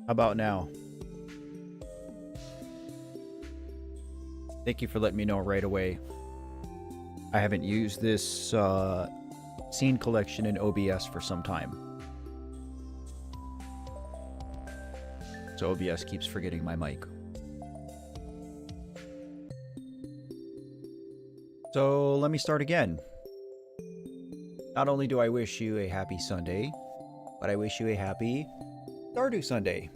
How about now? Thank you for letting me know right away. I haven't used this scene collection in OBS for some time. So OBS keeps forgetting my mic. So let me start again. Not only do I wish you a happy Sunday, but I wish you a happy Stardew Sunday.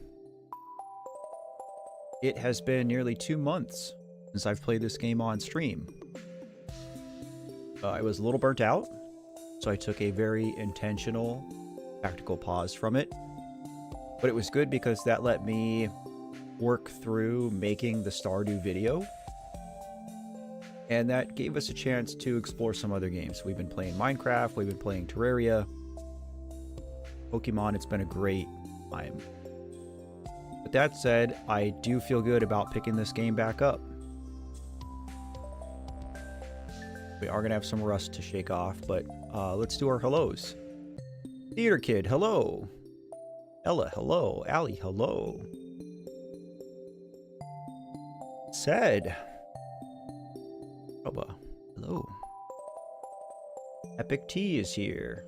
It has been nearly 2 months since I've played this game on stream. I was a little burnt out, so I took a very intentional tactical pause from it. But it was good because that let me work through making the Stardew video. And that gave us a chance to explore some other games. We've been playing Minecraft, we've been playing Terraria, Pokemon. It's been a great time. But that said, I do feel good about picking this game back up. We are going to have some rust to shake off, but let's do our hellos. Theater Kid, hello. Ella, hello. Allie, hello. Said. Roba, hello. Epic T is here.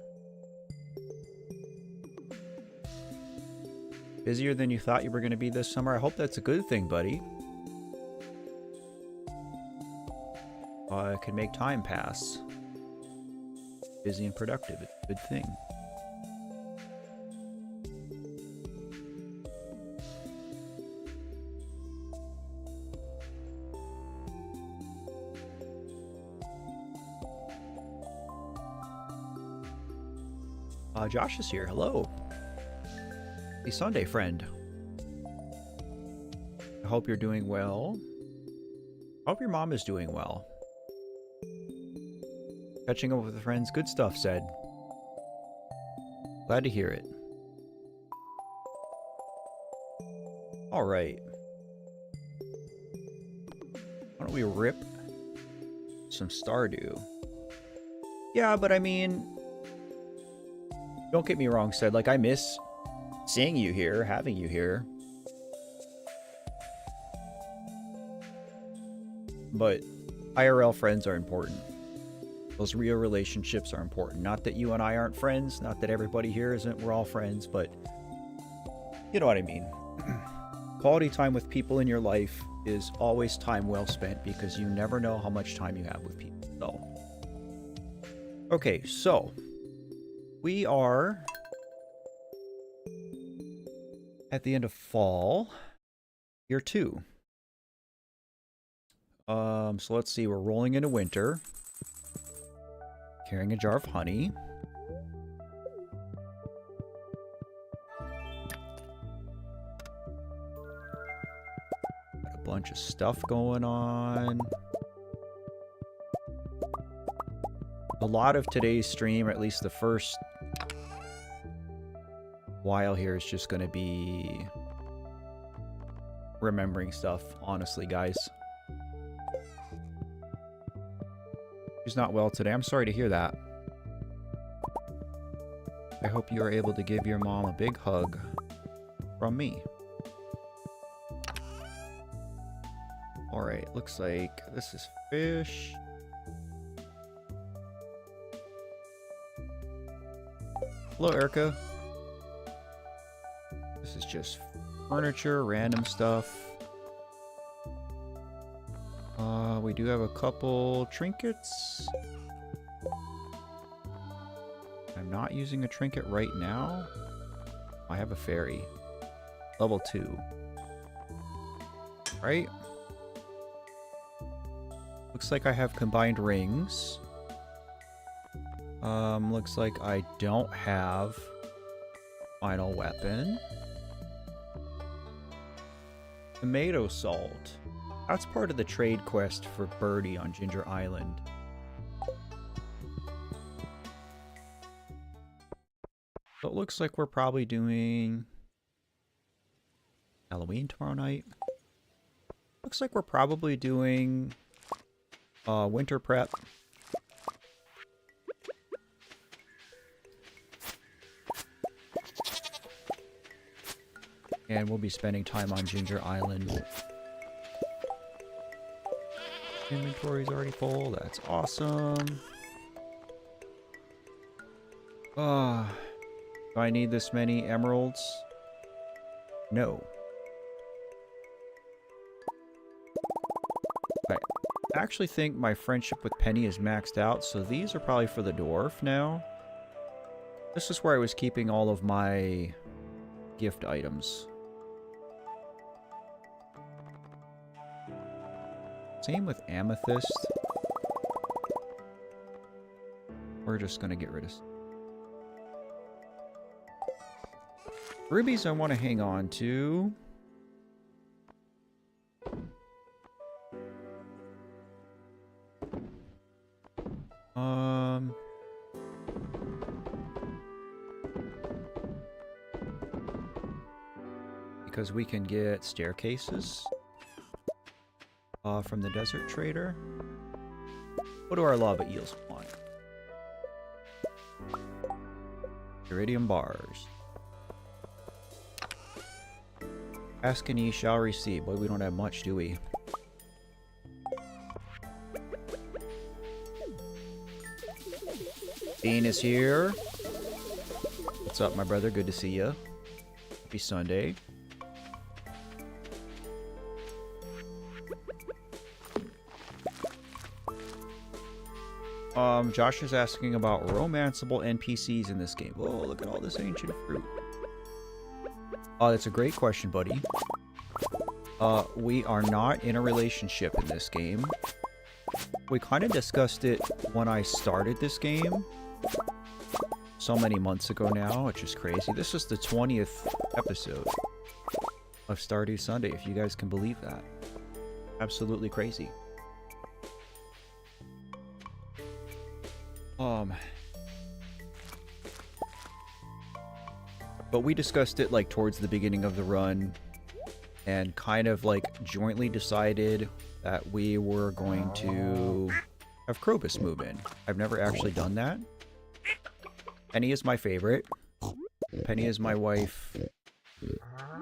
Busier than you thought you were going to be this summer? I hope that's a good thing, buddy. It can make time pass. Busy and productive, it's a good thing. Josh is here. Hello. Happy Sunday, friend. I hope you're doing well. I hope your mom is doing well. Catching up with friends. Good stuff, said. Glad to hear it. Alright. Why don't we rip some Stardew? Yeah, but I mean... Don't get me wrong, said. Like, I miss seeing you here, having you here. But IRL friends are important. Those real relationships are important. Not that you and I aren't friends, not that everybody here isn't, we're all friends, but you know what I mean. Quality time with people in your life is always time well spent because you never know how much time you have with people. So, okay, so we are at the end of fall, year 2. So let's see, we're rolling into winter. Carrying a jar of honey. Got a bunch of stuff going on. A lot of today's stream, or at least the first while here, is just going to be remembering stuff, honestly, guys. She's not well today. I'm sorry to hear that. I hope you are able to give your mom a big hug from me. Alright, looks like this is fish. Hello, Erica. This is just furniture, random stuff. We do have a couple trinkets. I'm not using a trinket right now. I have a fairy. Level 2. Right? Looks like I have combined rings. Looks like I don't have final weapon. Tomato salt. That's part of the trade quest for Birdie on Ginger Island. So it looks like we're probably doing Halloween tomorrow night. Looks like we're probably doing winter prep. And we'll be spending time on Ginger Island. Inventory's already full. That's awesome. Do I need this many emeralds? No. I actually think my friendship with Penny is maxed out, so these are probably for the dwarf now. This is where I was keeping all of my gift items. Same with amethyst. We're just gonna get rid of... Rubies I want to hang on to. Because we can get staircases from the desert trader. What do our lava eels want? Iridium bars. Ask and ye shall receive. Boy, we don't have much, do we? Dean is here. What's up, my brother? Good to see you. Happy Sunday. Josh is asking about romanceable NPCs in this game. Oh, look at all this ancient fruit. That's a great question, buddy. We are not in a relationship in this game. We kind of discussed it when I started this game. So many months ago now, which is crazy. This is the 20th episode of Stardew Sunday, if you guys can believe that. Absolutely crazy. But we discussed it like towards the beginning of the run and kind of like jointly decided that we were going to have Krobus move in. I've never actually done that. Penny is my favorite. Penny is my wife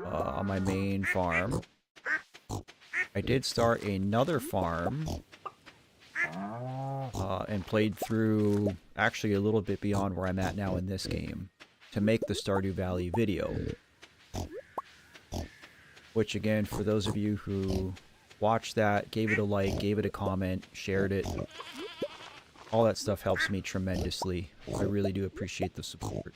on my main farm. I did start another farm and played through actually a little bit beyond where I'm at now in this game to make the Stardew Valley video. Which again, for those of you who watched that, gave it a like, gave it a comment, shared it, all that stuff helps me tremendously. I really do appreciate the support.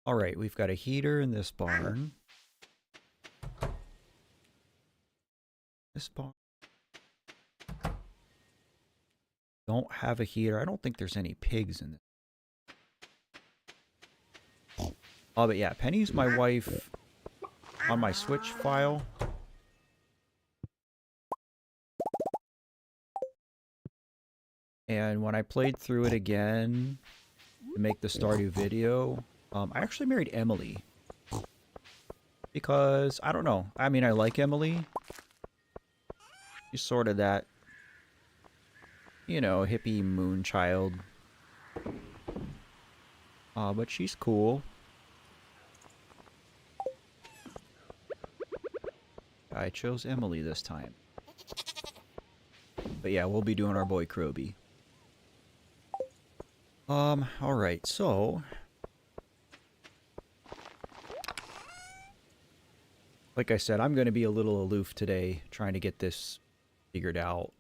Alright, we've got a heater in this barn. This barn don't have a heater. I don't think there's any pigs in this. Oh, but yeah, Penny's my wife on my Switch file. And when I played through it again to make the Stardew video, I actually married Emily. Because, I don't know. I mean, I like Emily. She's sort of that, you know, hippie moon child. But she's cool. I chose Emily this time. But yeah, we'll be doing our boy Kroby. Alright, so... like I said, I'm going to be a little aloof today, trying to get this figured out.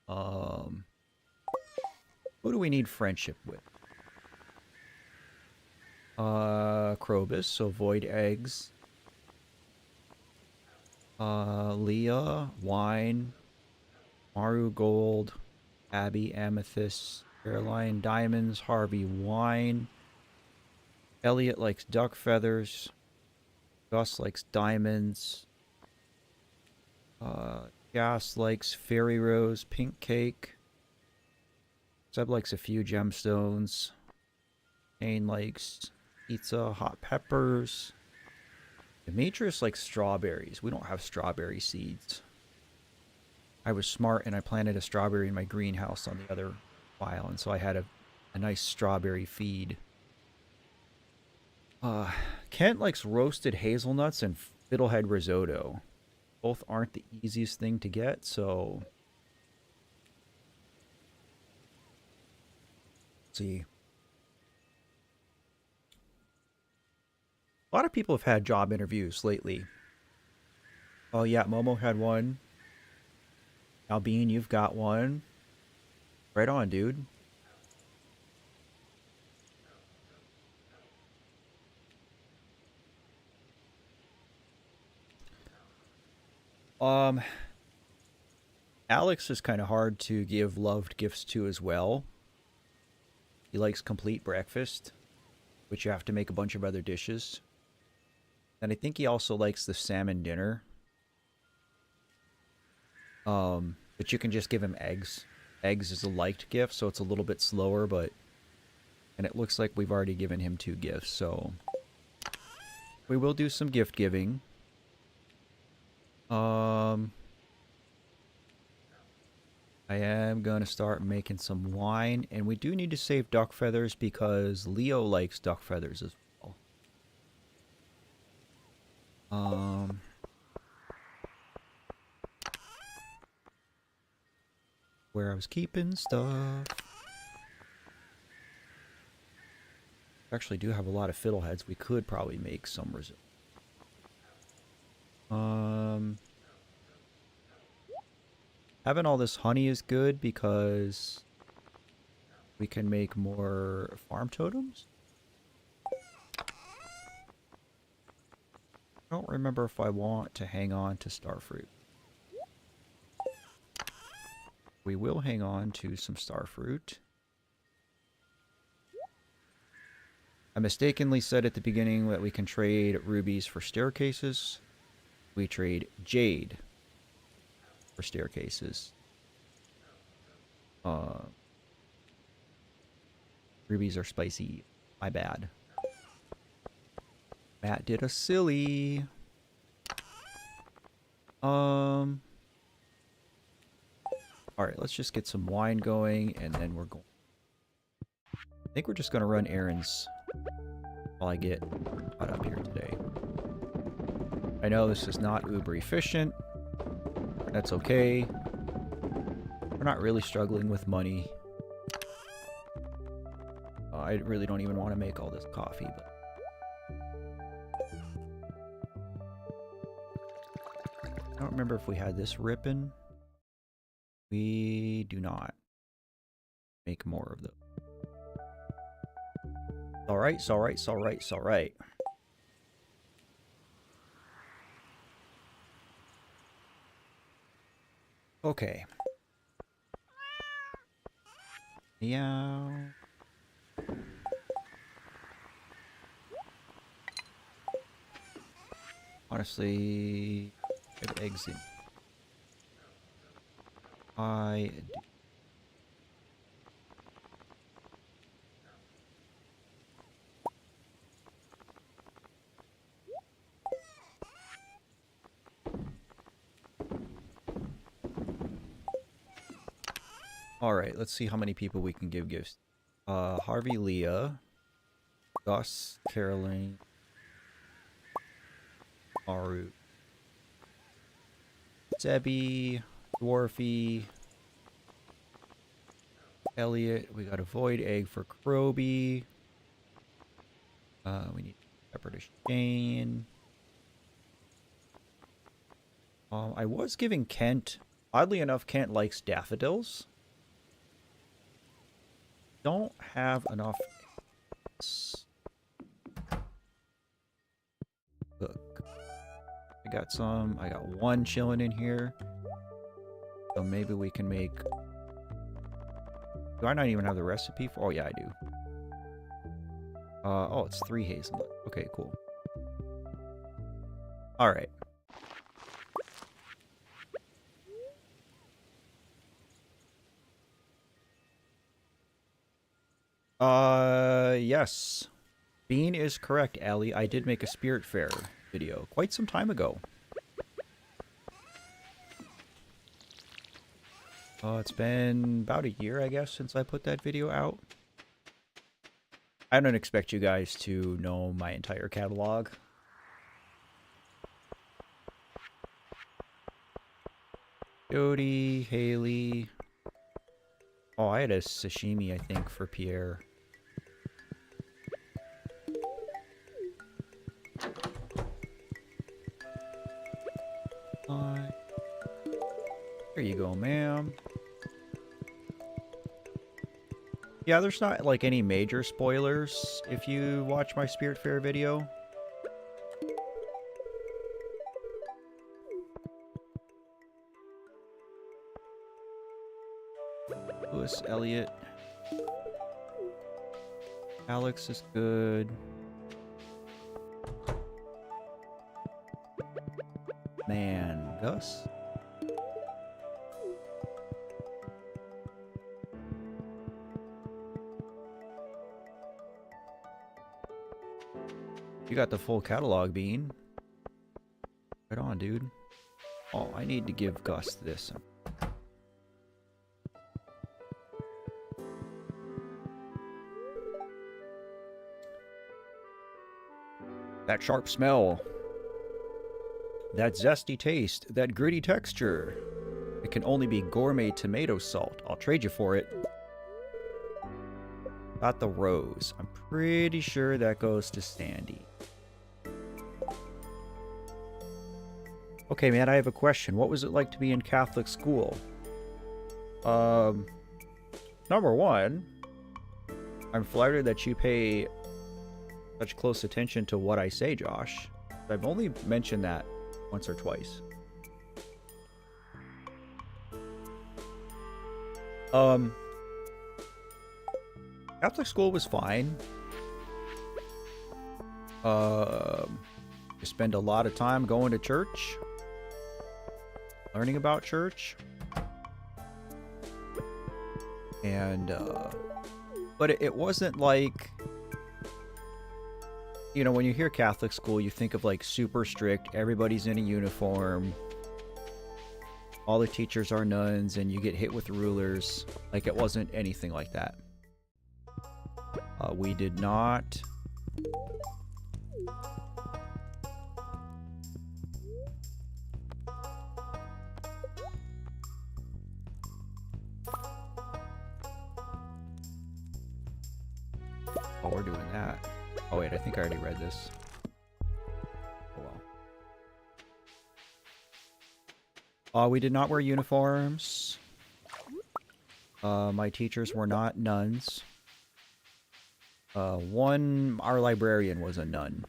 Who do we need friendship with? Krobus, so void eggs. Leah, wine. Maru, gold. Abby, amethyst. Caroline, diamonds. Harvey, wine. Elliot likes duck feathers. Gus likes diamonds. Gas likes fairy rose, pink cake. Seb likes a few gemstones. Kane likes pizza, hot peppers. Demetrius likes strawberries. We don't have strawberry seeds. I was smart and I planted a strawberry in my greenhouse on the other file, and so I had a nice strawberry feed. Uh, Kent likes roasted hazelnuts and fiddlehead risotto. Both aren't the easiest thing to get, so... Let's see. A lot of people have had job interviews lately. Oh yeah, Momo had one. Albine, you've got one. Right on, dude. Um, Alex is kind of hard to give loved gifts to as well. He likes complete breakfast, which you have to make a bunch of other dishes. And I think he also likes the salmon dinner. But you can just give him eggs. Eggs is a liked gift, so it's a little bit slower, but... And it looks like we've already given him 2 gifts, so... We will do some gift giving. I am going to start making some wine, and we do need to save duck feathers because Leo likes duck feathers as well. Where I was keeping stuff. Actually do have a lot of fiddleheads. We could probably make some risotto. Having all this honey is good because we can make more farm totems. I don't remember if I want to hang on to starfruit. We will hang on to some starfruit. I mistakenly said at the beginning that we can trade rubies for staircases. We trade jade for staircases. Rubies are spicy. My bad. Matt did a silly. Alright, let's just get some wine going, and then we're going. I think we're just going to run errands while I get caught up here today. I know this is not uber efficient. That's okay. We're not really struggling with money. I really don't even want to make all this coffee, but... I don't remember if we had this ripping. We do not. Make more of them. Alright, it's alright, it's alright, it's alright. Okay. Meow. Honestly, I have eggs in. I do. Alright, let's see how many people we can give gifts. Harvey, Leah, Gus, Caroline, Maru, Zebby, Dwarfy, Elliot. We got a void egg for Kroby. We need pepper to Shane. I was giving Kent. Oddly enough, Kent likes daffodils. Don't have enough. Look, I got some. I got one chilling in here. So maybe we can make. Do I not even have the recipe for? Oh yeah, I do. Oh, it's 3 hazelnut. Okay, cool. All right. Yes. Bean is correct, Allie. I did make a Spirit Fair video quite some time ago. It's been about a year, I guess, since I put that video out. I don't expect you guys to know my entire catalog. Jody, Haley. Oh, I had a sashimi, I think, for Pierre. There you go, ma'am. Yeah, there's not, like, any major spoilers if you watch my Spirit Fair video. Lewis, Elliot. Alex is good. Man, Gus? You got the full catalog, Bean. Right on, dude. Oh, I need to give Gus this. That sharp smell. That zesty taste. That gritty texture. It can only be gourmet tomato salt. I'll trade you for it. Got the rose. I'm pretty sure that goes to Sandy. Okay, man, I have a question. What was it like to be in Catholic school? Number one, I'm flattered that you pay such close attention to what I say, Josh. I've only mentioned that once or twice. Catholic school was fine. You spend a lot of time going to church, learning about church, and but it wasn't like, you know, when you hear Catholic school, you think of like super strict, everybody's in a uniform, all the teachers are nuns, and you get hit with rulers. Like, it wasn't anything like that. We did not. Oh, we're doing that. Oh wait, I think I already read this. Oh well. We did not wear uniforms. My teachers were not nuns. Our librarian was a nun.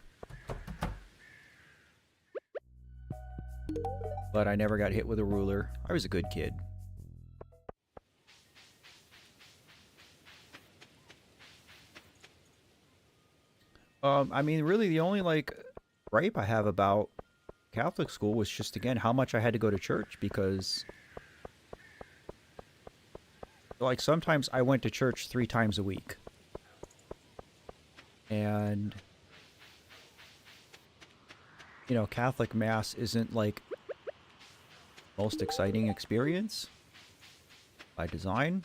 But I never got hit with a ruler. I was a good kid. I mean, really the only, like, gripe I have about Catholic school was just, again, how much I had to go to church, because, like, sometimes I went to church 3 times a week. And, you know, Catholic Mass isn't, like, most exciting experience by design.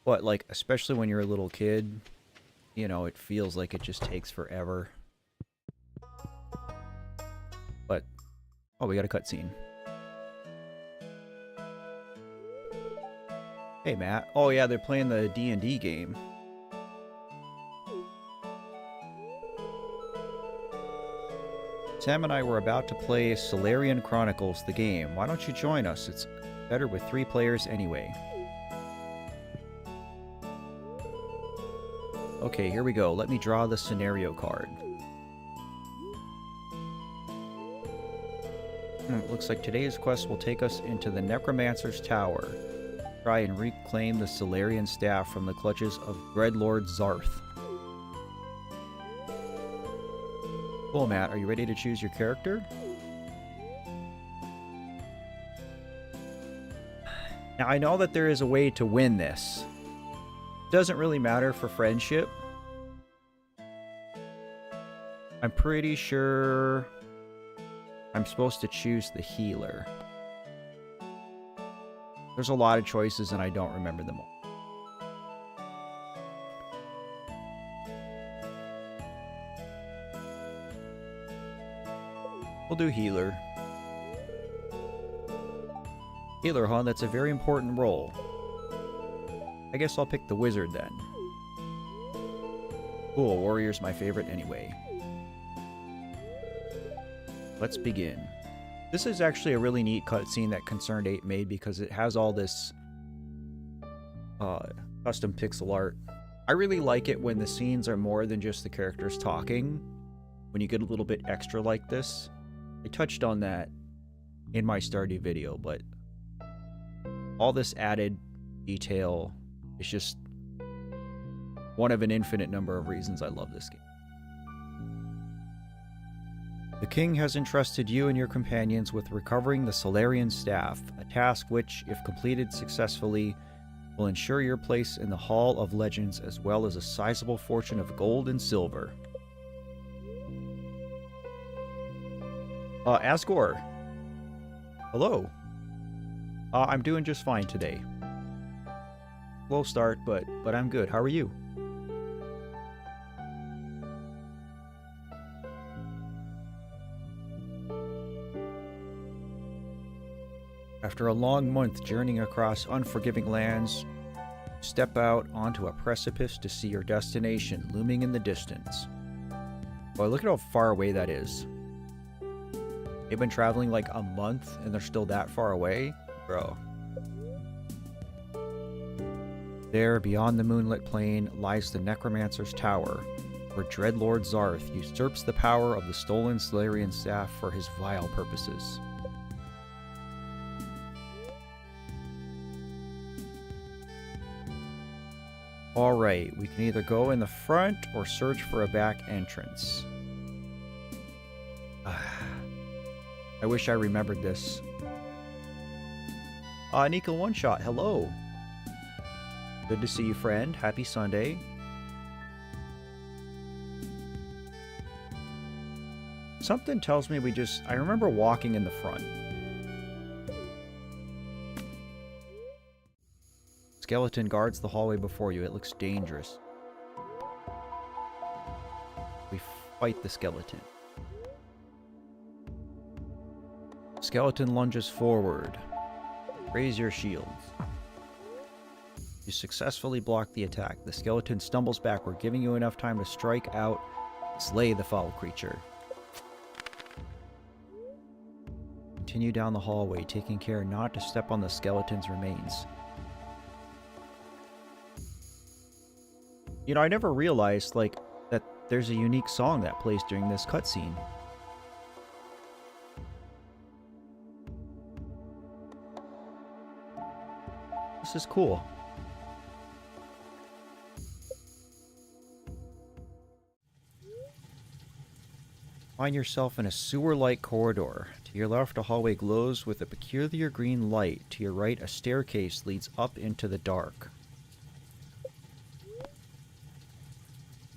But, like, especially when you're a little kid, you know, it feels like it just takes forever. But, oh, we got a cutscene. Hey, Matt. Oh, yeah, they're playing the D&D game. Sam and I were about to play Solarian Chronicles, the game. Why don't you join us? It's better with 3 players anyway. Okay, here we go. Let me draw the scenario card. Looks like today's quest will take us into the Necromancer's Tower. Try and reclaim the Solarian staff from the clutches of Dreadlord Zarth. Cool, Matt. Are you ready to choose your character? Now, I know that there is a way to win this. Doesn't really matter for friendship. I'm pretty sure I'm supposed to choose the healer. There's a lot of choices and I don't remember them all. We'll do healer. Healer, huh? That's a very important role. I guess I'll pick the wizard then. Cool, warrior's my favorite anyway. Let's begin. This is actually a really neat cutscene that Concerned 8 made because it has all this custom pixel art. I really like it when the scenes are more than just the characters talking. When you get a little bit extra like this. I touched on that in my Stardew video, but all this added detail is just one of an infinite number of reasons I love this game. The king has entrusted you and your companions with recovering the Solarian Staff, a task which, if completed successfully, will ensure your place in the Hall of Legends as well as a sizable fortune of gold and silver. Asgore. Hello. I'm doing just fine today. Slow start, but I'm good. How are you? After a long month journeying across unforgiving lands, step out onto a precipice to see your destination looming in the distance. Boy, look at how far away that is. They've been traveling like a month and they're still that far away? Bro. There, beyond the moonlit plain, lies the Necromancer's Tower, where Dreadlord Zarth usurps the power of the stolen Solarian Staff for his vile purposes. Alright, we can either go in the front or search for a back entrance. I wish I remembered this. Nika One Shot, hello. Good to see you, friend. Happy Sunday. Something tells me I remember walking in the front. Skeleton guards the hallway before you. It looks dangerous. We fight the skeleton. Skeleton lunges forward. Raise your shields. You successfully block the attack. The skeleton stumbles backward, giving you enough time to strike out, slay the foul creature. Continue down the hallway, taking care not to step on the skeleton's remains. You know, I never realized, that there's a unique song that plays during this cutscene. This is cool. Find yourself in a sewer-like corridor. To your left, a hallway glows with a peculiar green light. To your right, a staircase leads up into the dark.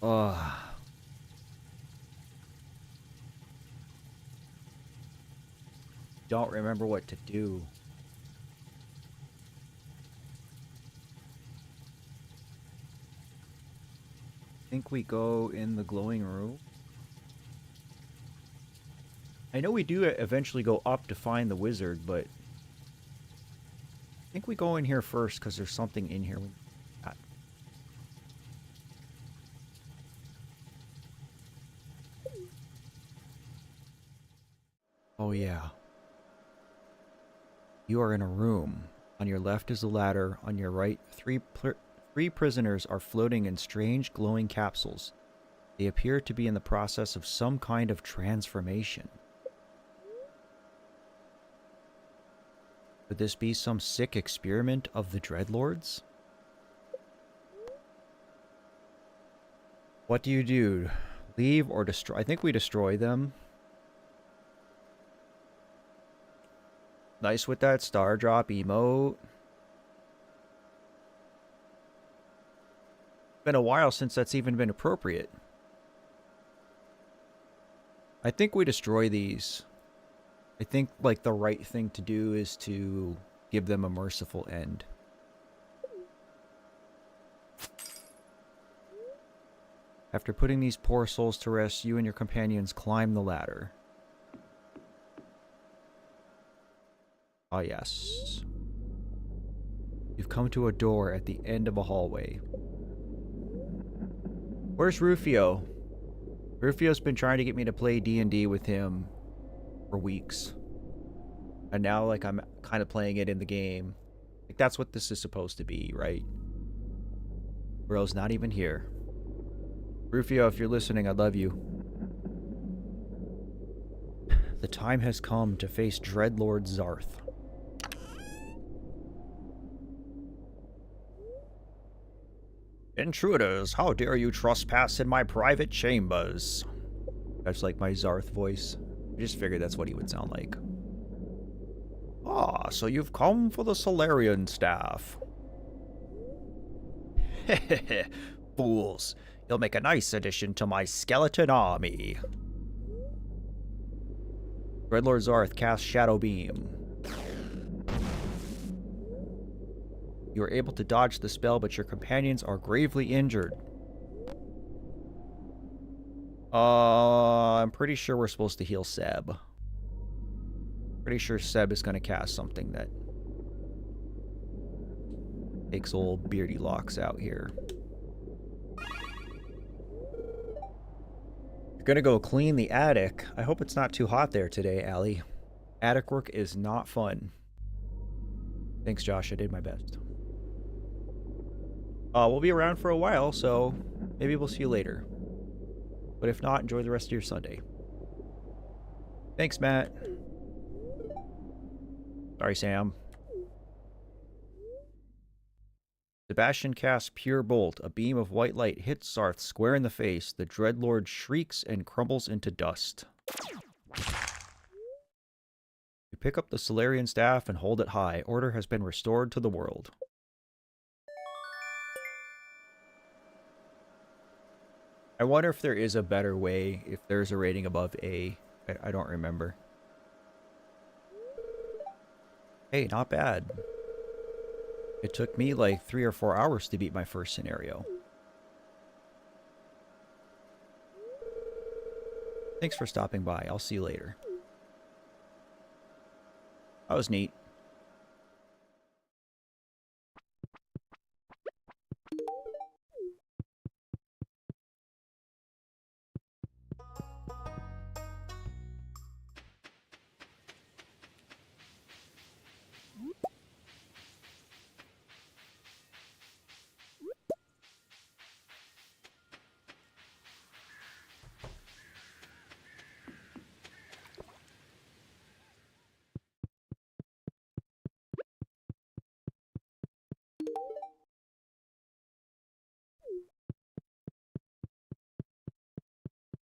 Ugh. Don't remember what to do. Think we go in the glowing room? I know we do eventually go up to find the wizard, but I think we go in here first because there's something in here. Oh yeah. You are in a room. On your left is a ladder. On your right, three prisoners are floating in strange glowing capsules. They appear to be in the process of some kind of transformation. Could this be some sick experiment of the Dreadlords? What do you do? Leave or destroy? I think we destroy them. Nice with that star drop emote. Been a while since that's even been appropriate. I think we destroy these. I think, the right thing to do is to give them a merciful end. After putting these poor souls to rest, you and your companions climb the ladder. Ah, yes. You've come to a door at the end of a hallway. Where's Rufio? Rufio's been trying to get me to play D&D with him for weeks. And now, like, I'm kind of playing it in the game. Like, that's what this is supposed to be, right? Bro's not even here. Rufio, if you're listening, I love you. The time has come to face Dreadlord Zarth. Intruders, how dare you trespass in my private chambers? That's like my Zarth voice. I just figured that's what he would sound like. Ah, so you've come for the Solarian staff. Hehehe, fools. You'll make a nice addition to my skeleton army. Dreadlord Zarth casts Shadow Beam. You are able to dodge the spell, but your companions are gravely injured. I'm pretty sure we're supposed to heal Seb. Pretty sure Seb is going to cast something that takes old Beardy Locks out here. You're going to go clean the attic. I hope it's not too hot there today, Allie. Attic work is not fun. Thanks, Josh. I did my best. We'll be around for a while, so maybe we'll see you later. But if not, enjoy the rest of your Sunday. Thanks, Matt. Sorry, Sam. Sebastian casts Pure Bolt. A beam of white light hits Zarth square in the face. The Dreadlord shrieks and crumbles into dust. You pick up the Solarian staff and hold it high. Order has been restored to the world. I wonder if there is a better way, if there's a rating above A. I don't remember. Hey, not bad. It took me like 3 or 4 hours to beat my first scenario. Thanks for stopping by. I'll see you later. That was neat.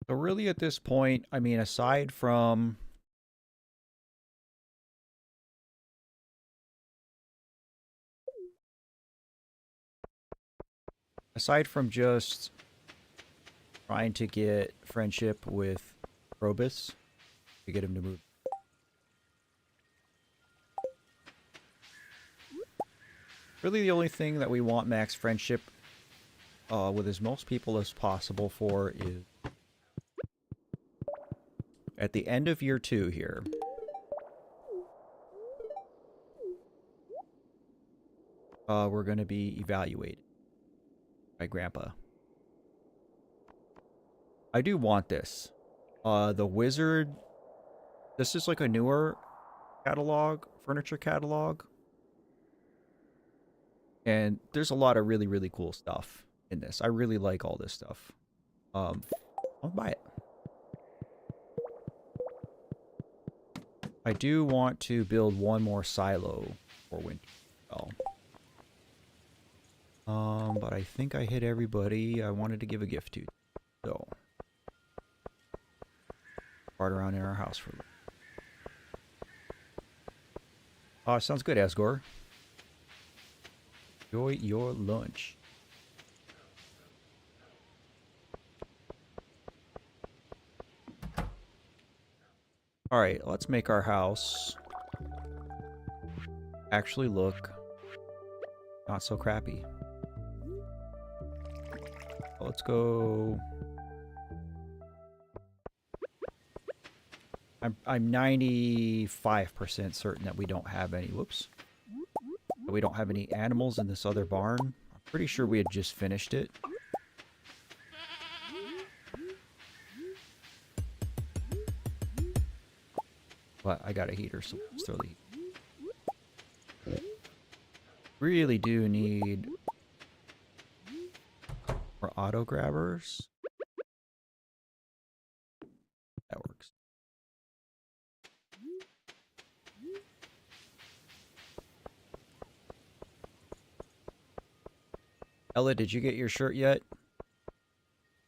So really at this point, I mean, aside from just trying to get friendship with Probus to get him to move. Really the only thing that we want max friendship with as most people as possible for is at the end of year 2 here. We're going to be evaluated by Grandpa. I do want this. The Wizard... This is like a newer catalog, furniture catalog. And there's a lot of really, really cool stuff in this. I really like all this stuff. I'll buy it. I do want to build one more silo for winter. But I think I hit everybody I wanted to give a gift to. So, fart around in our house for a little. Sounds good, Asgore. Enjoy your lunch. Alright, let's make our house actually look not so crappy. Let's go I'm 95% certain that we don't have any. Whoops. That we don't have any animals in this other barn. I'm pretty sure we had just finished it. But I got a heater, so let's throw the heat. Really do need more auto grabbers. That works. Ella, did you get your shirt yet?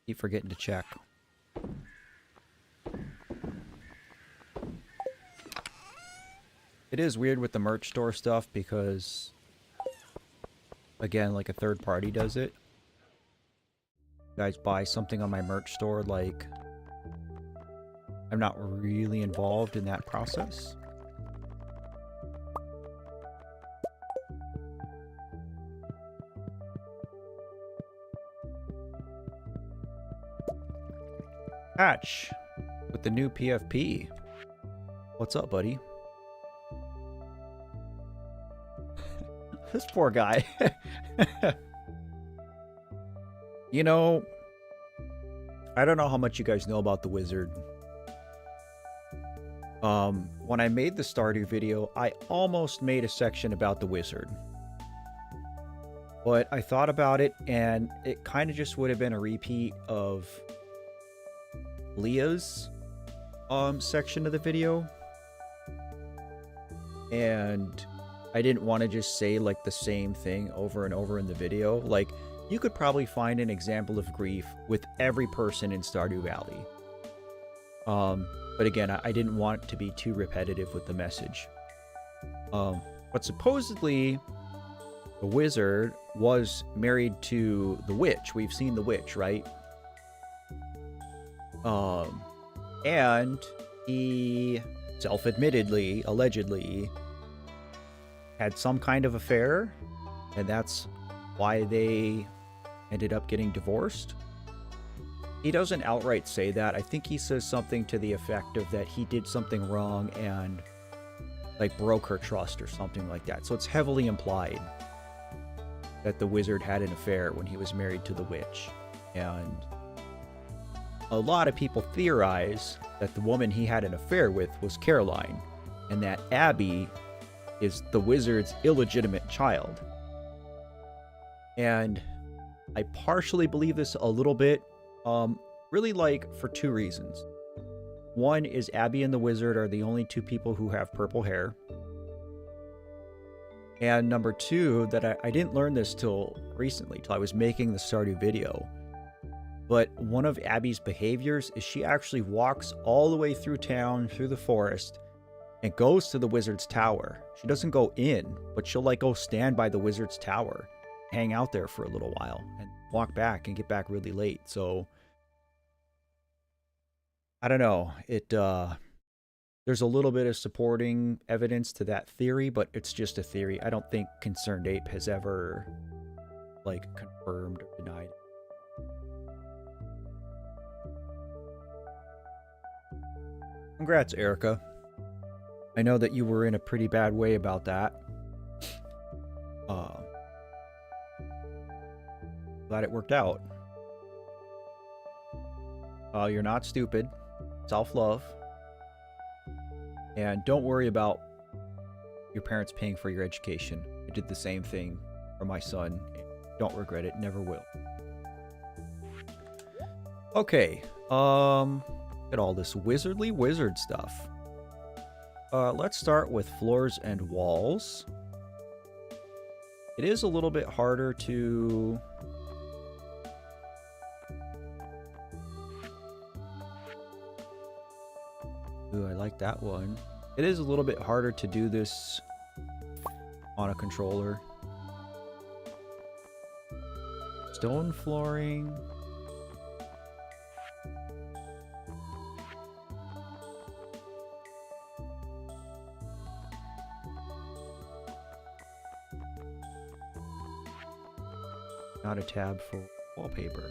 Keep forgetting to check. It is weird with the merch store stuff because, again, like a third party does it. You guys buy something on my merch store, like, I'm not really involved in that process. Patch with the new PFP. What's up, buddy? This poor guy. You know, I don't know how much you guys know about the wizard. When I made the Stardew video, I almost made a section about the wizard. But I thought about it, and it kind of just would have been a repeat of Leah's section of the video. And I didn't want to just say like the same thing over and over in the video. Like, you could probably find an example of grief with every person in Stardew Valley. But again, I didn't want to be too repetitive with the message. But supposedly, the wizard was married to the witch. We've seen the witch, right? And he self-admittedly, allegedly, had some kind of affair, and that's why they ended up getting divorced. He doesn't outright say that. I think he says something to the effect of that he did something wrong and like broke her trust or something like that. So it's heavily implied that the wizard had an affair when he was married to the witch. And a lot of people theorize that the woman he had an affair with was Caroline, and that Abby is the wizard's illegitimate child. And I partially believe this a little bit, really like for two reasons. One is Abby and the wizard are the only two people who have purple hair. And number two, that I didn't learn this till recently, till I was making the Stardew video. But one of Abby's behaviors is she actually walks all the way through town, through the forest, and goes to the wizard's tower. She doesn't go in, but she'll like go stand by the wizard's tower, hang out there for a little while, and walk back and get back really late. So I don't know. There's a little bit of supporting evidence to that theory, but it's just a theory. I don't think Concerned Ape has ever like confirmed or denied it. Congrats, Erica. I know that you were in a pretty bad way about that. Glad it worked out. You're not stupid. Self-love. And don't worry about your parents paying for your education. I did the same thing for my son. Don't regret it. Never will. Okay. At all this wizardly wizard stuff. Let's start with floors and walls. It is a little bit harder to... Ooh, I like that one. It is a little bit harder to do this on a controller. Stone flooring. Not a tab for wallpaper.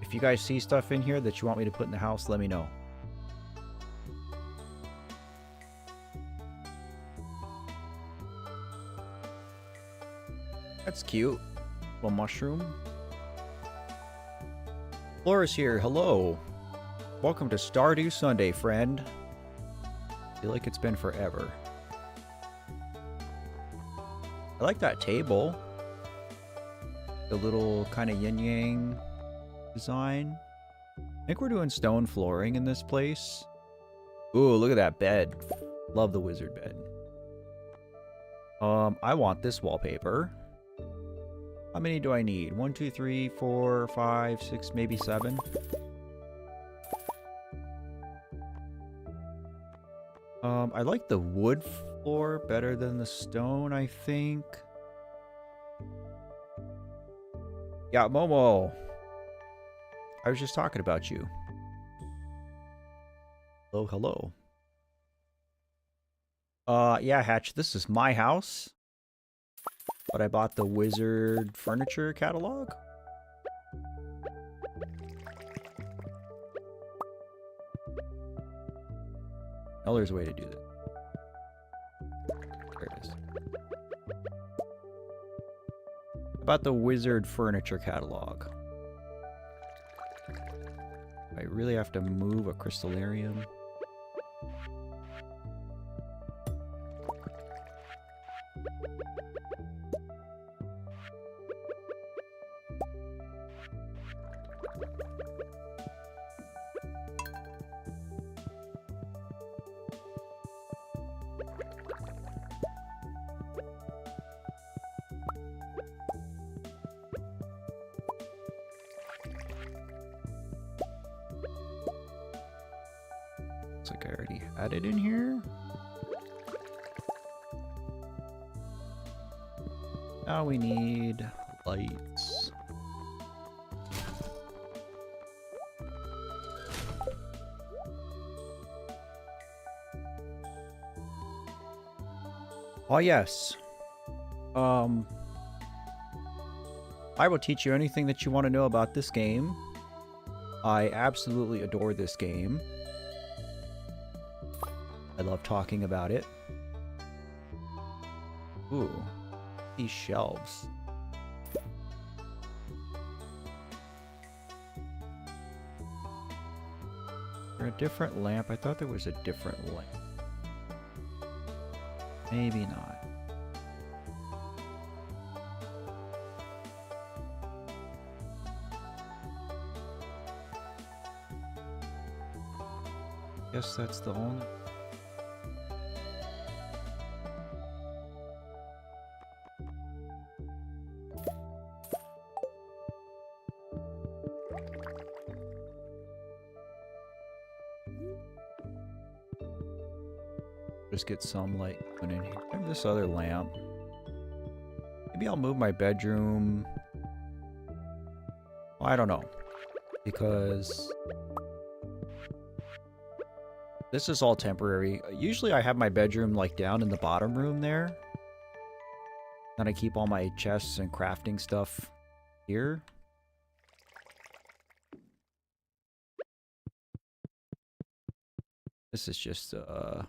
If you guys see stuff in here that you want me to put in the house, let me know. That's cute. Little mushroom. Flora's here. Hello. Welcome to Stardew Sunday, friend. I feel like it's been forever. I like that table. The little kind of yin-yang design. I think we're doing stone flooring in this place. Ooh, look at that bed. Love the wizard bed. I want this wallpaper. How many do I need? 1, 2, 3, 4, 5, 6, maybe 7. I like the wood floor better than the stone, I think. Yeah, Momo. I was just talking about you. Hello, hello. Yeah, Hatch, this is my house. But I bought the wizard furniture catalog. Oh, there's a way to do that. There it is. About the wizard furniture catalog. I really have to move a crystallarium. Looks like I already had it in here. Now we need lights. Oh yes. I will teach you anything that you want to know about this game. I absolutely adore this game. I love talking about it. Ooh, these shelves. Is there a different lamp? I thought there was a different lamp. Maybe not. Guess that's the only... Just get some light put in here. I have this other lamp. Maybe I'll move my bedroom. Well, I don't know. Because this is all temporary. Usually I have my bedroom like down in the bottom room there. Then I keep all my chests and crafting stuff here. This is just a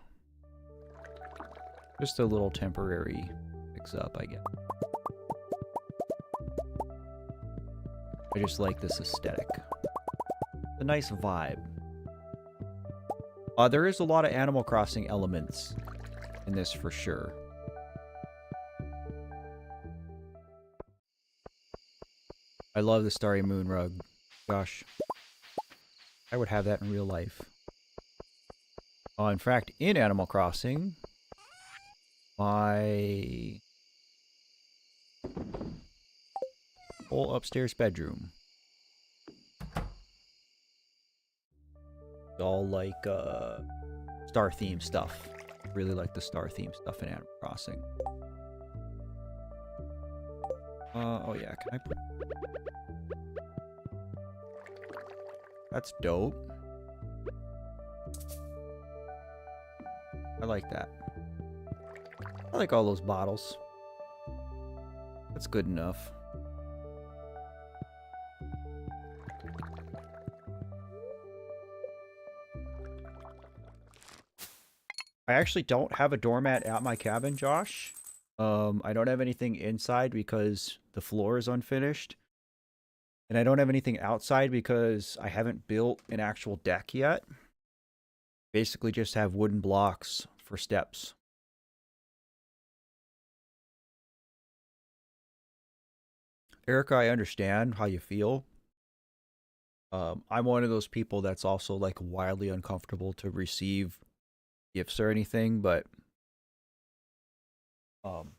little temporary fix-up, I guess. I just like this aesthetic. A nice vibe. There is a lot of Animal Crossing elements in this for sure. I love the Starry Moon rug. Gosh. I would have that in real life. In fact, in Animal Crossing, my whole upstairs bedroom. It's all like star theme stuff. Really like the star theme stuff in Animal Crossing. Oh yeah, can I put... That's dope. I like that. I like all those bottles. That's good enough. I actually don't have a doormat at my cabin, Josh. I don't have anything inside because the floor is unfinished. And I don't have anything outside because I haven't built an actual deck yet. Basically just have wooden blocks for steps. Erica, I understand how you feel. I'm one of those people that's also like wildly uncomfortable to receive gifts or anything, but um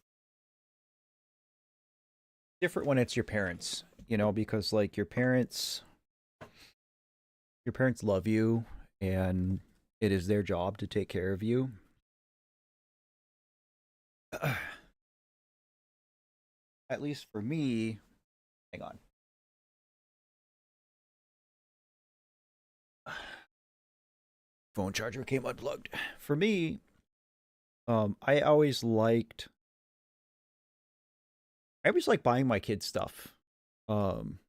different when it's your parents, you know, because like your parents love you and it is their job to take care of you. At least for me, hang on. Phone charger came unplugged. For me, I always liked buying my kids stuff. Um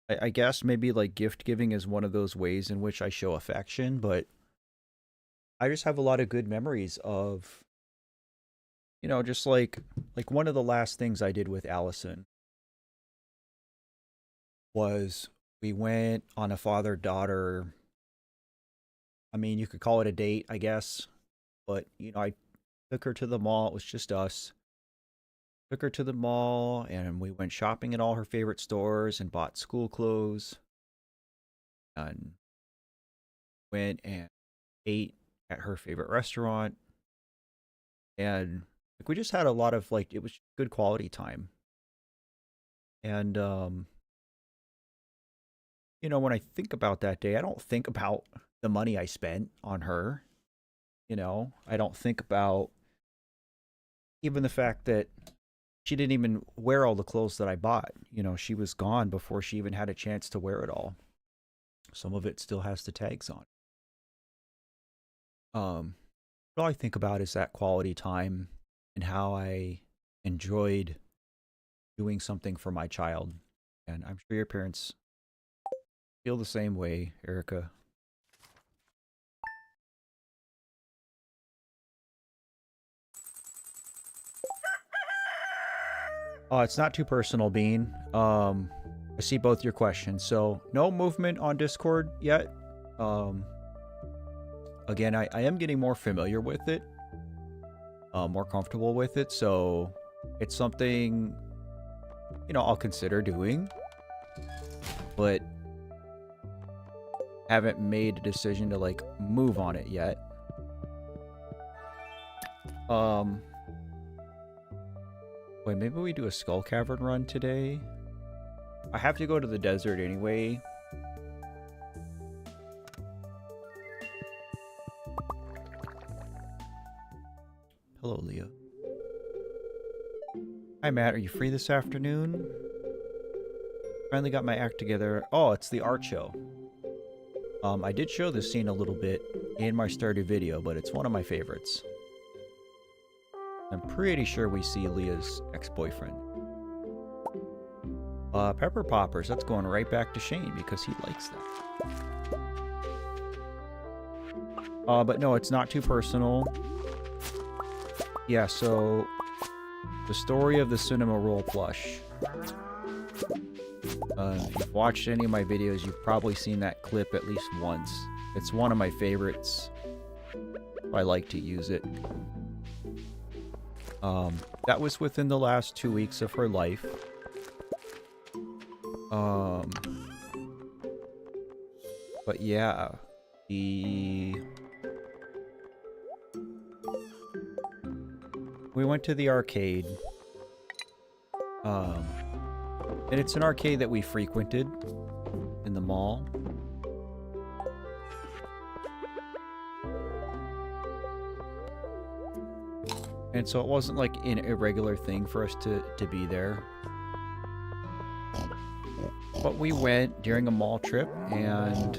I guess maybe like gift giving is one of those ways in which I show affection, but I just have a lot of good memories of, you know, just like one of the last things I did with Allison was we went on a father-daughter, I mean, you could call it a date, I guess, but you know, I took her to the mall. It was just us. Took her to the mall and we went shopping at all her favorite stores and bought school clothes and went and ate at her favorite restaurant. And like we just had a lot of like it was good quality time. And you know, when I think about that day, I don't think about the money I spent on her. You know, I don't think about even the fact that she didn't even wear all the clothes that I bought. You know, she was gone before she even had a chance to wear it all. Some of it still has the tags on. All I think about is that quality time and how I enjoyed doing something for my child. And I'm sure your parents feel the same way, Erica. Oh, it's not too personal, Bean. I see both your questions. So, no movement on Discord yet. Again, I am getting more familiar with it. More comfortable with it. So, it's something, you know, I'll consider doing. But haven't made a decision to, like, move on it yet. Wait, maybe we do a Skull Cavern run today? I have to go to the desert anyway. Hello, Leah. Hi, Matt. Are you free this afternoon? Finally got my act together. Oh, it's the art show. I did show this scene a little bit in my Stardew video, but it's one of my favorites. I'm pretty sure we see Leah's ex-boyfriend. Pepper Poppers, that's going right back to Shane because he likes that. But no, it's not too personal. Yeah, so the story of the cinema roll plush. If you've watched any of my videos, you've probably seen that clip at least once. It's one of my favorites. I like to use it. That was within the last 2 weeks of her life. But yeah, we went to the arcade. And it's an arcade that we frequented in the mall. And so it wasn't like an irregular thing for us to be there. But we went during a mall trip and,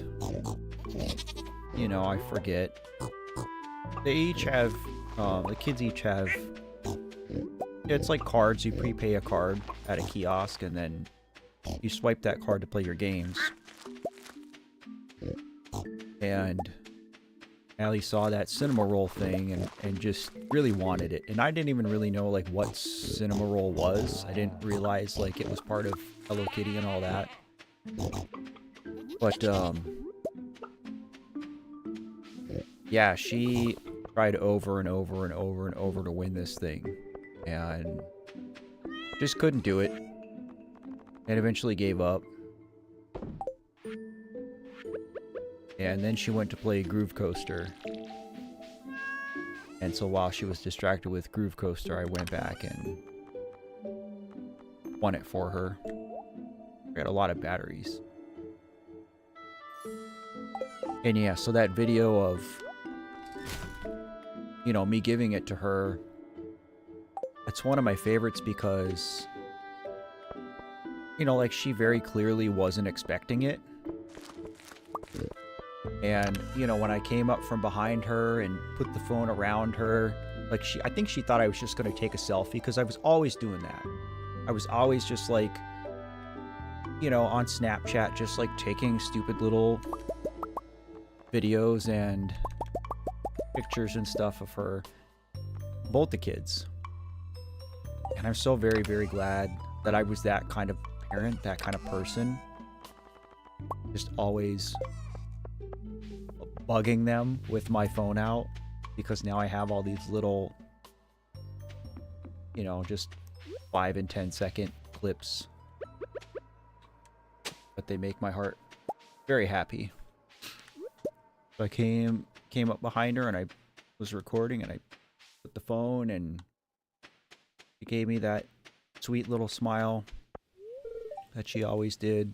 you know, I forget. They each have, the kids each have, it's like cards. You prepay a card at a kiosk and then you swipe that card to play your games. And Allie saw that cinema roll thing and just really wanted it. And I didn't even really know like what cinema roll was. I didn't realize like it was part of Hello Kitty and all that. But yeah, she tried over and over and over and over to win this thing. And just couldn't do it. And eventually gave up. And then she went to play Groove Coaster. And so while she was distracted with Groove Coaster, I went back and won it for her. I got a lot of batteries. And yeah, so that video of, you know, me giving it to her, it's one of my favorites because, you know, like she very clearly wasn't expecting it. And, you know, when I came up from behind her and put the phone around her, like I think she thought I was just going to take a selfie because I was always doing that. I was always just like, you know, on Snapchat, just like taking stupid little videos and pictures and stuff of her, both the kids. And I'm so very, very glad that I was that kind of parent, that kind of person. Just always bugging them with my phone out, because now I have all these little, you know, just 5 and 10-second clips, but they make my heart very happy. So I came up behind her and I was recording and I put the phone and she gave me that sweet little smile that she always did.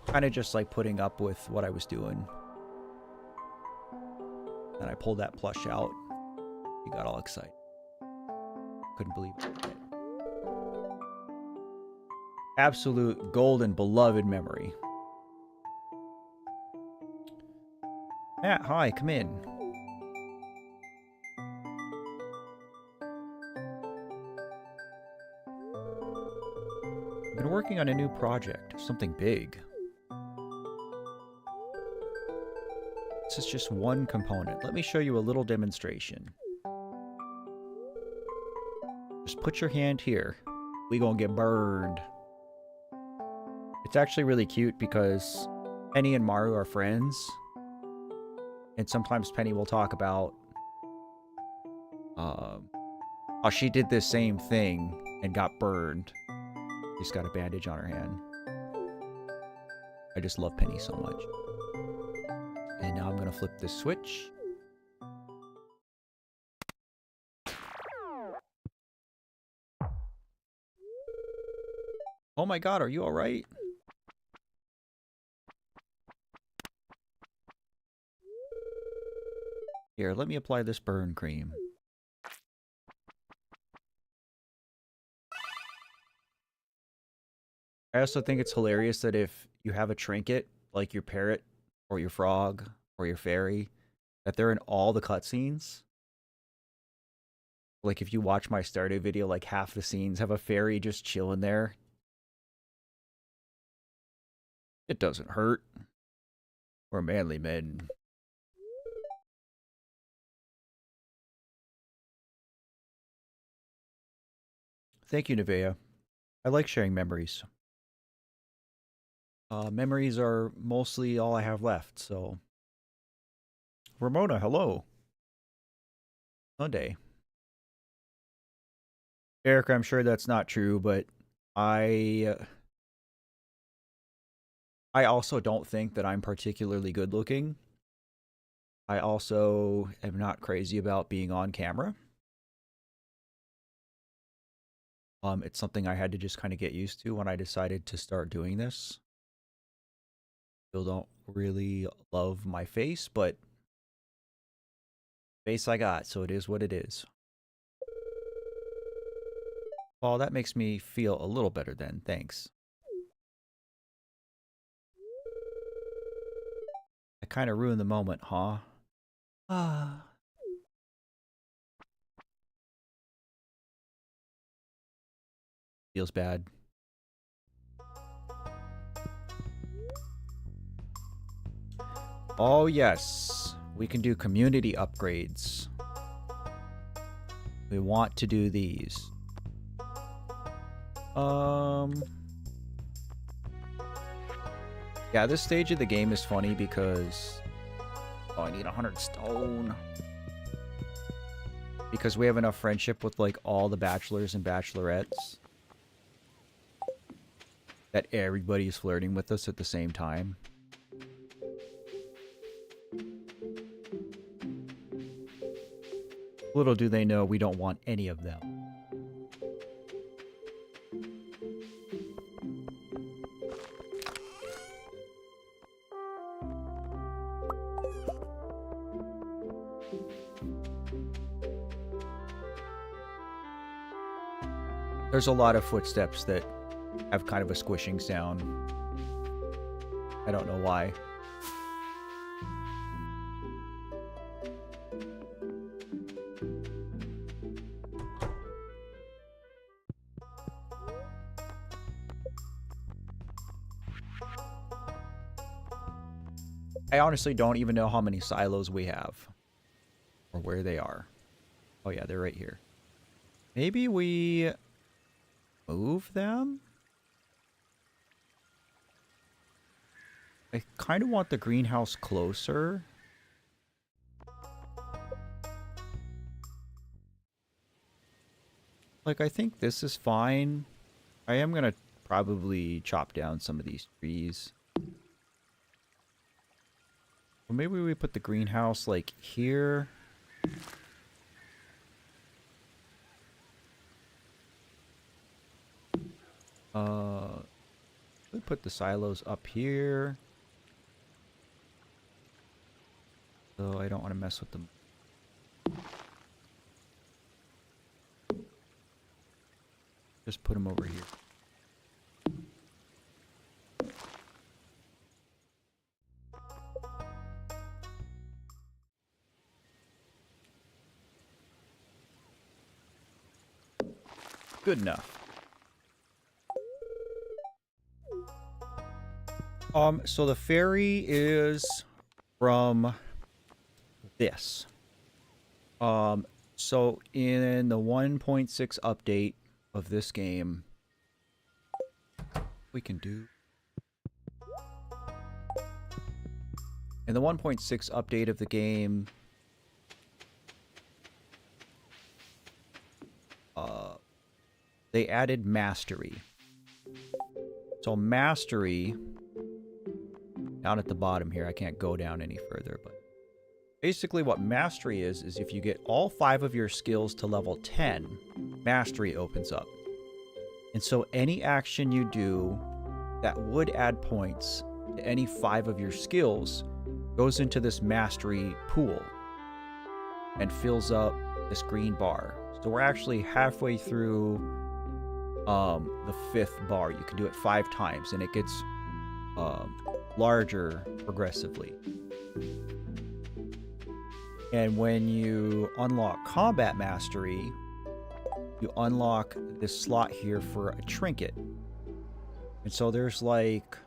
Kind of just like putting up with what I was doing. And I pulled that plush out. She got all excited. Couldn't believe it. Absolute golden beloved memory. Matt, hi, come in. I've been working on a new project, something big. This is just one component. Let me show you a little demonstration. Just put your hand here. We gonna get burned. It's actually really cute because Penny and Maru are friends. And sometimes Penny will talk about how she did this same thing and got burned. She's got a bandage on her hand. I just love Penny so much. And now I'm going to flip this switch. Oh my god, are you alright? Here, let me apply this burn cream. I also think it's hilarious that if you have a trinket, like your parrot, or your frog, or your fairy, that they're in all the cutscenes. Like if you watch my Stardew video, like half the scenes have a fairy just chilling there. It doesn't hurt. We're manly men. Thank you, Nevea. I like sharing memories. Memories are mostly all I have left, so... Ramona, hello. Sunday. Erica, I'm sure that's not true, but I also don't think that I'm particularly good looking. I also am not crazy about being on camera. It's something I had to just kind of get used to when I decided to start doing this. Still don't really love my face, but face I got, so it is what it is. Well, that makes me feel a little better then, thanks. I kind of ruined the moment, huh? Ah. Feels bad. Oh, yes. We can do community upgrades. We want to do these. Yeah, this stage of the game is funny because... Oh, I need 100 stone. Because we have enough friendship with, like, all the bachelors and bachelorettes. That everybody's flirting with us at the same time. Little do they know we don't want any of them. There's a lot of footsteps that have kind of a squishing sound. I don't know why. I honestly don't even know how many silos we have. Or where they are. Oh yeah, they're right here. Maybe we... move them? I kind of want the greenhouse closer. Like, I think this is fine. I am going to probably chop down some of these trees. Well, maybe we put the greenhouse, like, here. We put the silos up here. So I don't want to mess with them. Just put them over here. Good enough. So the ferry is from this. So in the 1.6 update of this game, we can do... In the 1.6 update of the game, they added mastery. So mastery... Down at the bottom here, I can't go down any further, but basically what mastery is if you get all 5 of your skills to level 10, mastery opens up. And so any action you do that would add points to any 5 of your skills goes into this mastery pool and fills up this green bar. So we're actually halfway through the 5th bar. You can do it 5 times and it gets larger progressively. And when you unlock combat mastery, you unlock this slot here for a trinket. And so there's like,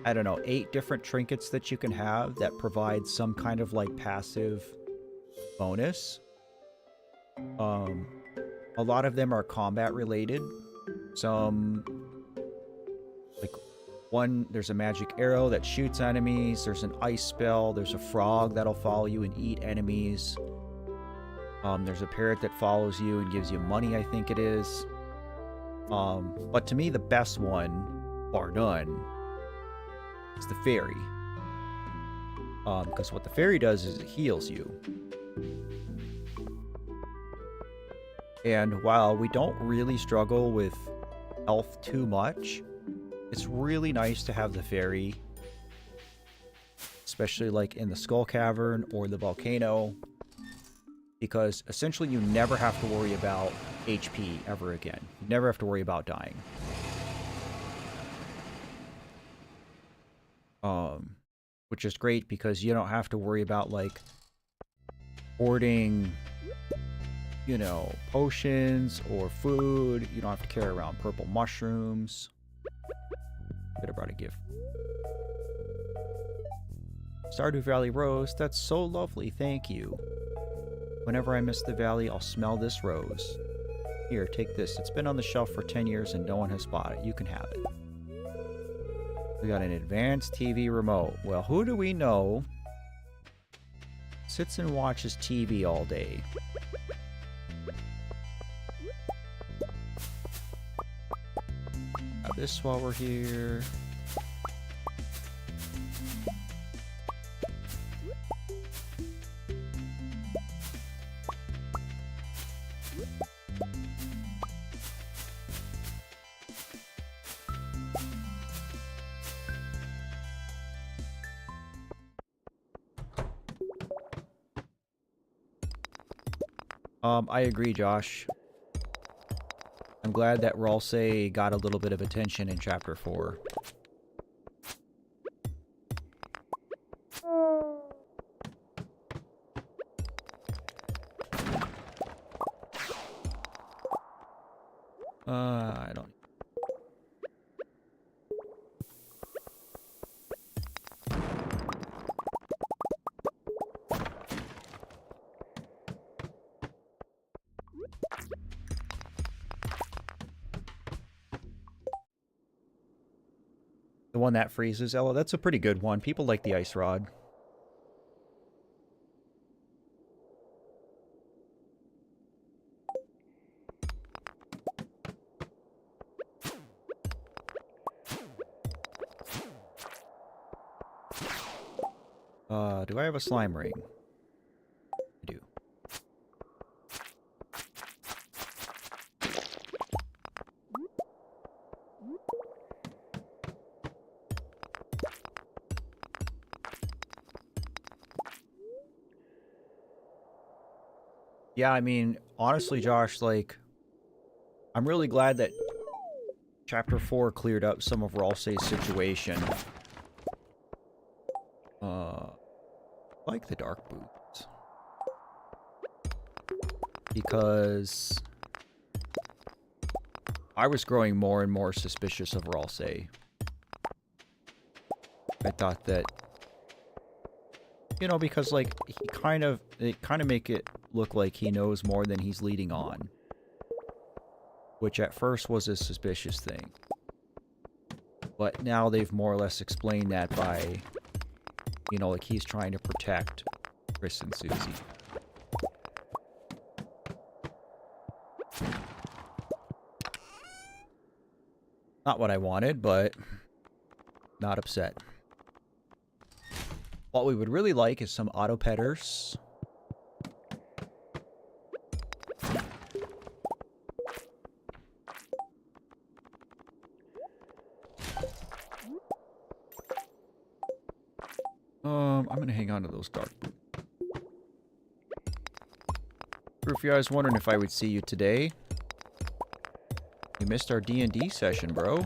I don't know, 8 different trinkets that you can have that provide some kind of like passive bonus. A lot of them are combat related. Some, like, one, there's a magic arrow that shoots enemies. There's an ice spell. There's a frog that'll follow you and eat enemies. There's a parrot that follows you and gives you money, I think it is. But to me, the best one, bar none, is the fairy. Because what the fairy does is it heals you. And while we don't really struggle with health too much, it's really nice to have the fairy, especially like in the Skull Cavern or the volcano, because essentially you never have to worry about HP ever again. You never have to worry about dying. Which is great because you don't have to worry about like hoarding, you know, potions or food. You don't have to carry around purple mushrooms. Could have brought a gift. Stardew Valley rose. That's so lovely. Thank you. Whenever I miss the valley, I'll smell this rose. Here, take this. It's been on the shelf for 10 years and no one has bought it. You can have it. We got an advanced TV remote. Well, who do we know sits and watches TV all day? Have this while we're here. I agree, Josh. I'm glad that Ralsei got a little bit of attention in Chapter 4. I don't... The one that freezes. Oh, that's a pretty good one. People like the ice rod. Do I have a slime ring? I do. Yeah, I mean, honestly, Josh, like, I'm really glad that Chapter 4 cleared up some of Ralsei's situation. Like the dark boots. Because I was growing more and more suspicious of Ralsei. I thought that, you know, because like they kind of make it look like he knows more than he's leading on, which at first was a suspicious thing, but now they've more or less explained that by, you know, like he's trying to protect Chris and Susie. Not what I wanted, but not upset. What we would really like is some auto petters. I'm gonna hang on to those dark. Roofy, I was wondering if I would see you today. You missed our D&D session, bro.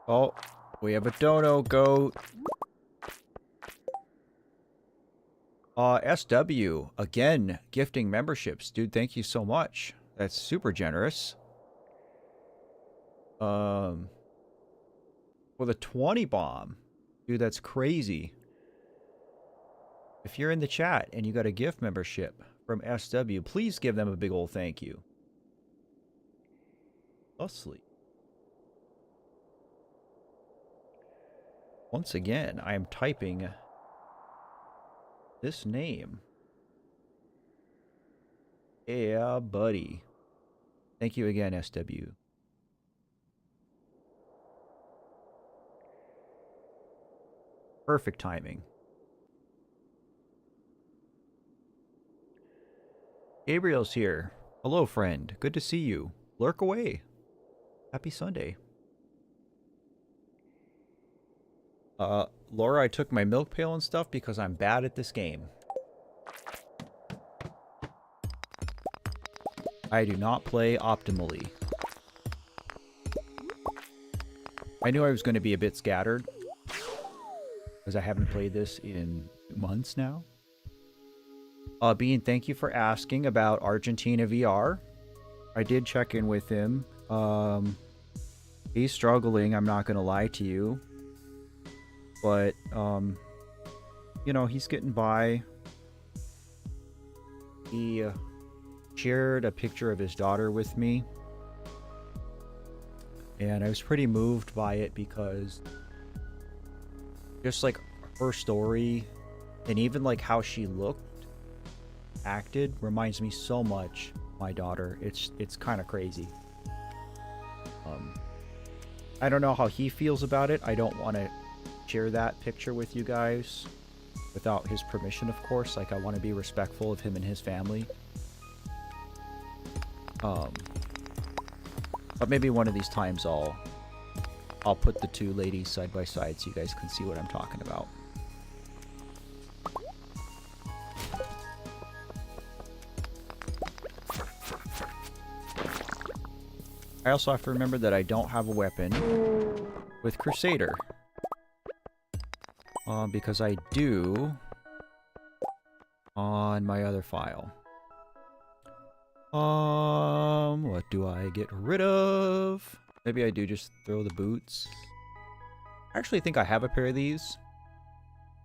Oh, we have a dono goat. SW, again, gifting memberships. Dude, thank you so much. That's super generous. For the 20 bomb. Dude, that's crazy. If you're in the chat and you got a gift membership from SW, please give them a big old thank you. Thusly. Once again, I am typing this name. Yeah, buddy. Thank you again, SW. Perfect timing. Gabriel's here. Hello, friend. Good to see you. Lurk away. Happy Sunday. Laura, I took my milk pail and stuff because I'm bad at this game. I do not play optimally. I knew I was going to be a bit scattered, because I haven't played this in months now. Bean, thank you for asking about Argentina VR. I did check in with him. He's struggling, I'm not going to lie to you. But, you know, he's getting by. He shared a picture of his daughter with me. And I was pretty moved by it because just like her story and even like how she looked, acted, reminds me so much of my daughter. It's kind of crazy. I don't know how he feels about it. I don't want to share that picture with you guys without his permission, of course. Like, I want to be respectful of him and his family. But maybe one of these times I'll put the two ladies side by side so you guys can see what I'm talking about. I also have to remember that I don't have a weapon with Crusader. Because I do on my other file. What do I get rid of? Maybe I do just throw the boots. I actually think I have a pair of these.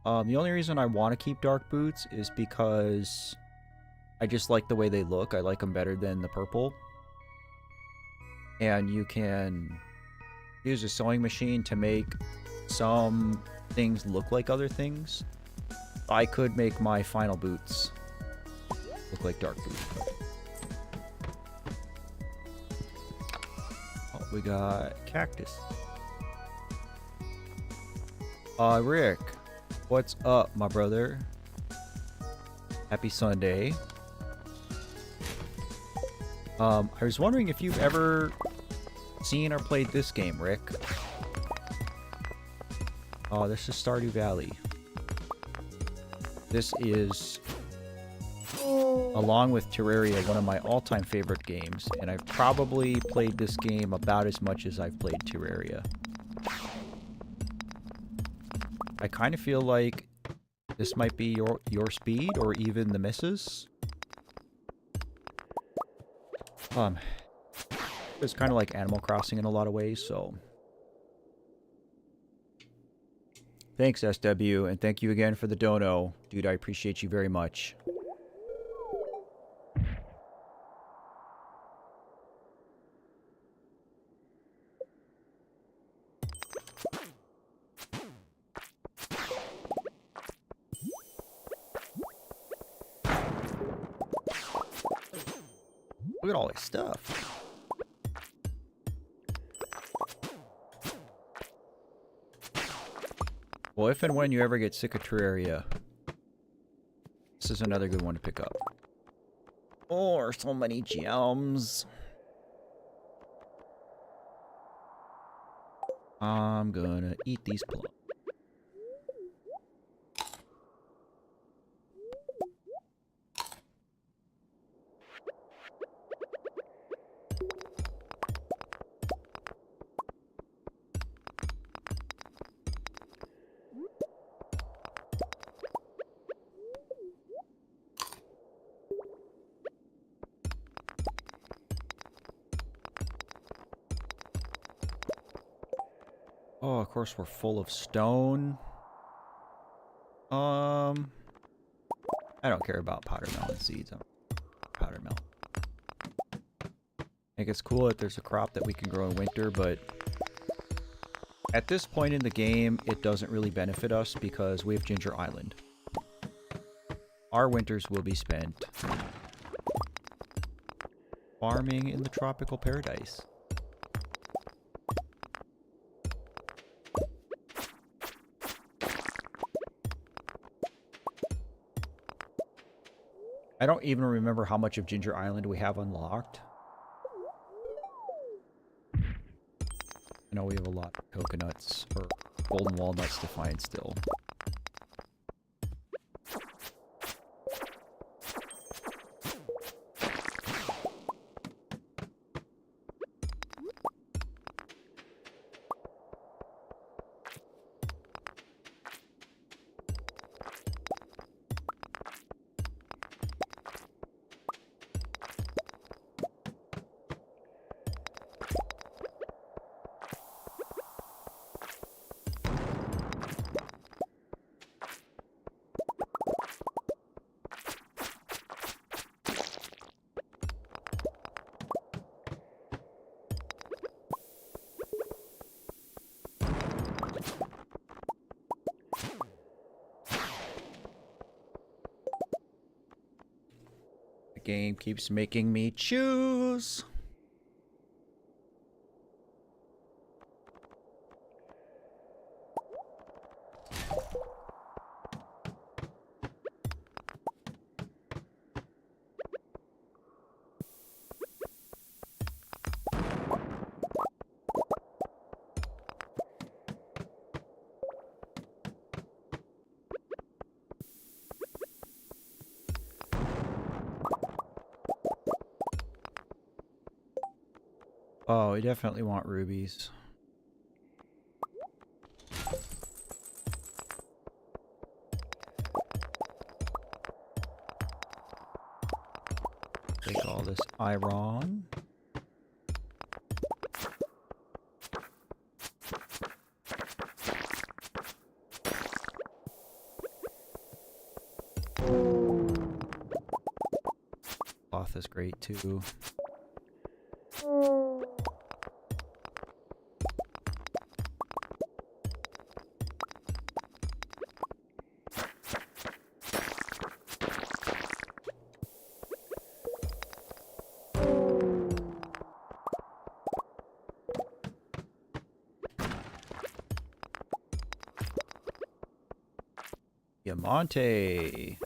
The only reason I want to keep dark boots is because I just like the way they look. I like them better than the purple. And you can use a sewing machine to make some things look like other things. I could make my final boots look like dark boots. Oh, we got cactus. Rick, what's up, my brother? Happy Sunday. I was wondering if you've ever seen or played this game, Rick. Oh, this is Stardew Valley. This is, along with Terraria, one of my all-time favorite games, and I've probably played this game about as much as I've played Terraria. I kind of feel like this might be your speed, or even the missus. It's kind of like Animal Crossing in a lot of ways, so... Thanks, SW, and thank you again for the dono. Dude, I appreciate you very much. Look at all this stuff. Well, if and when you ever get sick of Terraria, this is another good one to pick up. Oh, so many gems. I'm gonna eat these plums. Oh, of course we're full of stone. I don't care about powder melon seeds. Powder melon. I think it's cool that there's a crop that we can grow in winter, but at this point in the game, it doesn't really benefit us because we have Ginger Island. Our winters will be spent farming in the tropical paradise. I don't even remember how much of Ginger Island we have unlocked. I know we have a lot of coconuts, or golden walnuts to find still. The game keeps making me choose. Oh, we definitely want rubies. Take all this iron. Cloth is great too. Diamante.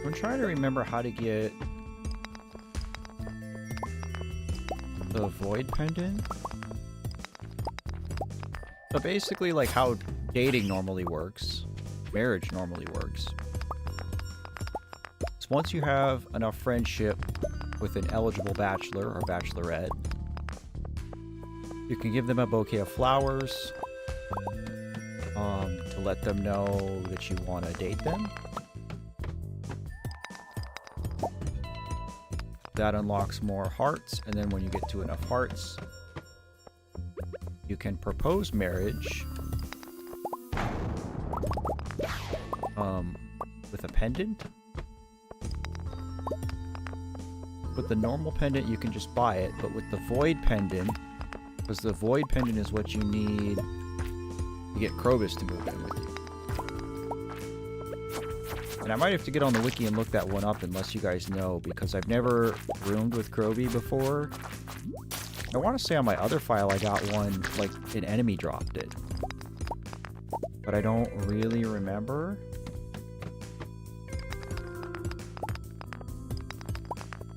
I'm trying to remember how to get the void pendant. So basically like how dating normally works, marriage normally works. So once you have enough friendship with an eligible bachelor or bachelorette, you can give them a bouquet of flowers to let them know that you want to date them. That unlocks more hearts, and then when you get to enough hearts, you can propose marriage with a pendant. With the normal pendant, you can just buy it, but with the void pendant, because the void pendant is what you need to get Krobus to move in with you. And I might have to get on the wiki and look that one up unless you guys know, because I've never roomed with Kroby before. I want to say on my other file I got one, like an enemy dropped it. But I don't really remember.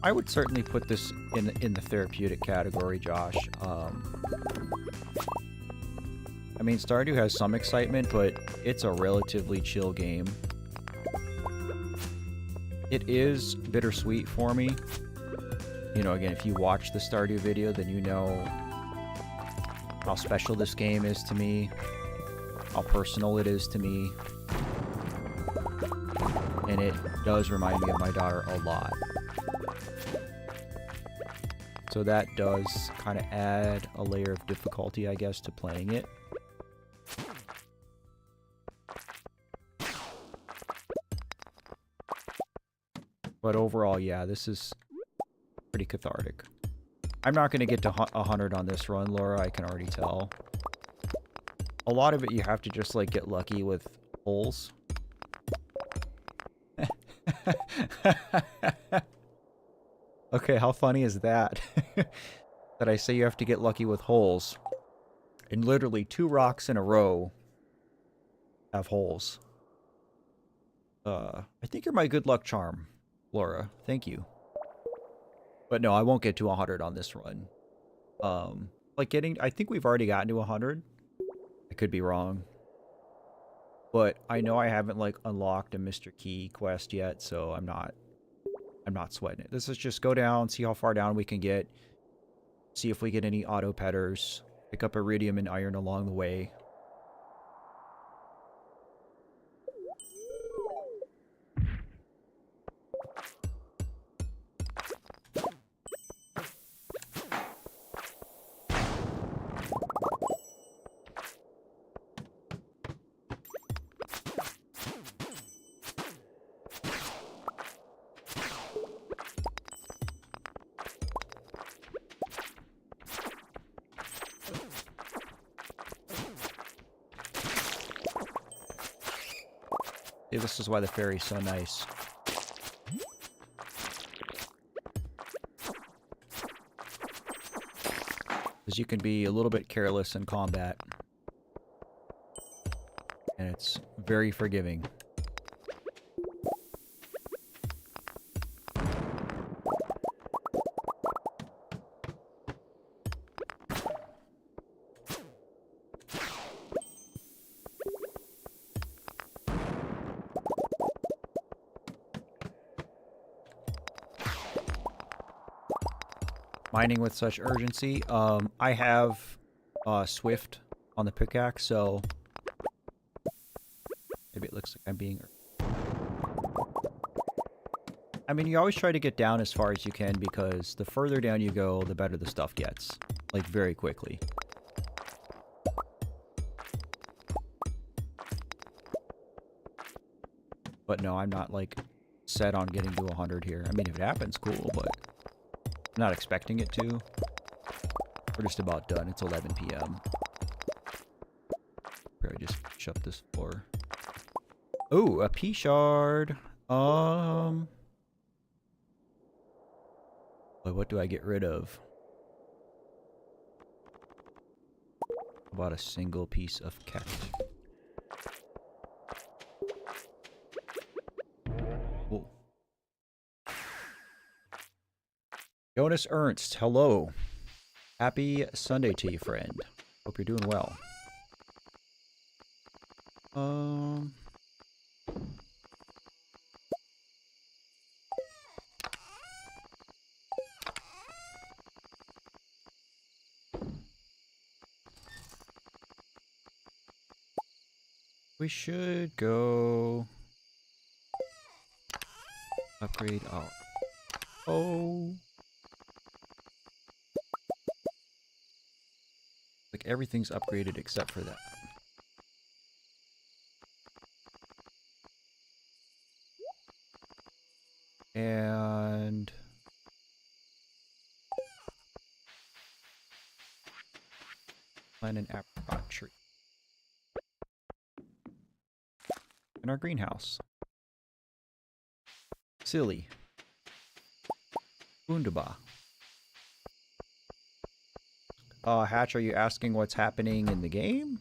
I would certainly put this in the therapeutic category, Josh. I mean, Stardew has some excitement, but it's a relatively chill game. It is bittersweet for me. You know, again, if you watch the Stardew video, then you know how special this game is to me, how personal it is to me. And it does remind me of my daughter a lot. So that does kind of add a layer of difficulty, I guess, to playing it. But overall, yeah, this is pretty cathartic. I'm not going to get to 100 on this run, Laura. I can already tell. A lot of it, you have to just, like, get lucky with holes. Okay, how funny is that? That I say you have to get lucky with holes. And literally 2 rocks in a row have holes. I think you're my good luck charm, Laura. Thank you. But no, I won't get to 100 on this run. Like I think we've already gotten to 100. I could be wrong. But I know I haven't, like, unlocked a Mr. Key quest yet, so I'm not sweating it. This is just go down, see how far down we can get. See if we get any auto petters. Pick up iridium and iron along the way. See, this is why the fairy's so nice. Because you can be a little bit careless in combat. And it's very forgiving. Mining with such urgency. I have Swift on the pickaxe, so maybe it looks like I'm being... I mean, you always try to get down as far as you can, because the further down you go, the better the stuff gets. Like, very quickly. But no, I'm not, like, set on getting to 100 here. I mean, if it happens, cool, but... I'm not expecting it to. We're just about done. It's 11 p.m. Probably just shut this floor. Oh, a pea shard. Boy, what do I get rid of? About a single piece of cactus. Whoa. Jonas Ernst, hello. Happy Sunday to you, friend. Hope you're doing well. We should go upgrade our... Oh... Like, everything's upgraded except for that. And... plant an apricot tree. In our greenhouse. Silly. Wunderbar. Hatch, are you asking what's happening in the game?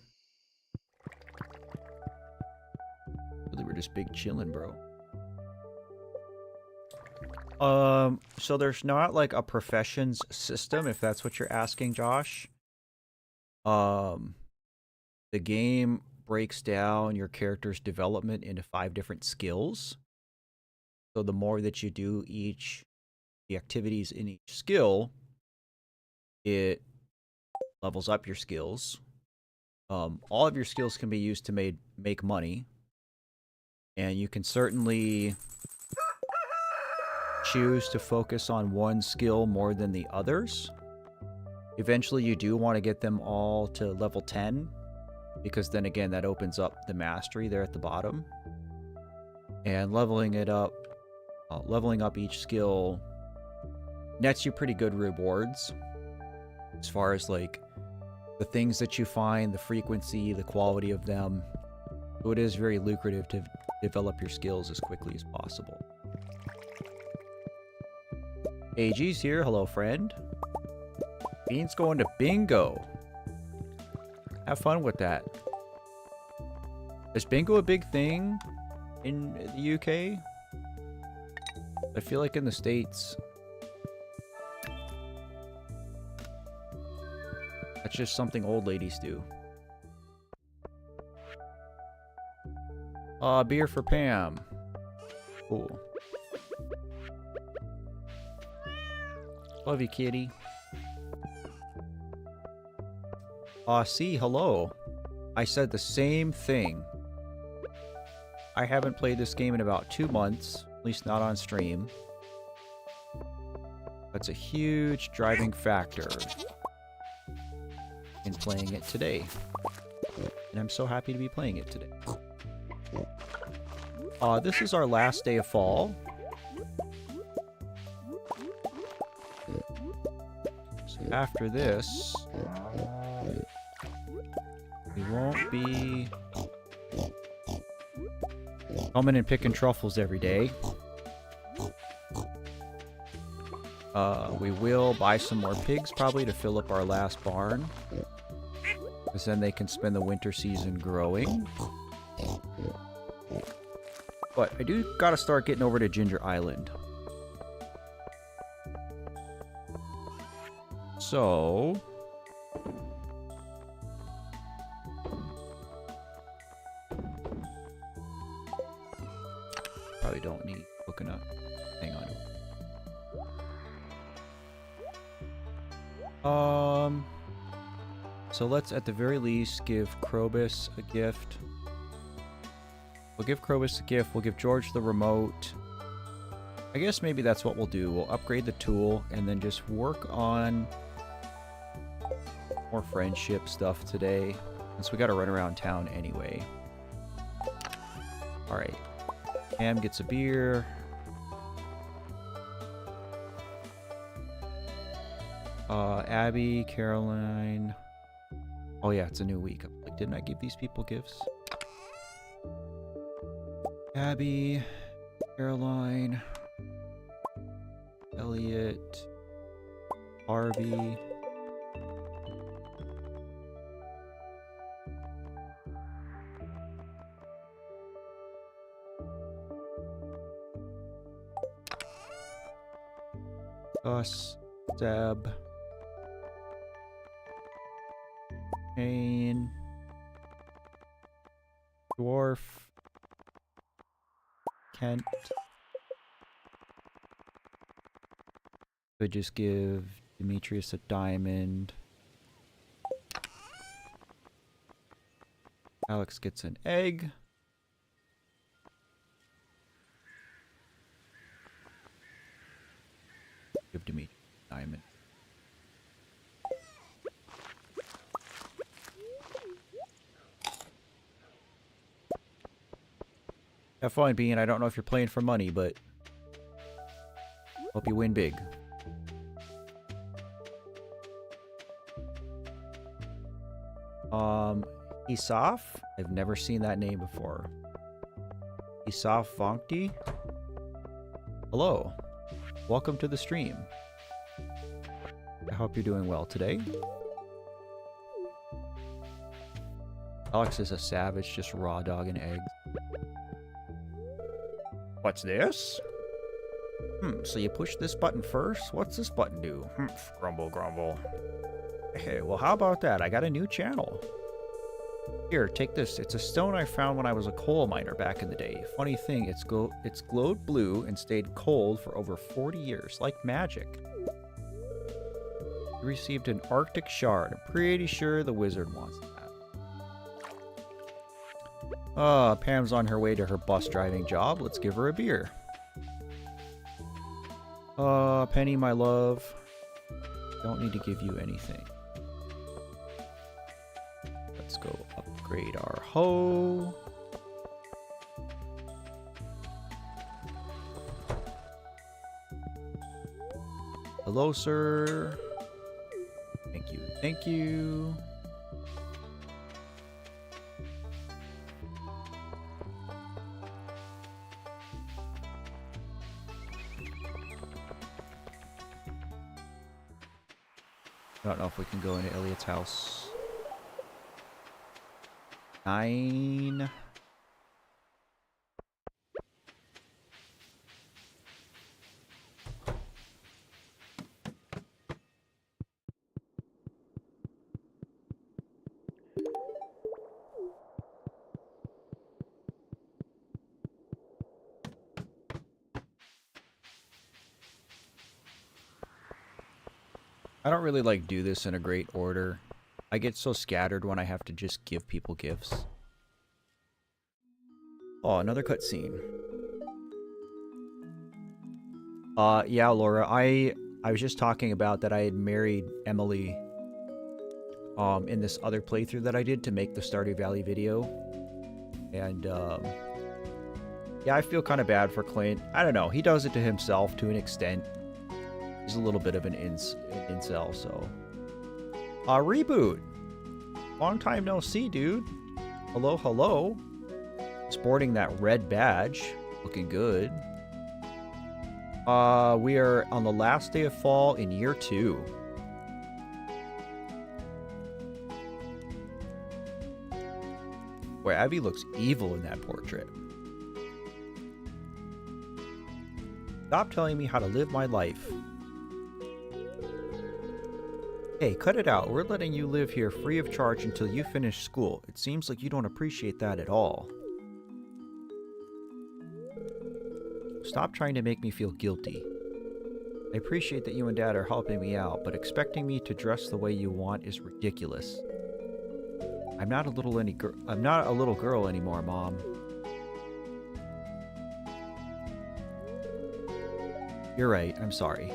Really, we're just big chillin', bro. So there's not, like, a professions system, if that's what you're asking, Josh. The game breaks down your character's development into 5 different skills. So the more that you do the activities in each skill, it levels up your skills. All of your skills can be used to make money. And you can certainly choose to focus on one skill more than the others. Eventually you do want to get them all to level 10, because then again that opens up the mastery there at the bottom. And leveling it up leveling up each skill nets you pretty good rewards as far as like the things that you find, the frequency, the quality of them. So it is very lucrative to develop your skills as quickly as possible. AG's here. Hello, friend. Bean's going to bingo. Have fun with that. Is bingo a big thing in the UK? I feel like in the States, that's just something old ladies do. Beer for Pam. Cool. Love you, kitty. See, hello. I said the same thing. I haven't played this game in about 2 months, at least not on stream. That's a huge driving factor in playing it today. And I'm so happy to be playing it today. This is our last day of fall. So after this, we won't be coming and picking truffles every day. We will buy some more pigs probably to fill up our last barn, because then they can spend the winter season growing. But I do gotta start getting over to Ginger Island. So probably don't need coconut. Hang on. So let's at the very least give Krobus a gift. We'll give Krobus a gift. We'll give George the remote. I guess maybe that's what we'll do. We'll upgrade the tool and then just work on more friendship stuff today, since we gotta run around town anyway. Alright. Pam gets a beer. Abby, Caroline. Oh yeah, it's a new week. Like, didn't I give these people gifts? Abby, Caroline, Elliot, Harvey. Gus, Zeb, Kane, Dwarf, Kent. Could just give Demetrius a diamond. Alex gets an egg. Give Demetrius a diamond. Have fun, Bean. I don't know if you're playing for money, but hope you win big. Isaf? I've never seen that name before. Isaf Vonkti? Hello. Welcome to the stream. I hope you're doing well today. Alex is a savage, just raw dogging eggs. What's this? So you push this button first? What's this button do? Grumble, grumble. Hey, well, how about that? I got a new channel. Here, take this. It's a stone I found when I was a coal miner back in the day. Funny thing, it's glowed blue and stayed cold for over 40 years, like magic. You received an Arctic shard. I'm pretty sure the wizard wants that. Pam's on her way to her bus driving job. Let's give her a beer. Penny, my love. Don't need to give you anything. Let's go upgrade our hoe. Hello, sir. Thank you. Thank you. I don't know if we can go into Elliot's house. 9. I don't really like do this in a great order. I get so scattered when I have to just give people gifts. Oh, another cutscene. Yeah, Laura, I was just talking about that I had married Emily in this other playthrough that I did to make the Stardew Valley video. And yeah, I feel kind of bad for Clint. I don't know, he does it to himself to an extent. He's a little bit of an incel, so. Reboot. Long time no see, dude. Hello, hello. Sporting that red badge. Looking good. We are on the last day of fall in year 2. Boy, Abby looks evil in that portrait. Stop telling me how to live my life. Hey, cut it out. We're letting you live here free of charge until you finish school. It seems like you don't appreciate that at all. Stop trying to make me feel guilty. I appreciate that you and Dad are helping me out, but expecting me to dress the way you want is ridiculous. I'm not a little girl anymore, Mom. You're right. I'm sorry.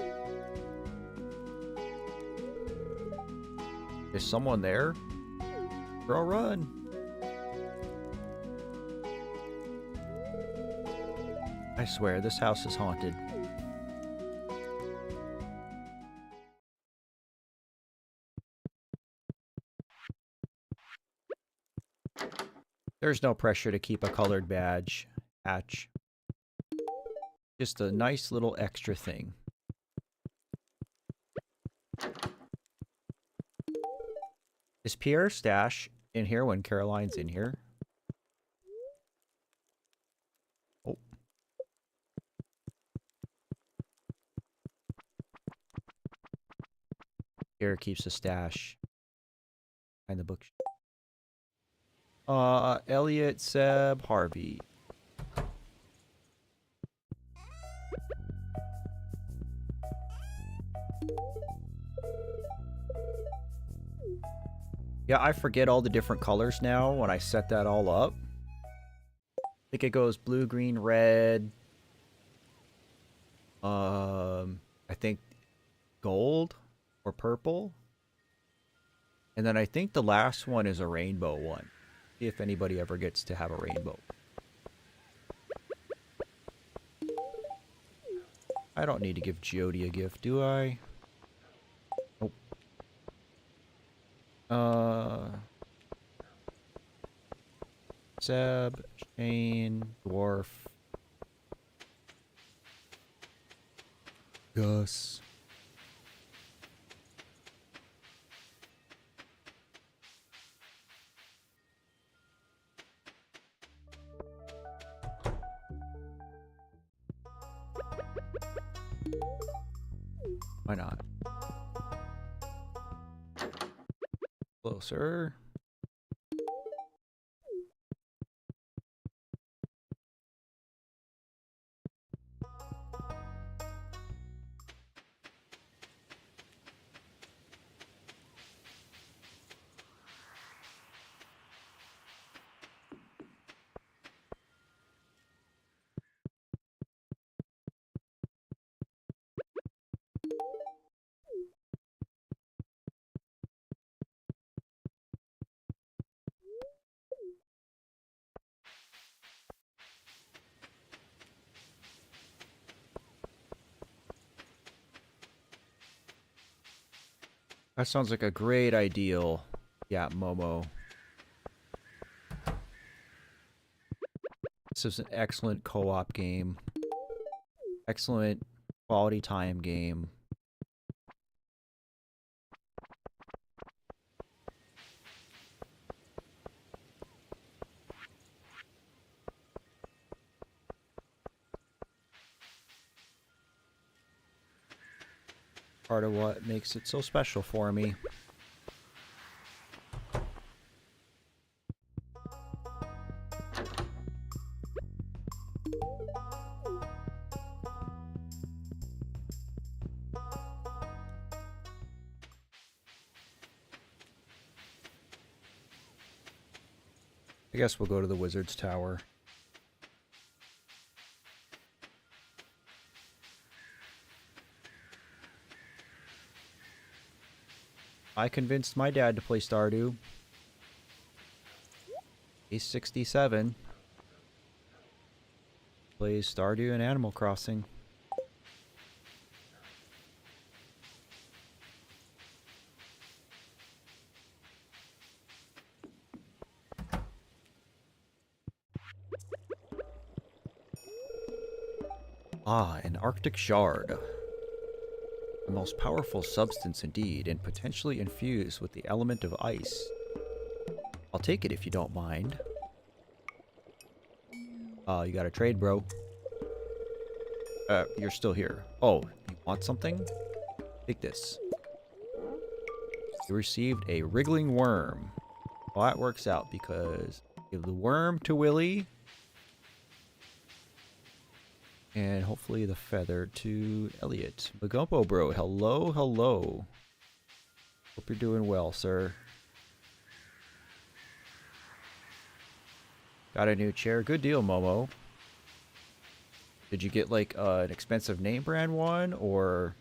Is someone there? Girl, run! I swear, this house is haunted. There's no pressure to keep a colored badge. Hatch. Just a nice little extra thing. Is Pierre's stash in here when Caroline's in here? Oh. Pierre keeps a stash behind the book. Elliot, Seb, Harvey. Yeah, I forget all the different colors now when I set that all up. I think it goes blue, green, red. I think gold or purple. And then I think the last one is a rainbow one. See if anybody ever gets to have a rainbow. I don't need to give Jody a gift, do I? Nope. Seb, Shane, Dwarf. Gus. Why not? Closer. That sounds like a great ideal. Yeah, Momo. This is an excellent co-op game. Excellent quality time game. Part of what makes it so special for me. I guess we'll go to the Wizard's Tower. I convinced my dad to play Stardew. He's 67. Plays Stardew and Animal Crossing. Ah, an Arctic Shard. The most powerful substance indeed, and potentially infused with the element of ice. I'll take it if you don't mind. You got a trade, bro. You're still here. Oh, you want something? Take this. You received a wriggling worm. Well, that works out because give the worm to Willy. And hopefully the feather to Elliot. Bagumpo bro, hello, hello. Hope you're doing well, sir. Got a new chair. Good deal, Momo. Did you get like an expensive name brand one, or...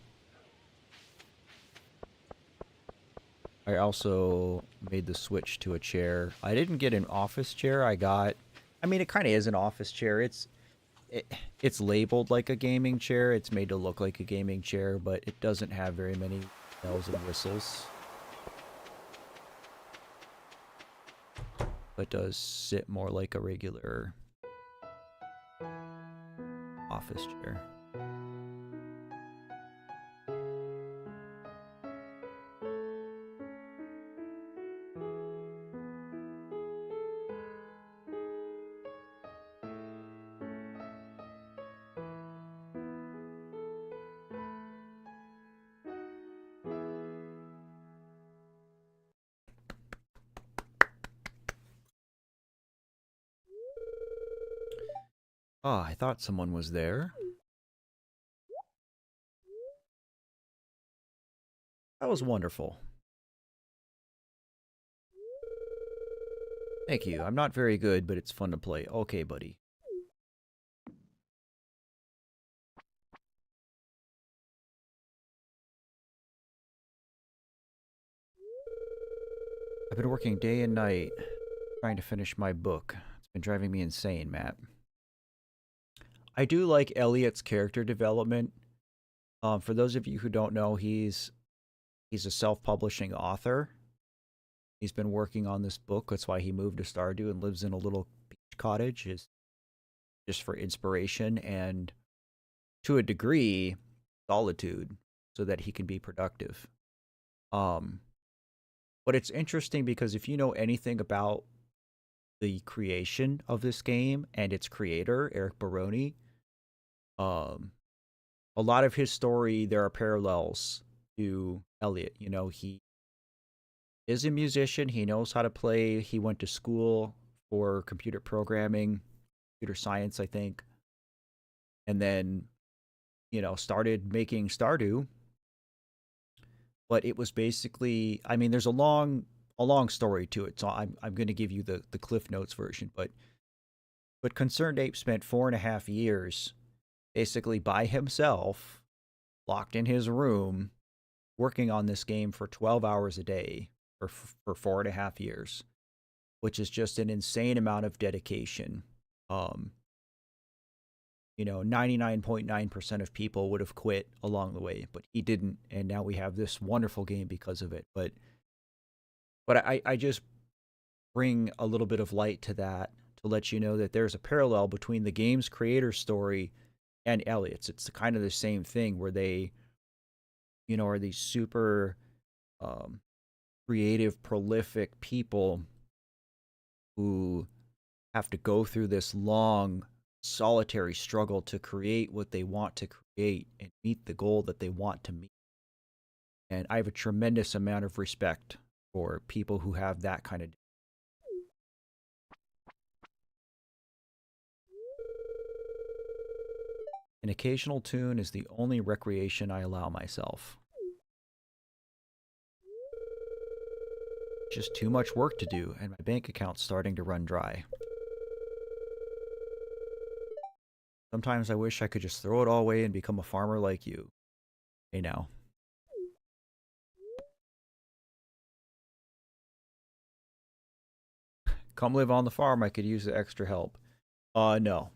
I also made the switch to a chair. I didn't get an office chair. I got... I mean, it kind of is an office chair. It's labeled like a gaming chair. It's made to look like a gaming chair, but it doesn't have very many bells and whistles. But does sit more like a regular office chair. Ah, I thought someone was there. That was wonderful. Thank you. I'm not very good, but it's fun to play. Okay, buddy. I've been working day and night trying to finish my book. It's been driving me insane, Matt. I do like Elliot's character development. For those of you who don't know, he's a self-publishing author. He's been working on this book. That's why he moved to Stardew and lives in a little beach cottage, is just for inspiration and, to a degree, solitude, so that he can be productive. But it's interesting because if you know anything about the creation of this game and its creator, Eric Baroni, a lot of his story, there are parallels to Elliot. You know, he is a musician. He knows how to play. He went to school for computer programming, computer science, I think. And then, you know, started making Stardew. But it was basically, I mean, there's a long story to it. So I'm going to give you the Cliff Notes version. But Concerned Ape spent 4.5 years basically by himself, locked in his room, working on this game for 12 hours a day for 4.5 years, which is just an insane amount of dedication. 99.9% of people would have quit along the way, but he didn't, and now we have this wonderful game because of it. But I just bring a little bit of light to that to let you know that there's a parallel between the game's creator story and Elliot's. It's kind of the same thing where they, are these super creative, prolific people who have to go through this long, solitary struggle to create what they want to create and meet the goal that they want to meet. And I have a tremendous amount of respect for people who have that kind of. An occasional tune is the only recreation I allow myself. Just too much work to do, and my bank account's starting to run dry. Sometimes I wish I could just throw it all away and become a farmer like you. Hey now. Come live on the farm, I could use the extra help. No.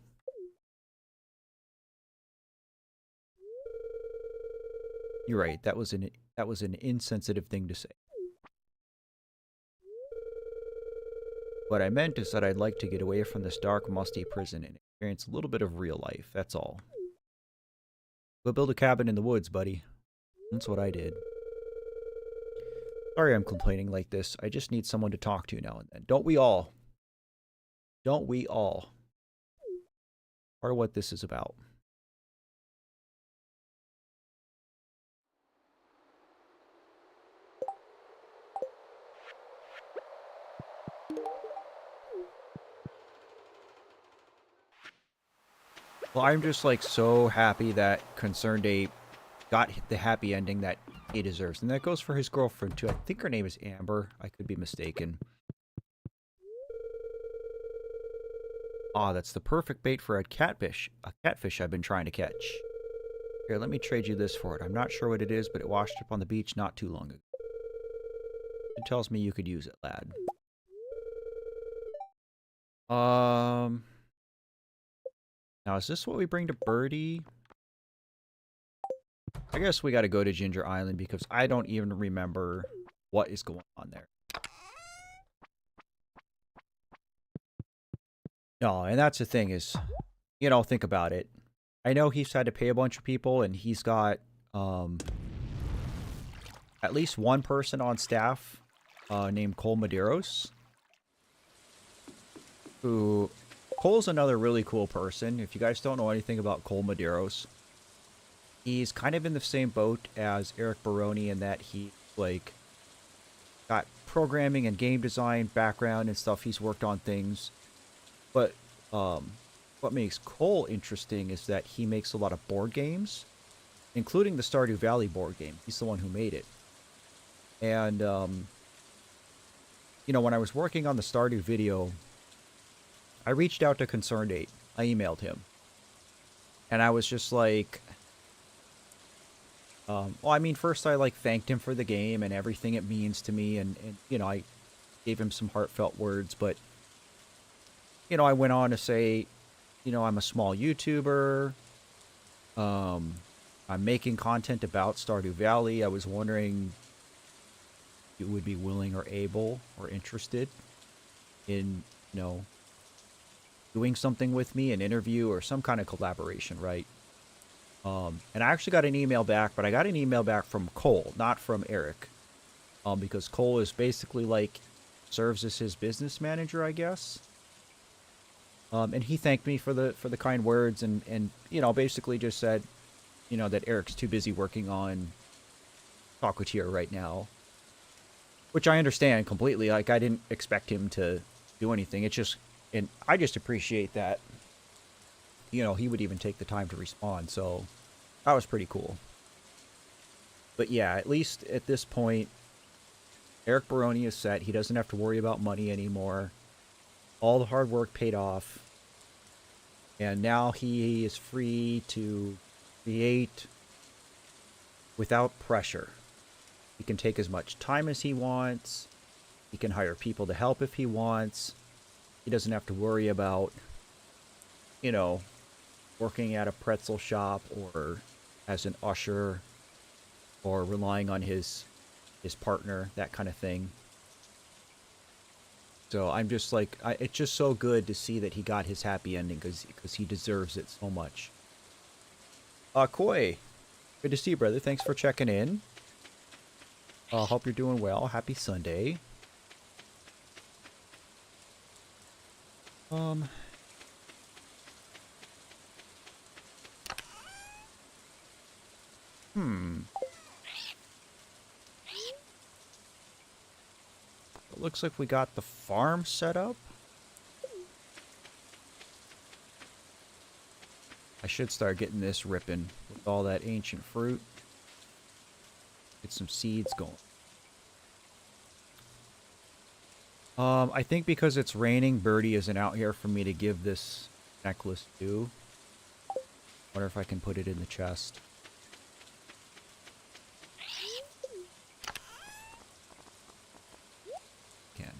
You're right, that was an insensitive thing to say. What I meant is that I'd like to get away from this dark, musty prison and experience a little bit of real life, that's all. Go build a cabin in the woods, buddy. That's what I did. Sorry I'm complaining like this. I just need someone to talk to now and then. Don't we all? Don't we all? Part of what this is about. Well, I'm just like so happy that Concerned Ape got the happy ending that he deserves. And that goes for his girlfriend too. I think her name is Amber. I could be mistaken. Ah, that's the perfect bait for a catfish I've been trying to catch. Here, let me trade you this for it. I'm not sure what it is, but it washed up on the beach not too long ago. It tells me you could use it, lad. Now, is this what we bring to Birdie? I guess we got to go to Ginger Island because I don't even remember what is going on there. No, and that's the thing is, think about it. I know he's had to pay a bunch of people, and he's got at least one person on staff named Cole Medeiros, who... Cole's another really cool person. If you guys don't know anything about Cole Medeiros, he's kind of in the same boat as Eric Baroni in that he, like, got programming and game design background and stuff. He's worked on things. But what makes Cole interesting is that he makes a lot of board games, including the Stardew Valley board game. He's the one who made it. And, when I was working on the Stardew video, I reached out to Concerned Ape. I emailed him. And I was just like... first I, thanked him for the game and everything it means to me. And I gave him some heartfelt words. But, I went on to say, I'm a small YouTuber. I'm making content about Stardew Valley. I was wondering if you would be willing or able or interested in, doing something with me, an interview or some kind of collaboration, right? And I actually got an email back, but I got an email back from Cole, not from Eric. Because Cole is basically serves as his business manager, I guess. And he thanked me for the kind words and basically just said, that Eric's too busy working on Talkateer right now. Which I understand completely. I didn't expect him to do anything. It's just... And I just appreciate that, he would even take the time to respond. So that was pretty cool. But yeah, at least at this point, Eric Baroni is set. He doesn't have to worry about money anymore. All the hard work paid off. And now he is free to create without pressure. He can take as much time as he wants. He can hire people to help if he wants. He doesn't have to worry about, working at a pretzel shop or as an usher or relying on his partner, that kind of thing. So I'm just like, it's just so good to see that he got his happy ending because he deserves it so much. Koi, good to see you, brother. Thanks for checking in. Hope you're doing well. Happy Sunday. It looks like we got the farm set up. I should start getting this ripping with all that ancient fruit. Get some seeds going. I think because it's raining, Birdie isn't out here for me to give this necklace to. Wonder if I can put it in the chest. Can.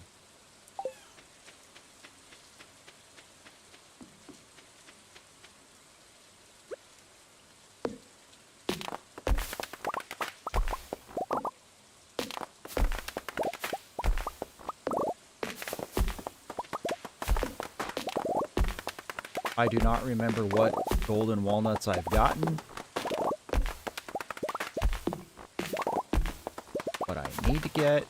I do not remember what golden walnuts I've gotten. What I need to get.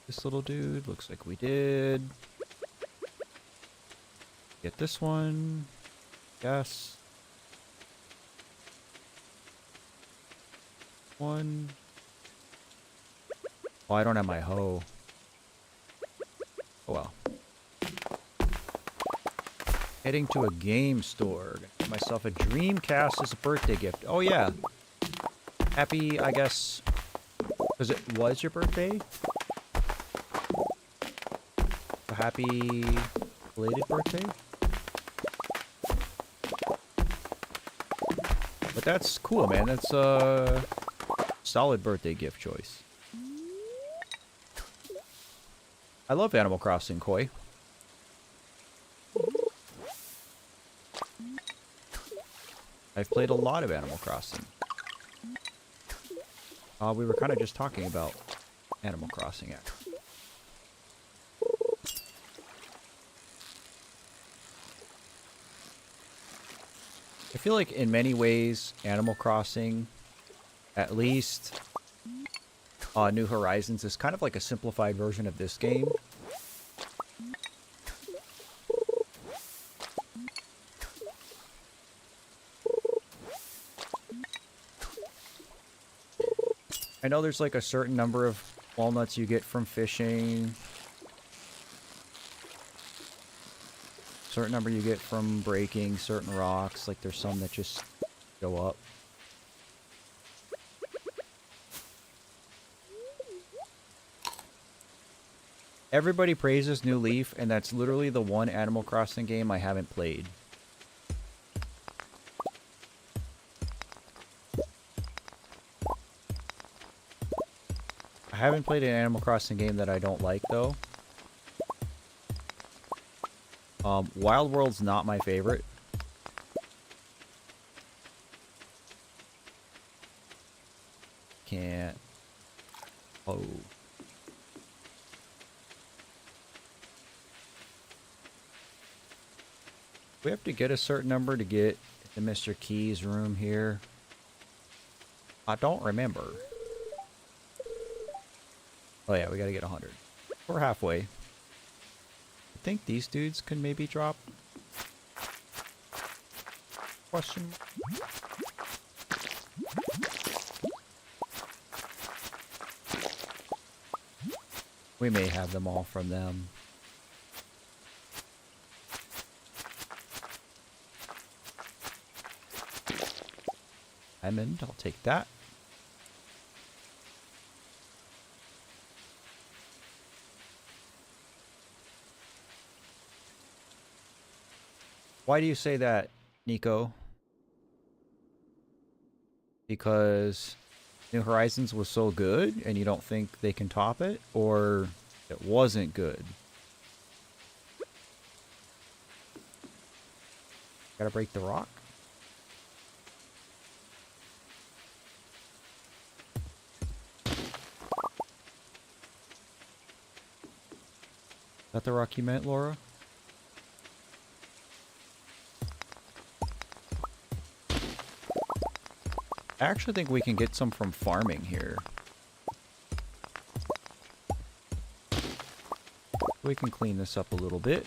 This little dude, looks like we did. Get this one. Yes. One. Oh, I don't have my hoe. Oh well. Heading to a game store. Gonna get myself a Dreamcast as a birthday gift. Oh yeah. Happy, I guess, because it was your birthday? A happy belated birthday? But that's cool, man. That's a solid birthday gift choice. I love Animal Crossing, Koi. I've played a lot of Animal Crossing. We were kind of just talking about Animal Crossing, actually. I feel like in many ways, Animal Crossing, at least New Horizons, is kind of like a simplified version of this game. I know there's like a certain number of walnuts you get from fishing. Certain number you get from breaking certain rocks. Like there's some that just go up. Everybody praises New Leaf, and that's literally the one Animal Crossing game I haven't played. I haven't played an Animal Crossing game that I don't like, though. Wild World's not my favorite. Can't... Oh. We have to get a certain number to get the Mr. Key's room here. I don't remember. Oh yeah, we gotta get 100. We're halfway. I think these dudes can maybe drop. Question. We may have them all from them. Diamond, I'll take that. Why do you say that, Nico? Because New Horizons was so good and you don't think they can top it, or it wasn't good? Gotta break the rock? Is that the rock you meant, Laura? I actually think we can get some from farming here. We can clean this up a little bit.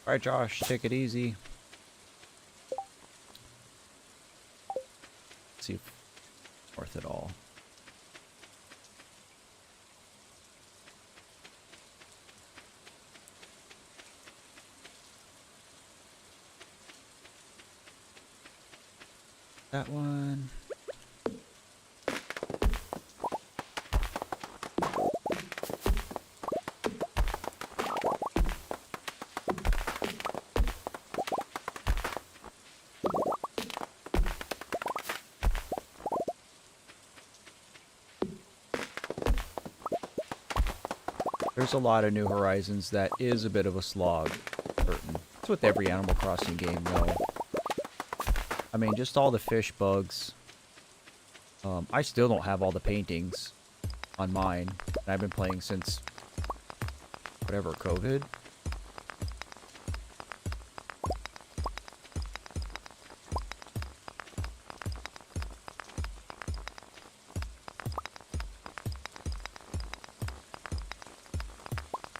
Alright, Josh, take it easy. Let's see if it's worth it all. That one. There's a lot of New Horizons that is a bit of a slog. Certain. It's with every Animal Crossing game, though. I mean, just all the fish bugs. I still don't have all the paintings on mine. And I've been playing since whatever, COVID.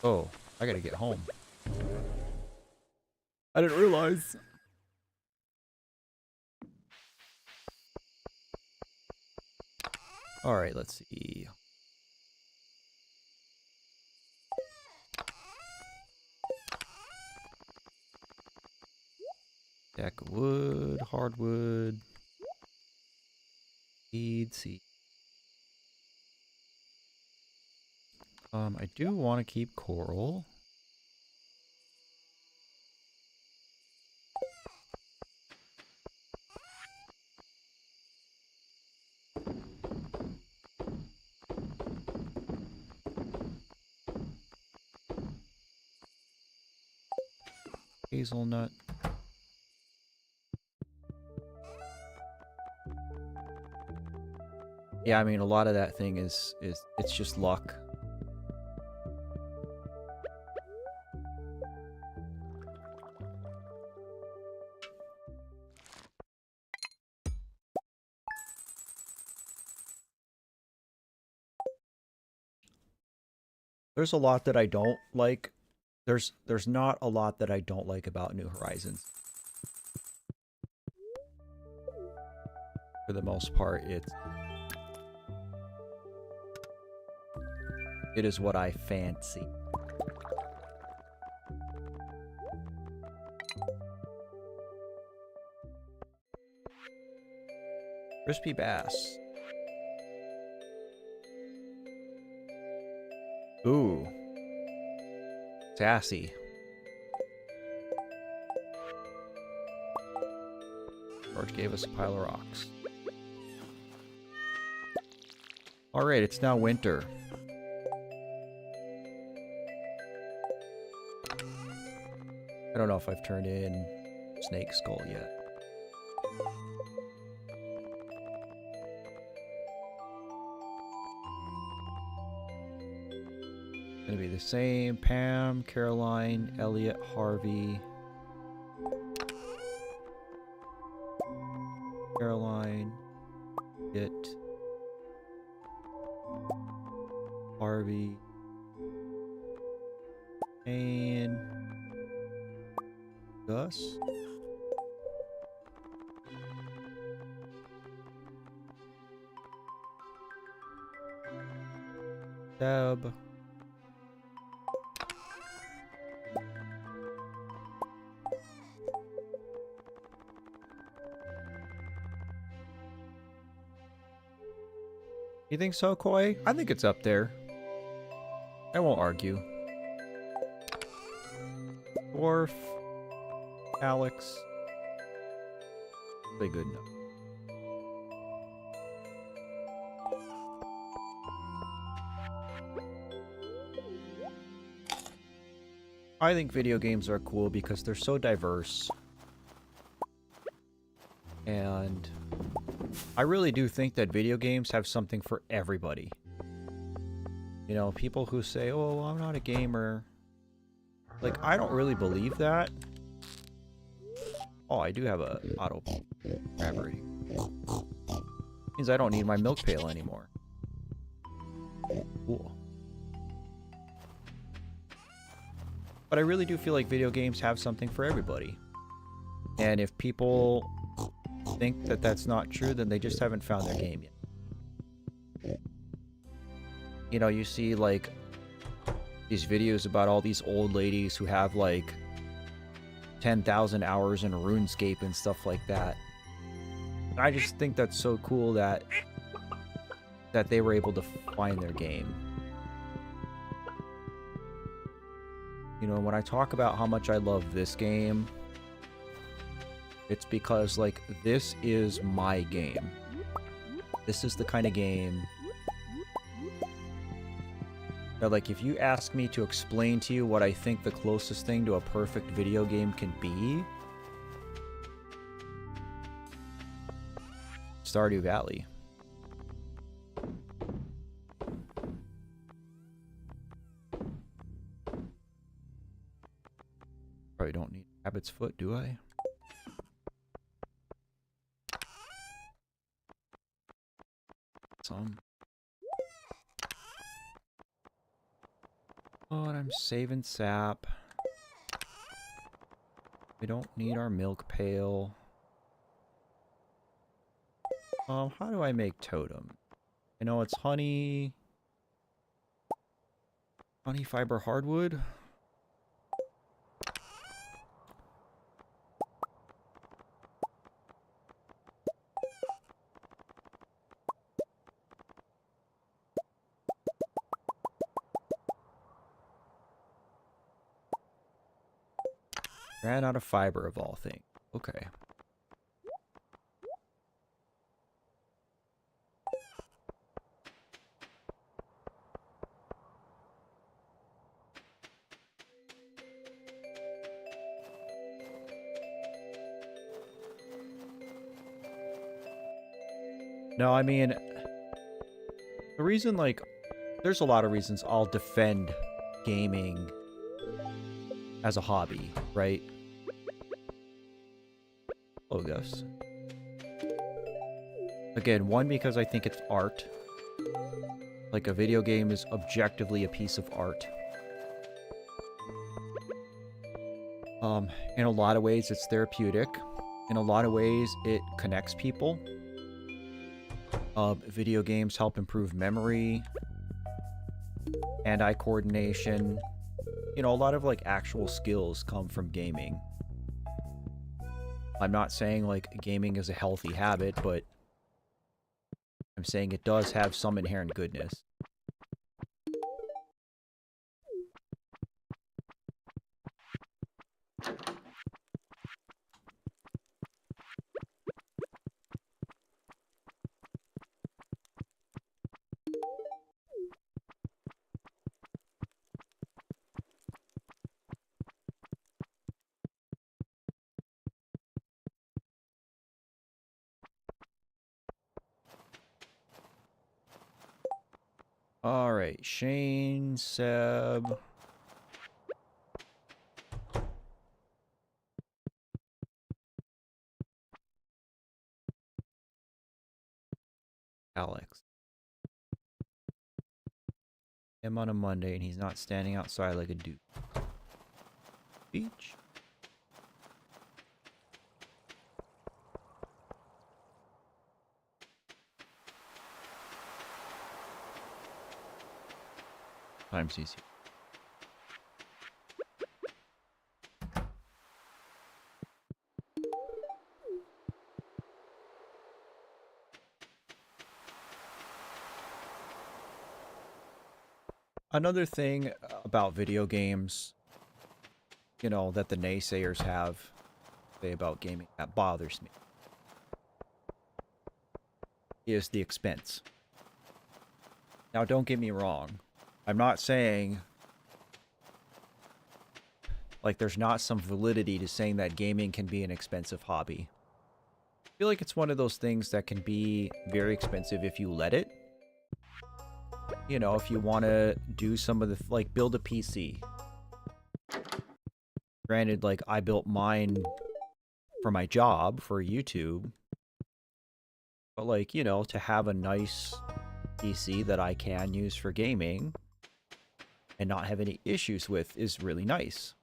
Oh, I gotta get home. I didn't realize. Alright, let's see. Stack of wood, hardwood, seed. I do want to keep coral. Hazelnut. Yeah, I mean, a lot of that thing is it's just luck. There's a lot that I don't like. There's not a lot that I don't like about New Horizons. For the most part, it is what I fancy. Crispy bass. Ooh. Sassy. George gave us a pile of rocks. Alright, it's now winter. I don't know if I've turned in Snake Skull yet. Gonna be the same. Pam, Caroline, Elliot, Harvey. Caroline, It. Harvey. And Gus. Deb. You think so, Koi? I think it's up there. I won't argue. Dwarf. Alex. Really good enough. I think video games are cool because they're so diverse. And I really do think that video games have something for everybody. You know, people who say, oh, well, I'm not a gamer. Like, I don't really believe that. Oh, I do have a auto grabber. Means I don't need my milk pail anymore. Cool. But I really do feel like video games have something for everybody. And if people think that that's not true, then they just haven't found their game yet. You know, you see like these videos about all these old ladies who have like 10,000 hours in RuneScape and stuff like that. I just think that's so cool that they were able to find their game. You know, when I talk about how much I love this game, it's because, like, this is my game. This is the kind of game that, like, if you ask me to explain to you what I think the closest thing to a perfect video game can be, Stardew Valley. Probably don't need Rabbit's Foot, do I? Some. Oh, and I'm saving sap. We don't need our milk pail. How do I make totem? I know it's honey. Honey fiber hardwood. Ran out of fiber of all things. Okay. No, I mean, the reason, like, there's a lot of reasons I'll defend gaming as a hobby, right? Oh, Gus. Again, one, because I think it's art. Like, a video game is objectively a piece of art. In a lot of ways, it's therapeutic. In a lot of ways, it connects people. Video games help improve memory, hand-eye coordination. You know, a lot of, like, actual skills come from gaming. I'm not saying, like, gaming is a healthy habit, but I'm saying it does have some inherent goodness. Alright, Shane, Seb. Alex. him on a Monday and he's not standing outside like a dude. Beach. Times easy. Another thing about video games, you know, that the naysayers have say about gaming that bothers me is the expense. Now, don't get me wrong. I'm not saying like there's not some validity to saying that gaming can be an expensive hobby. I feel like it's one of those things that can be very expensive if you let it. You know, if you want to do some of the, like, build a PC. Granted, like, I built mine for my job, for YouTube. But, like, you know, to have a nice PC that I can use for gaming and not have any issues with is really nice.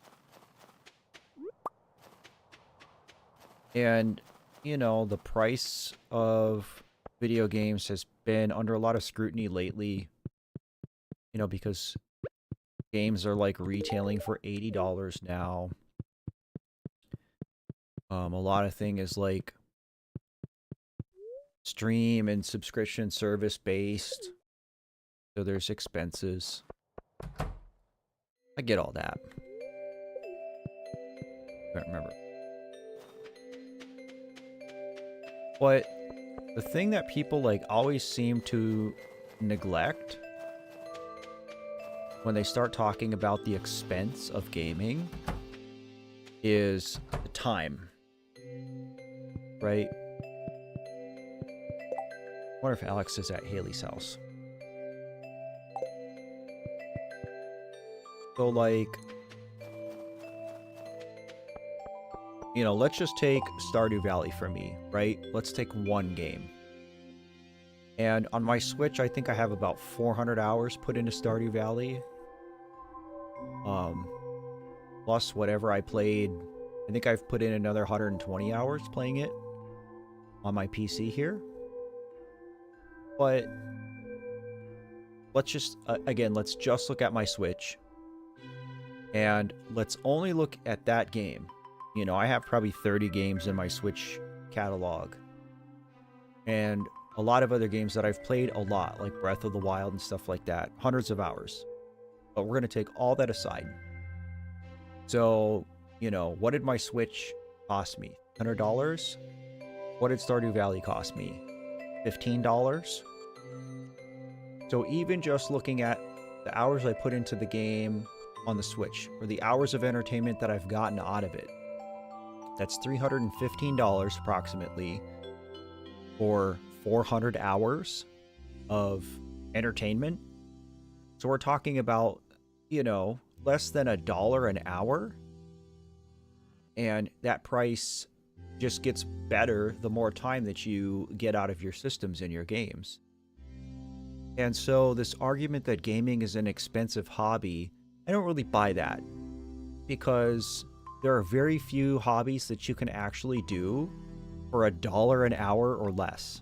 And, you know, the price of video games has been under a lot of scrutiny lately. You know, because games are like retailing for $80 now. A lot of thing is like stream and subscription service based. So there's expenses. I get all that. Can't remember. But the thing that people like always seem to neglect when they start talking about the expense of gaming is the time. Right? I wonder if Alex is at Haley's house. So, like, you know, let's just take Stardew Valley for me, right? Let's take one game. And on my Switch, I think I have about 400 hours put into Stardew Valley. Plus whatever I played. I think I've put in another 120 hours playing it on my PC here. But let's just, again, let's just look at my Switch. And let's only look at that game. You know, I have probably 30 games in my Switch catalog. And a lot of other games that I've played a lot, like Breath of the Wild and stuff like that. Hundreds of hours. But we're going to take all that aside. So, you know, what did my Switch cost me? $100? What did Stardew Valley cost me? $15? So even just looking at the hours I put into the game on the Switch, or the hours of entertainment that I've gotten out of it, that's $315 approximately for 400 hours of entertainment. So we're talking about, you know, less than $1 an hour. And that price just gets better the more time that you get out of your systems in your games. And so this argument that gaming is an expensive hobby, I don't really buy that. Because there are very few hobbies that you can actually do for $1 an hour or less.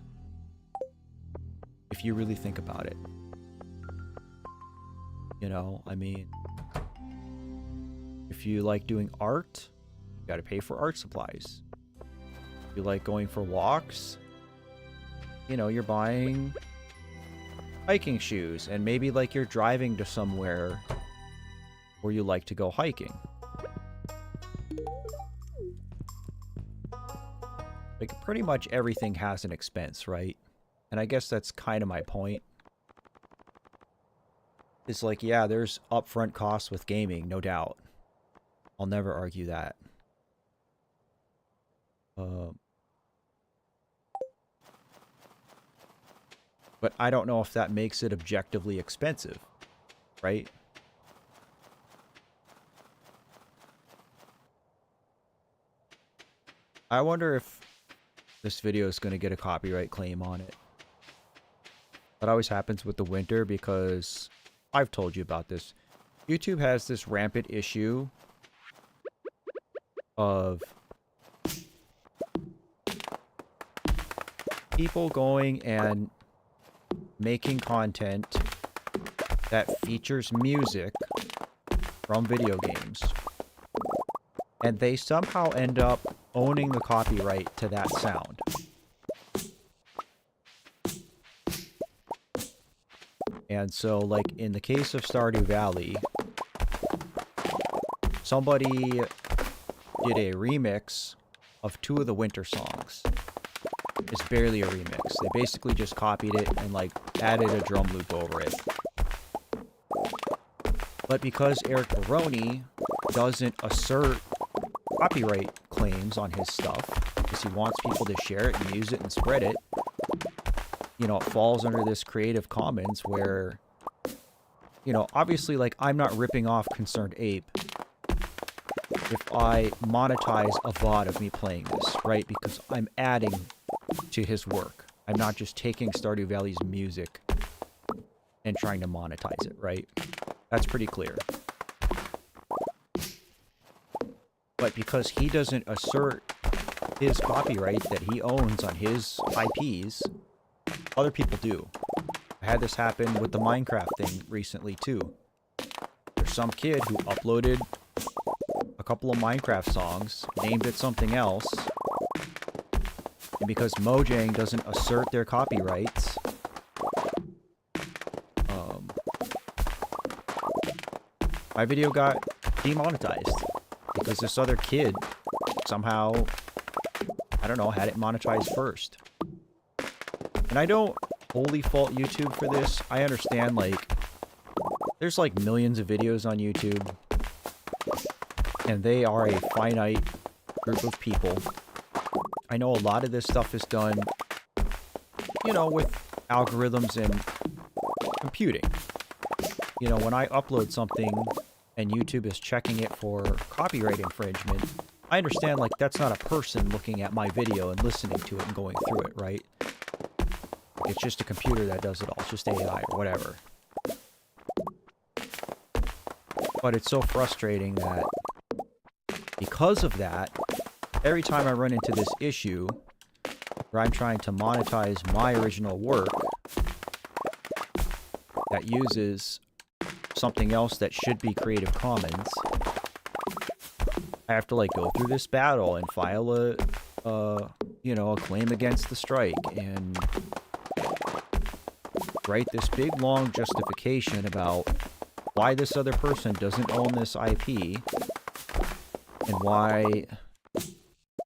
If you really think about it. You know, I mean, if you like doing art, you got to pay for art supplies. If you like going for walks, you know, you're buying hiking shoes, and maybe like you're driving to somewhere where you like to go hiking. Like, pretty much everything has an expense, right? And I guess that's kind of my point. It's like, yeah, there's upfront costs with gaming, no doubt. I'll never argue that. But I don't know if that makes it objectively expensive, right? I wonder if this video is going to get a copyright claim on it. That always happens with the winter because I've told you about this. YouTube has this rampant issue of people going and making content that features music from video games, and they somehow end up owning the copyright to that sound. And so, like, in the case of Stardew Valley, somebody did a remix of 2 of the winter songs. It's barely a remix. They basically just copied it and, like, added a drum loop over it. But because Eric Baroni doesn't assert copyright claims on his stuff, because he wants people to share it and use it and spread it, you know, it falls under this Creative Commons where, you know, obviously, like, I'm not ripping off Concerned Ape if I monetize a VOD of me playing this, right? Because I'm adding to his work. I'm not just taking Stardew Valley's music and trying to monetize it, right? That's pretty clear. But because he doesn't assert his copyright that he owns on his IPs, other people do. I had this happen with the Minecraft thing recently, too. There's some kid who uploaded a couple of Minecraft songs, named it something else, and because Mojang doesn't assert their copyrights, my video got demonetized because this other kid somehow, I don't know, had it monetized first. And I don't wholly fault YouTube for this. I understand, like, there's like millions of videos on YouTube, and they are a finite group of people. I know a lot of this stuff is done, you know, with algorithms and computing. You know, when I upload something and YouTube is checking it for copyright infringement, I understand, like, that's not a person looking at my video and listening to it and going through it, right? It's just a computer that does it all. It's just AI or whatever. But it's so frustrating that because of that, every time I run into this issue where I'm trying to monetize my original work that uses something else that should be Creative Commons, I have to, like, go through this battle and file a, you know, a claim against the strike and write this big long justification about why this other person doesn't own this IP and why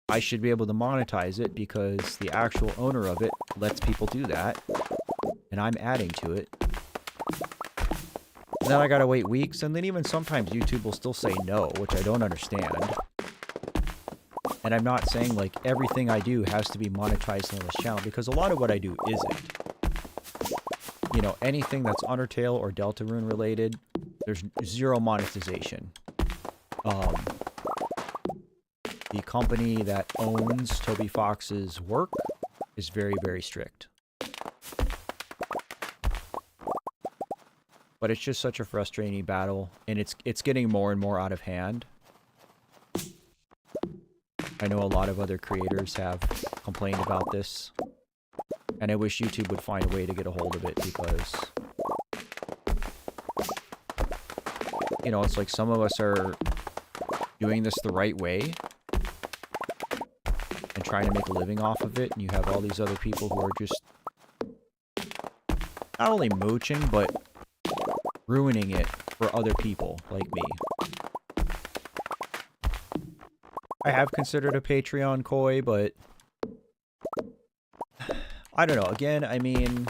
I should be able to monetize it because the actual owner of it lets people do that, and I'm adding to it. And then I gotta wait weeks, and then even sometimes YouTube will still say no, which I don't understand. And I'm not saying, like, everything I do has to be monetized on this channel, because a lot of what I do isn't. You know, anything that's Undertale or Deltarune related, there's zero monetization. The company that owns Toby Fox's work is very, very strict. But it's just such a frustrating battle, and it's getting more and more out of hand. I know a lot of other creators have complained about this, and I wish YouTube would find a way to get a hold of it, because, you know, it's like some of us are doing this the right way and trying to make a living off of it, and you have all these other people who are just not only mooching, but ruining it for other people like me. I have considered a Patreon Koi, but I don't know. Again, I mean,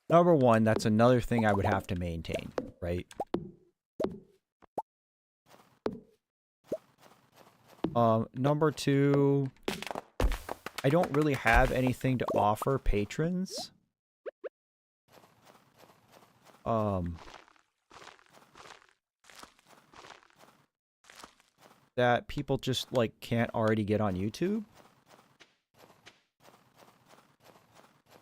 number one, that's another thing I would have to maintain, right? Number two, I don't really have anything to offer patrons. That people just, like, can't already get on YouTube.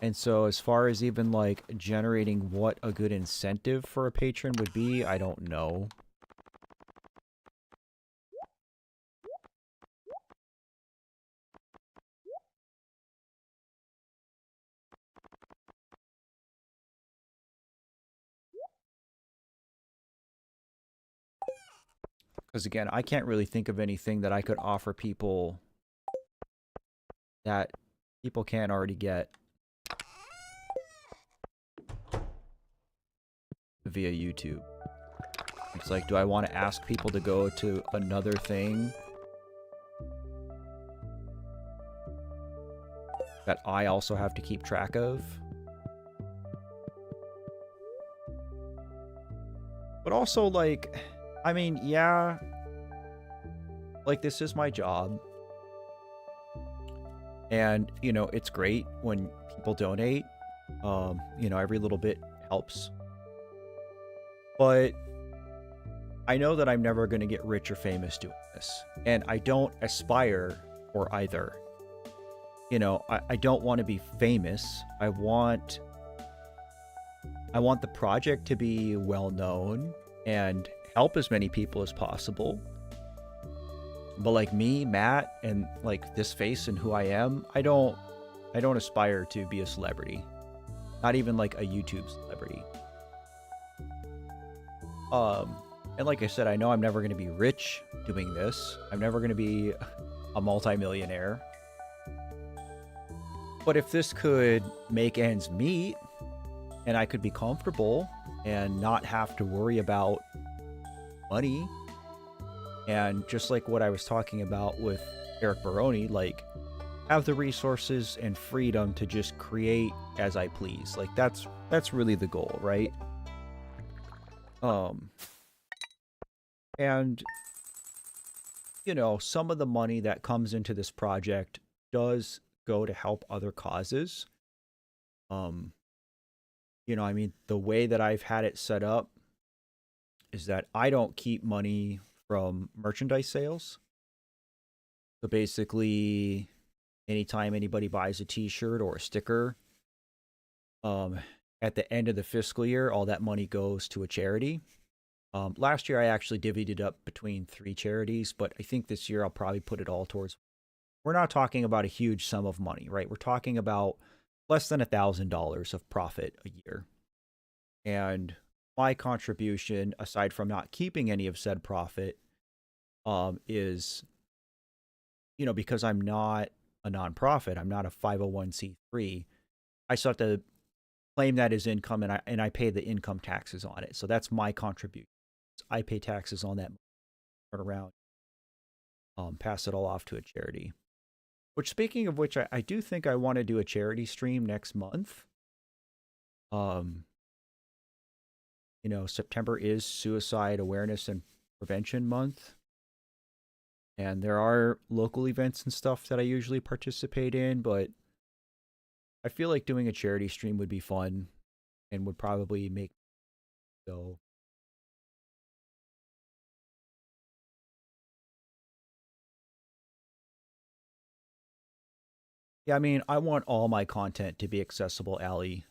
And so as far as even like generating what a good incentive for a patron would be, I don't know. Because again, I can't really think of anything that I could offer people that people can't already get via YouTube. It's like, do I want to ask people to go to another thing that I also have to keep track of? But also, like, I mean, yeah, like, this is my job. And, you know, it's great when people donate. You know, every little bit helps. But I know that I'm never going to get rich or famous doing this. And I don't aspire for either. You know, I don't want to be famous. I want the project to be well known and help as many people as possible. But like me, Matt, and like this face and who I am, I don't aspire to be a celebrity. Not even like a YouTube celebrity. And like I said, I know I'm never going to be rich doing this. I'm never going to be a multimillionaire. But if this could make ends meet and I could be comfortable and not have to worry about money, and just like what I was talking about with Eric Baroni, like have the resources and freedom to just create as I please. Like that's really the goal, right? And you know, some of the money that comes into this project does go to help other causes. You know, I mean, the way that I've had it set up is that I don't keep money from merchandise sales. So basically, anytime anybody buys a t-shirt or a sticker, at the end of the fiscal year, all that money goes to a charity. Last year, I actually divvied it up between 3 charities, but I think this year I'll probably put it all towards. We're not talking about a huge sum of money, right? We're talking about less than $1,000 of profit a year. And my contribution, aside from not keeping any of said profit, is, you know, because I'm not a nonprofit, I'm not a 501c3, I still have to claim that as income, and I pay the income taxes on it. So that's my contribution. I pay taxes on that, turn around, pass it all off to a charity. Which, speaking of which, I do think I want to do a charity stream next month. You know, September is Suicide Awareness and Prevention Month. And there are local events and stuff that I usually participate in, but I feel like doing a charity stream would be fun and would probably make so. Yeah, I mean, I want all my content to be accessible, Allie.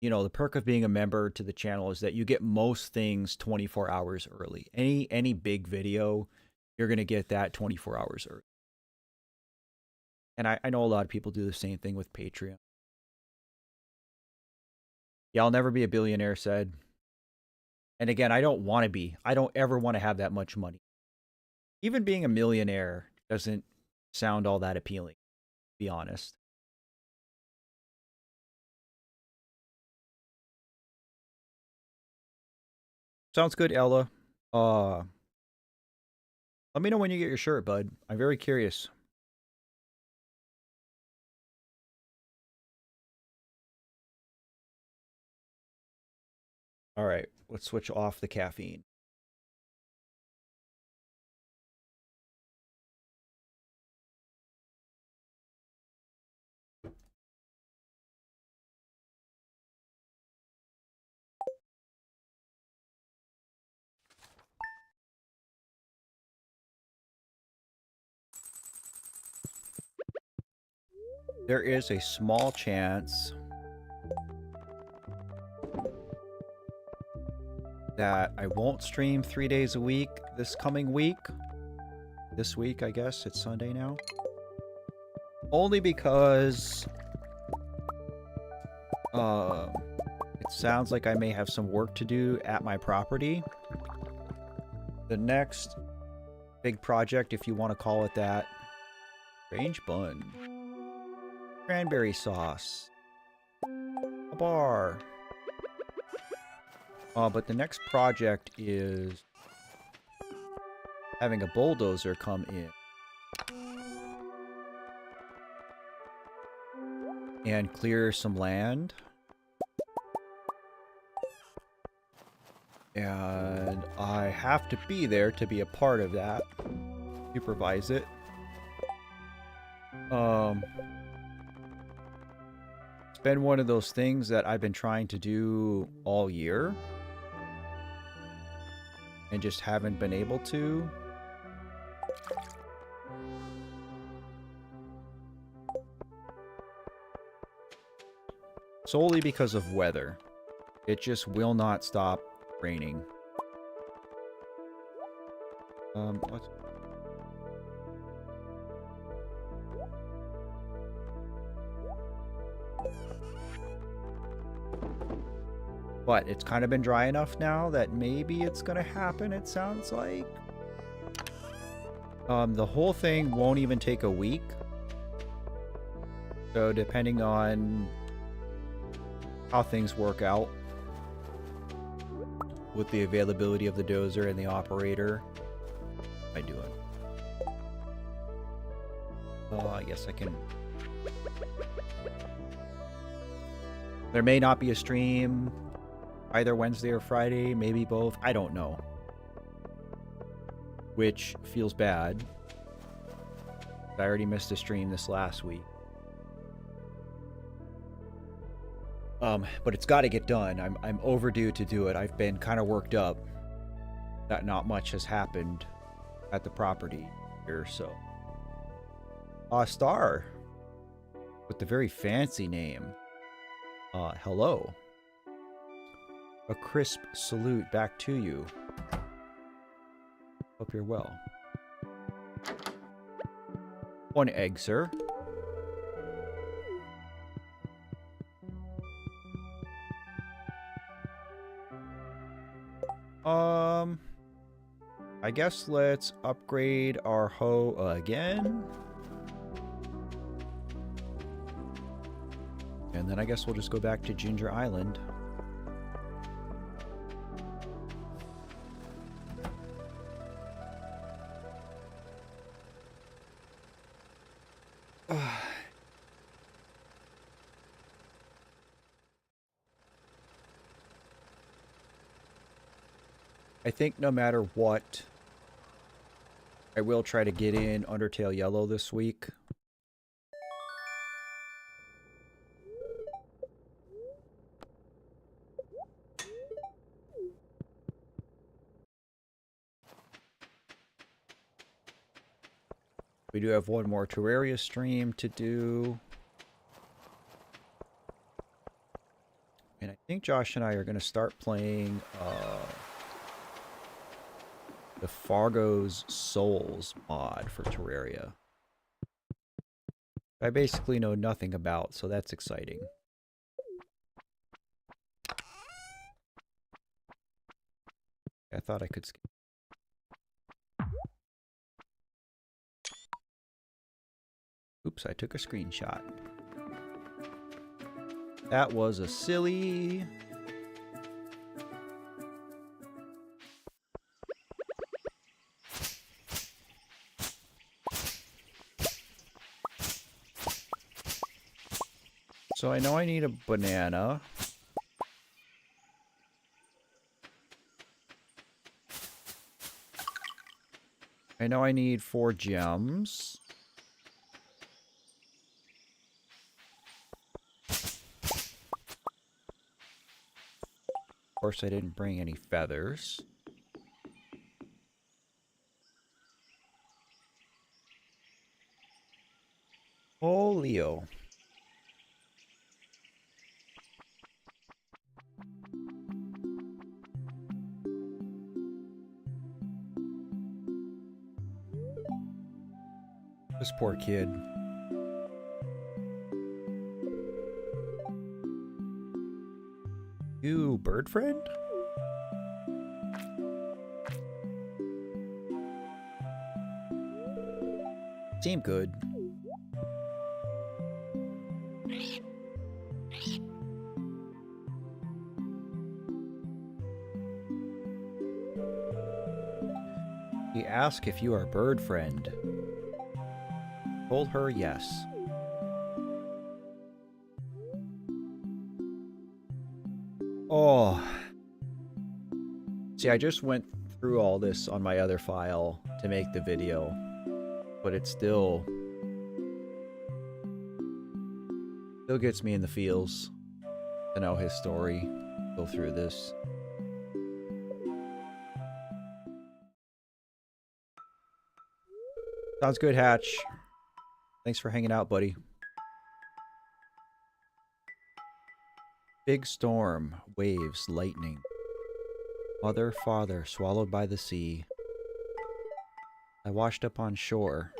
You know, the perk of being a member to the channel is that you get most things 24 hours early. Any big video, you're gonna get that 24 hours early. And I know a lot of people do the same thing with Patreon. Yeah, I'll never be a billionaire, said. And again, I don't want to be. I don't ever want to have that much money. Even being a millionaire doesn't sound all that appealing, to be honest. Sounds good, Ella. Uh, Let me know when you get your shirt, bud. I'm very curious. All right, let's switch off the caffeine. there is a small chance that I won't stream 3 days a week this coming week. This week, I guess. It's Sunday now. Only because it sounds like I may have some work to do at my property. The next big project, if you want to call it that. Range bun. Cranberry sauce. A bar. But the next project is having a bulldozer come in and clear some land. And I have to be there to be a part of that. Supervise it. It's been one of those things that I've been trying to do all year and just haven't been able to. Solely because of weather. It just will not stop raining. What? But it's kind of been dry enough now that maybe it's gonna happen, it sounds like. The whole thing won't even take a week. So depending on how things work out with the availability of the dozer and the operator. What am I doing? Oh, I guess I can... There may not be a stream either Wednesday or Friday, maybe both. I don't know. Which feels bad. I already missed a stream this last week. But it's got to get done. I'm overdue to do it. I've been kind of worked up that not much has happened at the property here, so. Star with the very fancy name. Hello. A crisp salute back to you. Hope you're well. 1 egg, sir. I guess let's upgrade our hoe again. And then I guess we'll just go back to Ginger Island. I think no matter what, I will try to get in Undertale Yellow this week. We do have one more Terraria stream to do. And I think Josh and I are going to start playing the Fargo's Souls mod for Terraria. I basically know nothing about, so that's exciting. I thought I could skip. Oops, I took a screenshot. That was a silly... So I know I need a banana. I know I need 4 gems. Of course, I didn't bring any feathers. Oh, Leo. This poor kid. You bird friend? Seem good. He asked if you are bird friend. Told her yes. Oh. See, I just went through all this on my other file to make the video, but it still gets me in the feels to know his story, go through this. Sounds good, Hatch. Thanks for hanging out, buddy. Big storm, waves, lightning. Mother, father, swallowed by the sea. I washed up on shore.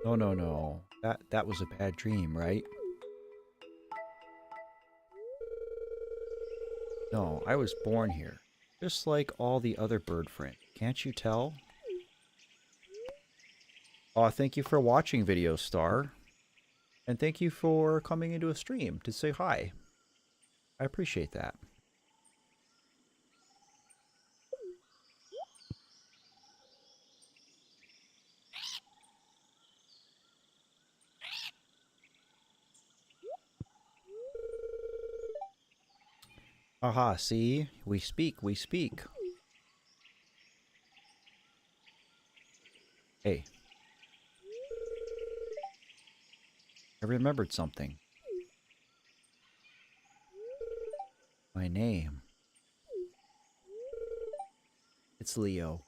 No, no, no. That was a bad dream, right? No, I was born here. Just like all the other bird friends. Can't you tell? Oh, thank you for watching, Video Star. And thank you for coming into a stream to say hi. I appreciate that. Aha, see? We speak, we speak. Hey. I remembered something. My name. It's Leo.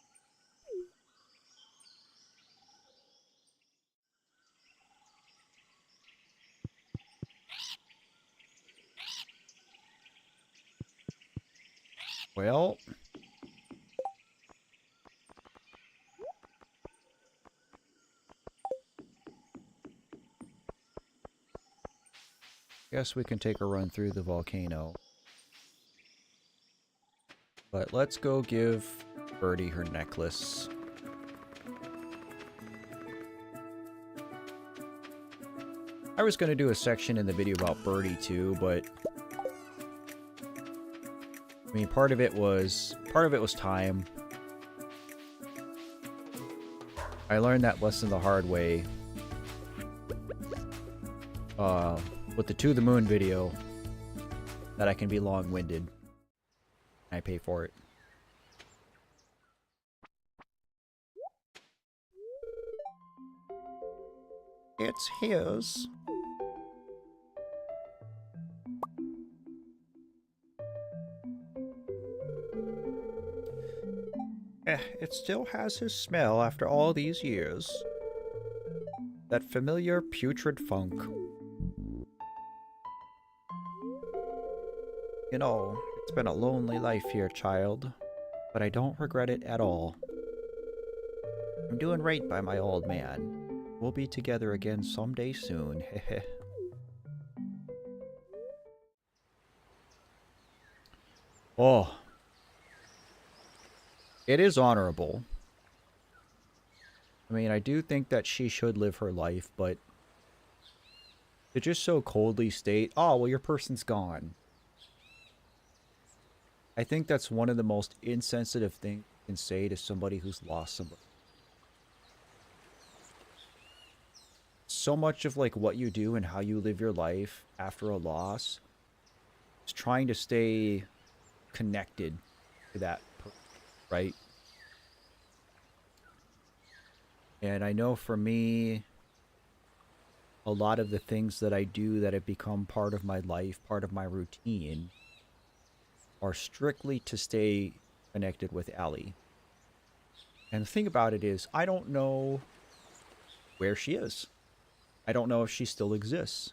Well... guess we can take a run through the volcano. But let's go give Birdie her necklace. I was going to do a section in the video about Birdie too, but... I mean, part of it was time. I learned that lesson the hard way. With the To the Moon video, that I can be long-winded. I pay for it. It's his. It still has his smell after all these years. That familiar putrid funk. You know, it's been a lonely life here, child, but I don't regret it at all. I'm doing right by my old man. We'll be together again someday soon, heh. Oh. It is honorable. I mean, I do think that she should live her life, but to just so coldly state, oh, well, your person's gone. I think that's one of the most insensitive things you can say to somebody who's lost somebody. So much of like what you do and how you live your life after a loss is trying to stay connected to that person, right? And I know for me, a lot of the things that I do that have become part of my life, part of my routine, are strictly to stay connected with Ellie. And the thing about it is, I don't know where she is. I don't know if she still exists.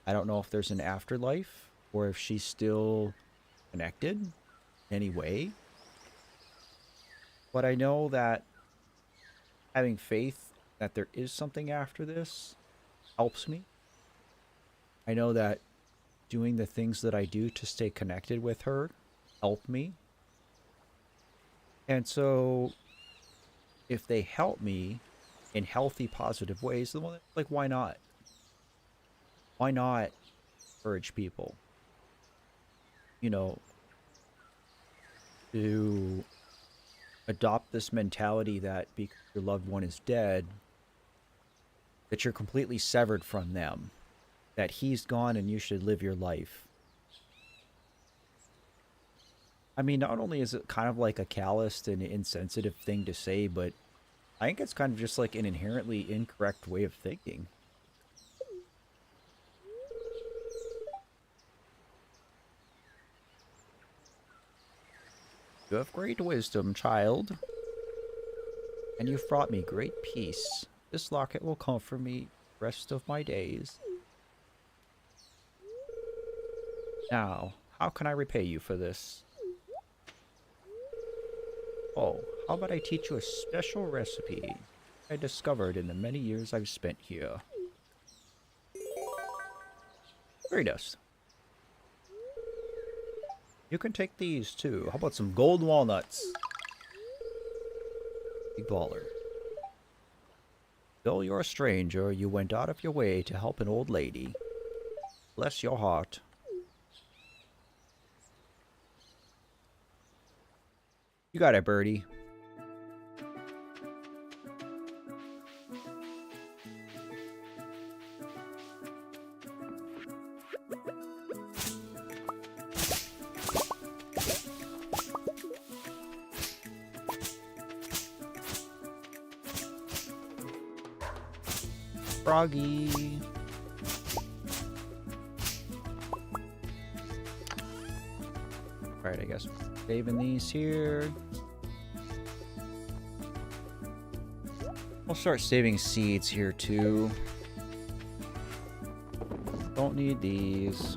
I don't know if there's an afterlife or if she's still connected in any way. But I know that having faith that there is something after this helps me. I know that doing the things that I do to stay connected with her help me. And so if they help me in healthy, positive ways, then like, why not? Why not encourage people, you know, to adopt this mentality that because your loved one is dead, that you're completely severed from them, that he's gone and you should live your life. I mean, not only is it kind of like a calloused and insensitive thing to say, but I think it's kind of just like an inherently incorrect way of thinking. You have great wisdom, child, and you've brought me great peace. This locket will comfort me the rest of my days. Now, how can I repay you for this? Oh, how about I teach you a special recipe I discovered in the many years I've spent here. Fairy dust. You can take these too. How about some gold walnuts? Big baller. Though you're a stranger, you went out of your way to help an old lady. Bless your heart. You got it, birdie. Froggy. Alright, I guess saving these here. I'll start saving seeds here too. Don't need these.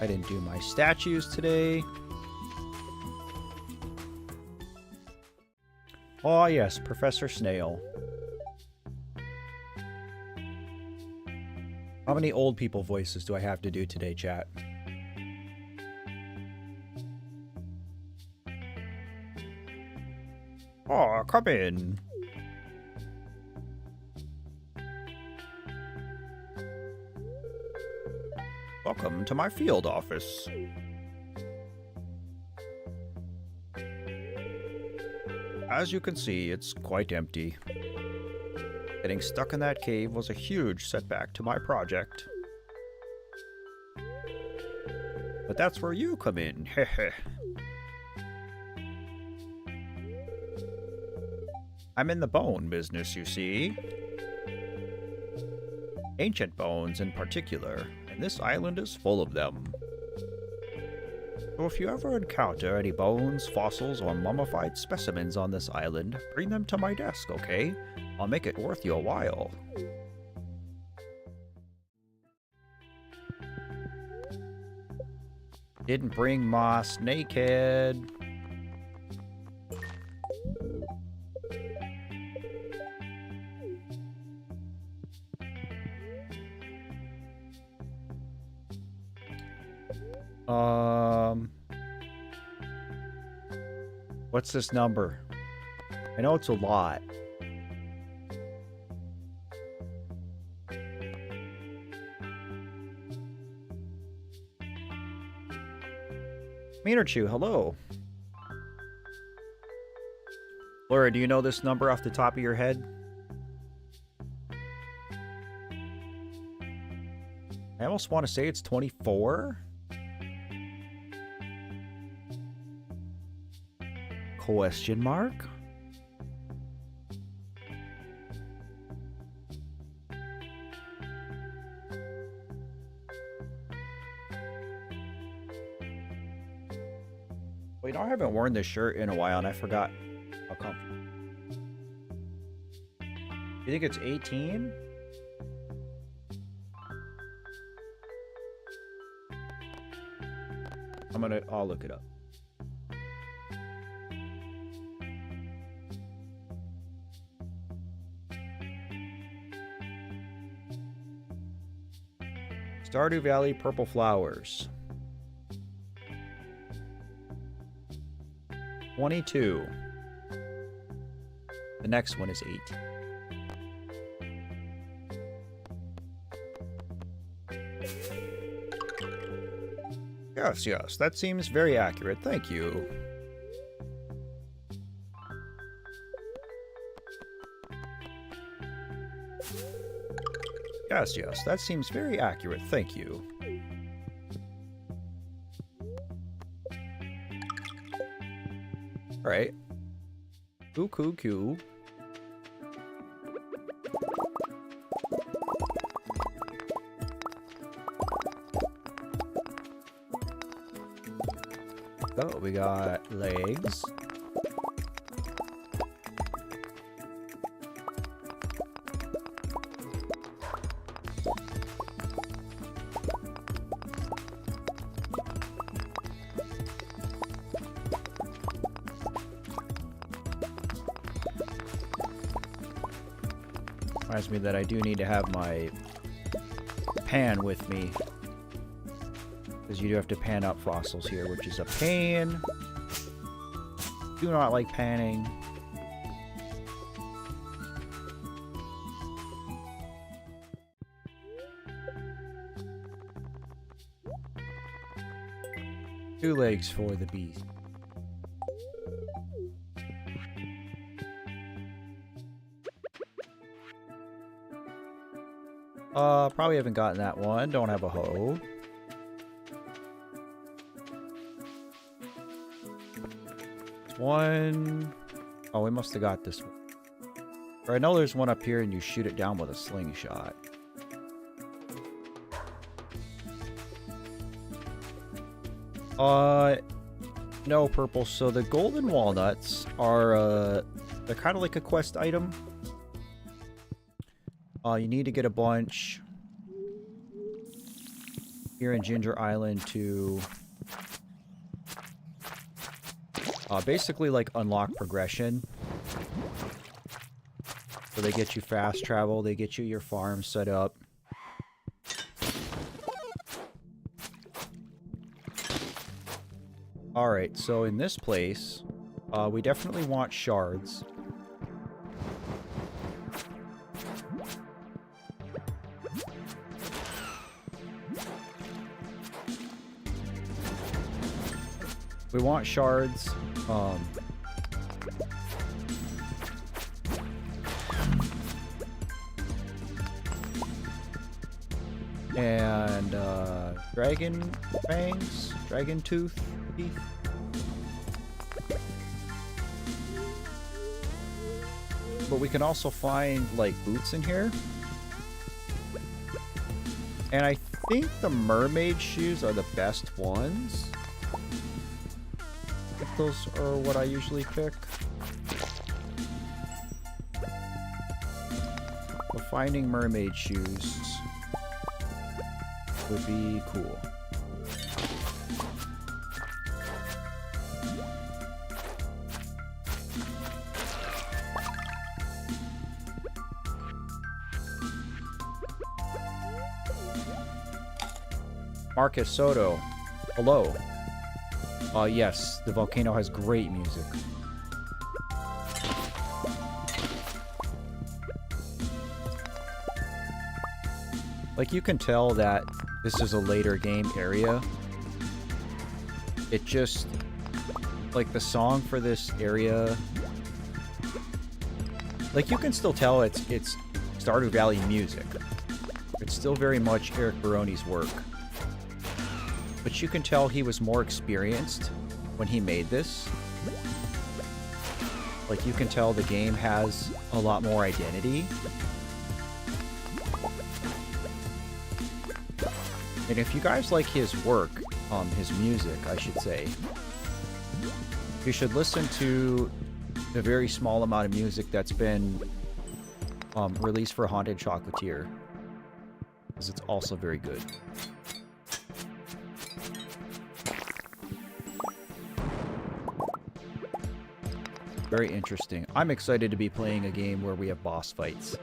I didn't do my statues today. Oh yes, Professor Snail. How many old people voices do I have to do today, chat? Oh, come in. Welcome to my field office. As you can see, it's quite empty. Getting stuck in that cave was a huge setback to my project. But that's where you come in, heh. I'm in the bone business, you see. Ancient bones in particular, and this island is full of them. So if you ever encounter any bones, fossils, or mummified specimens on this island, bring them to my desk, okay? I'll make it worth your while. Didn't bring my snakehead. What's this number? I know it's a lot. Meanerchew, hello. Laura, do you know this number off the top of your head? I almost want to say it's 24. Question mark? Wait, I haven't worn this shirt in a while and I forgot how comfy. You think it's 18? I'll look it up. Stardew Valley Purple Flowers. 22. The next one is 8. Yes, yes, that seems very accurate. Thank you. Yes, yes, that seems very accurate. Thank you. All right. Cool. Oh, we got legs. Reminds me that I do need to have my pan with me. Because you do have to pan up fossils here, which is a pain. Do not like panning. Two legs for the beast. Probably haven't gotten that one. Don't have a hoe. One. Oh, we must have got this one. Or I know there's one up here and you shoot it down with a slingshot. No, Purple. So the golden walnuts are, they're kind of like a quest item. You need to get a bunch here in Ginger Island to basically like unlock progression. So they get you fast travel, they get you your farm set up. Alright, so in this place, we definitely want shards. We want shards. And dragon fangs, dragon tooth teeth. But we can also find like boots in here. And I think the mermaid shoes are the best ones. Those are what I usually pick. But finding mermaid shoes would be cool. Marcus Soto, hello. Yes, the volcano has great music. Like, you can tell that this is a later game area. It just, like, the song for this area, like, you can still tell it's Stardew Valley music. It's still very much Eric Baroni's work. But you can tell he was more experienced when he made this. Like, you can tell the game has a lot more identity. And if you guys like his work, his music, I should say, you should listen to the very small amount of music that's been release for Haunted Chocolatier, because it's also very good. Very interesting. I'm excited to be playing a game where we have boss fights.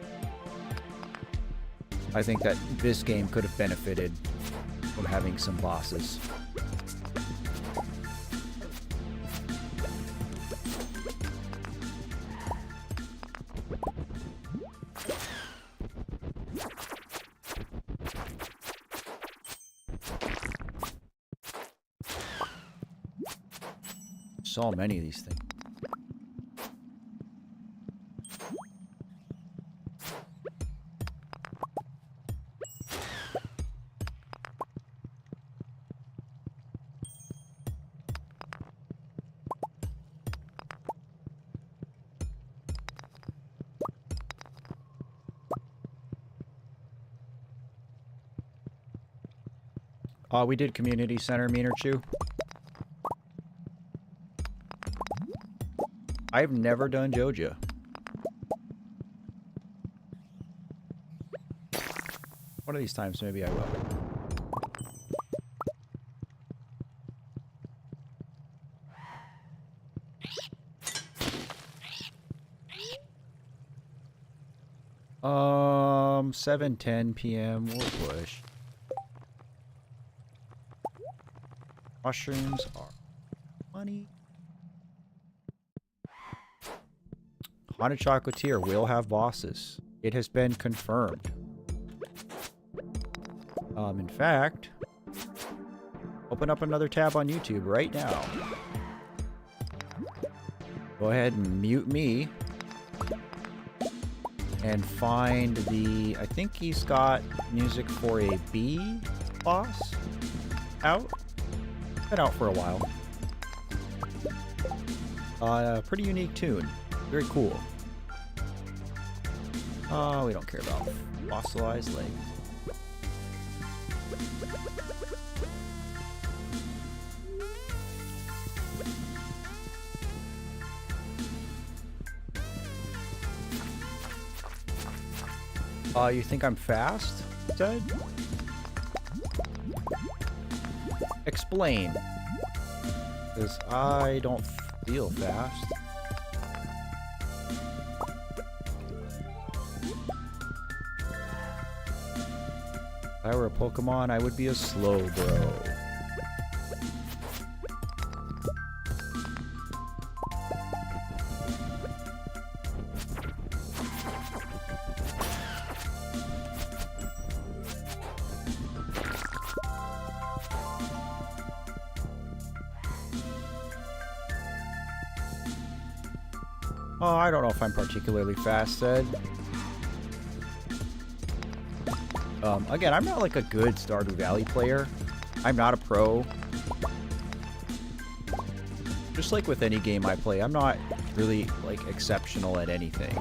I think that this game could have benefited from having some bosses. So many of these things. We did community center, Meanerchu. I've never done Joja. One of these times, maybe I will. 7:10 p.m. We'll push. Mushrooms are money. Haunted Chocolatier will have bosses. It has been confirmed. In fact, open up another tab on YouTube right now. Go ahead and mute me. And find the... I think he's got music for a bee boss out. Been out for a while. Pretty unique tune. Very cool. We don't care about fossilized legs. You think I'm fast, Ted? Explain. Because I don't feel fast. If I were a Pokemon, I would be a slow bro. Oh, I don't know if I'm particularly fast, Ed. Again, I'm not like a good Stardew Valley player. I'm not a pro. Just like with any game I play, I'm not really, like, exceptional at anything.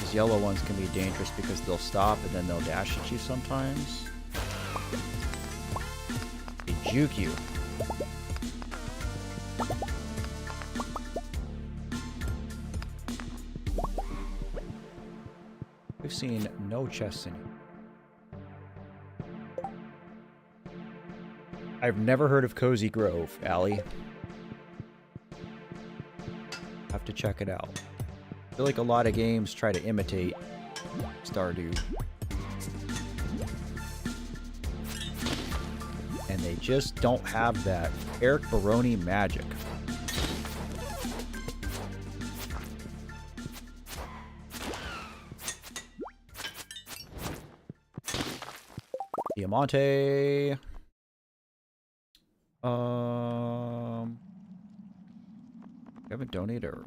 These yellow ones can be dangerous because they'll stop and then they'll dash at you sometimes. They juke you. We've seen no chests in here. I've never heard of Cozy Grove, Allie. Have to check it out. I feel like a lot of games try to imitate Stardew. And they just don't have that Eric Baroni magic. Diamante. I haven't donated or...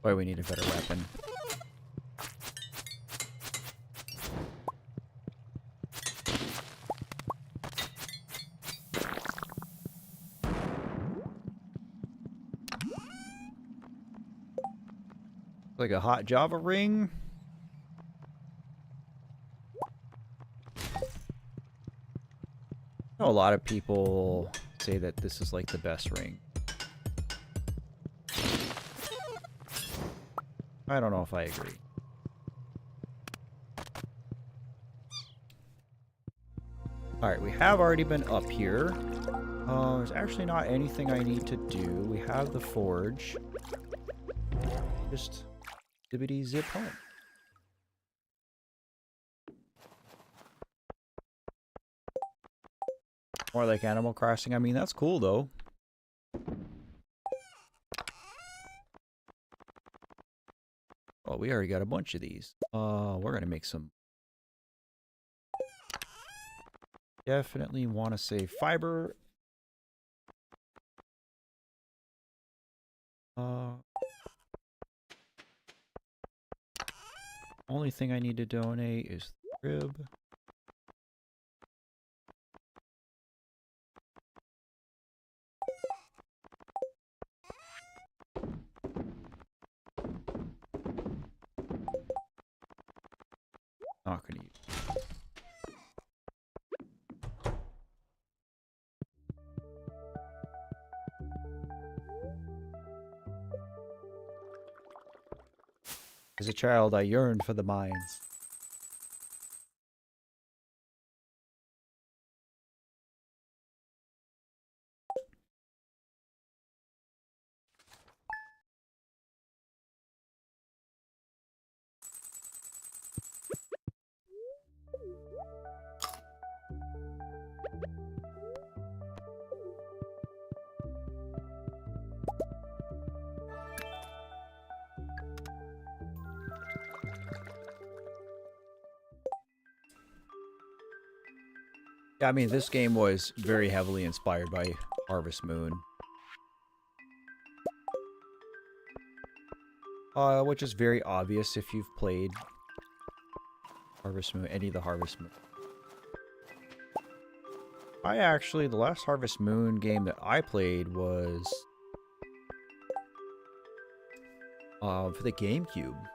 Boy, we need a better weapon. Like a hot Java ring. I know a lot of people say that this is like the best ring. I don't know if I agree. Alright, we have already been up here. There's actually not anything I need to do. We have the forge. Just zippity zip home. More like Animal Crossing. I mean, that's cool though. Well, we already got a bunch of these. We're gonna make some. Definitely want to save fiber. Only thing I need to donate is the rib. Not gonna use. As a child, I yearned for the mines. Yeah, I mean, this game was very heavily inspired by Harvest Moon. Which is very obvious if you've played Harvest Moon, any of the Harvest Moon. The last Harvest Moon game that I played was for the GameCube. I'm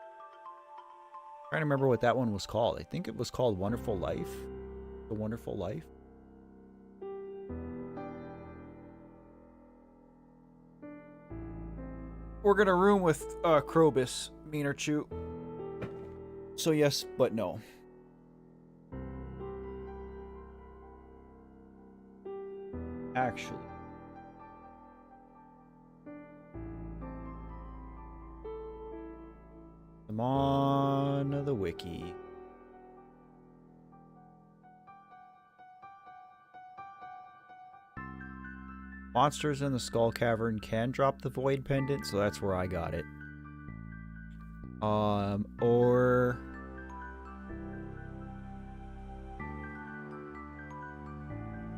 trying to remember what that one was called. I think it was called Wonderful Life. The Wonderful Life. We're gonna room with Krobus, Meaner Chew. So yes, but no. Actually. I'm on the wiki. Monsters in the Skull Cavern can drop the Void Pendant, so that's where I got it. Or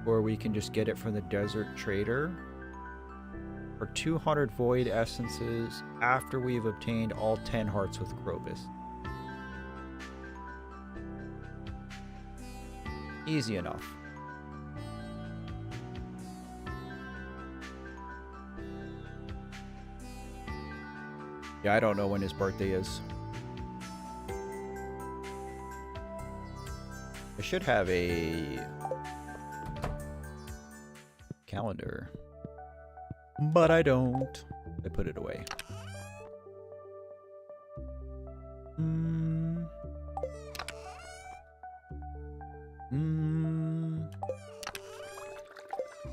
we can just get it from the Desert Trader for 200 Void Essences after we've obtained all 10 hearts with Krobus. Easy enough. Yeah, I don't know when his birthday is. I should have a calendar, but I don't. I put it away.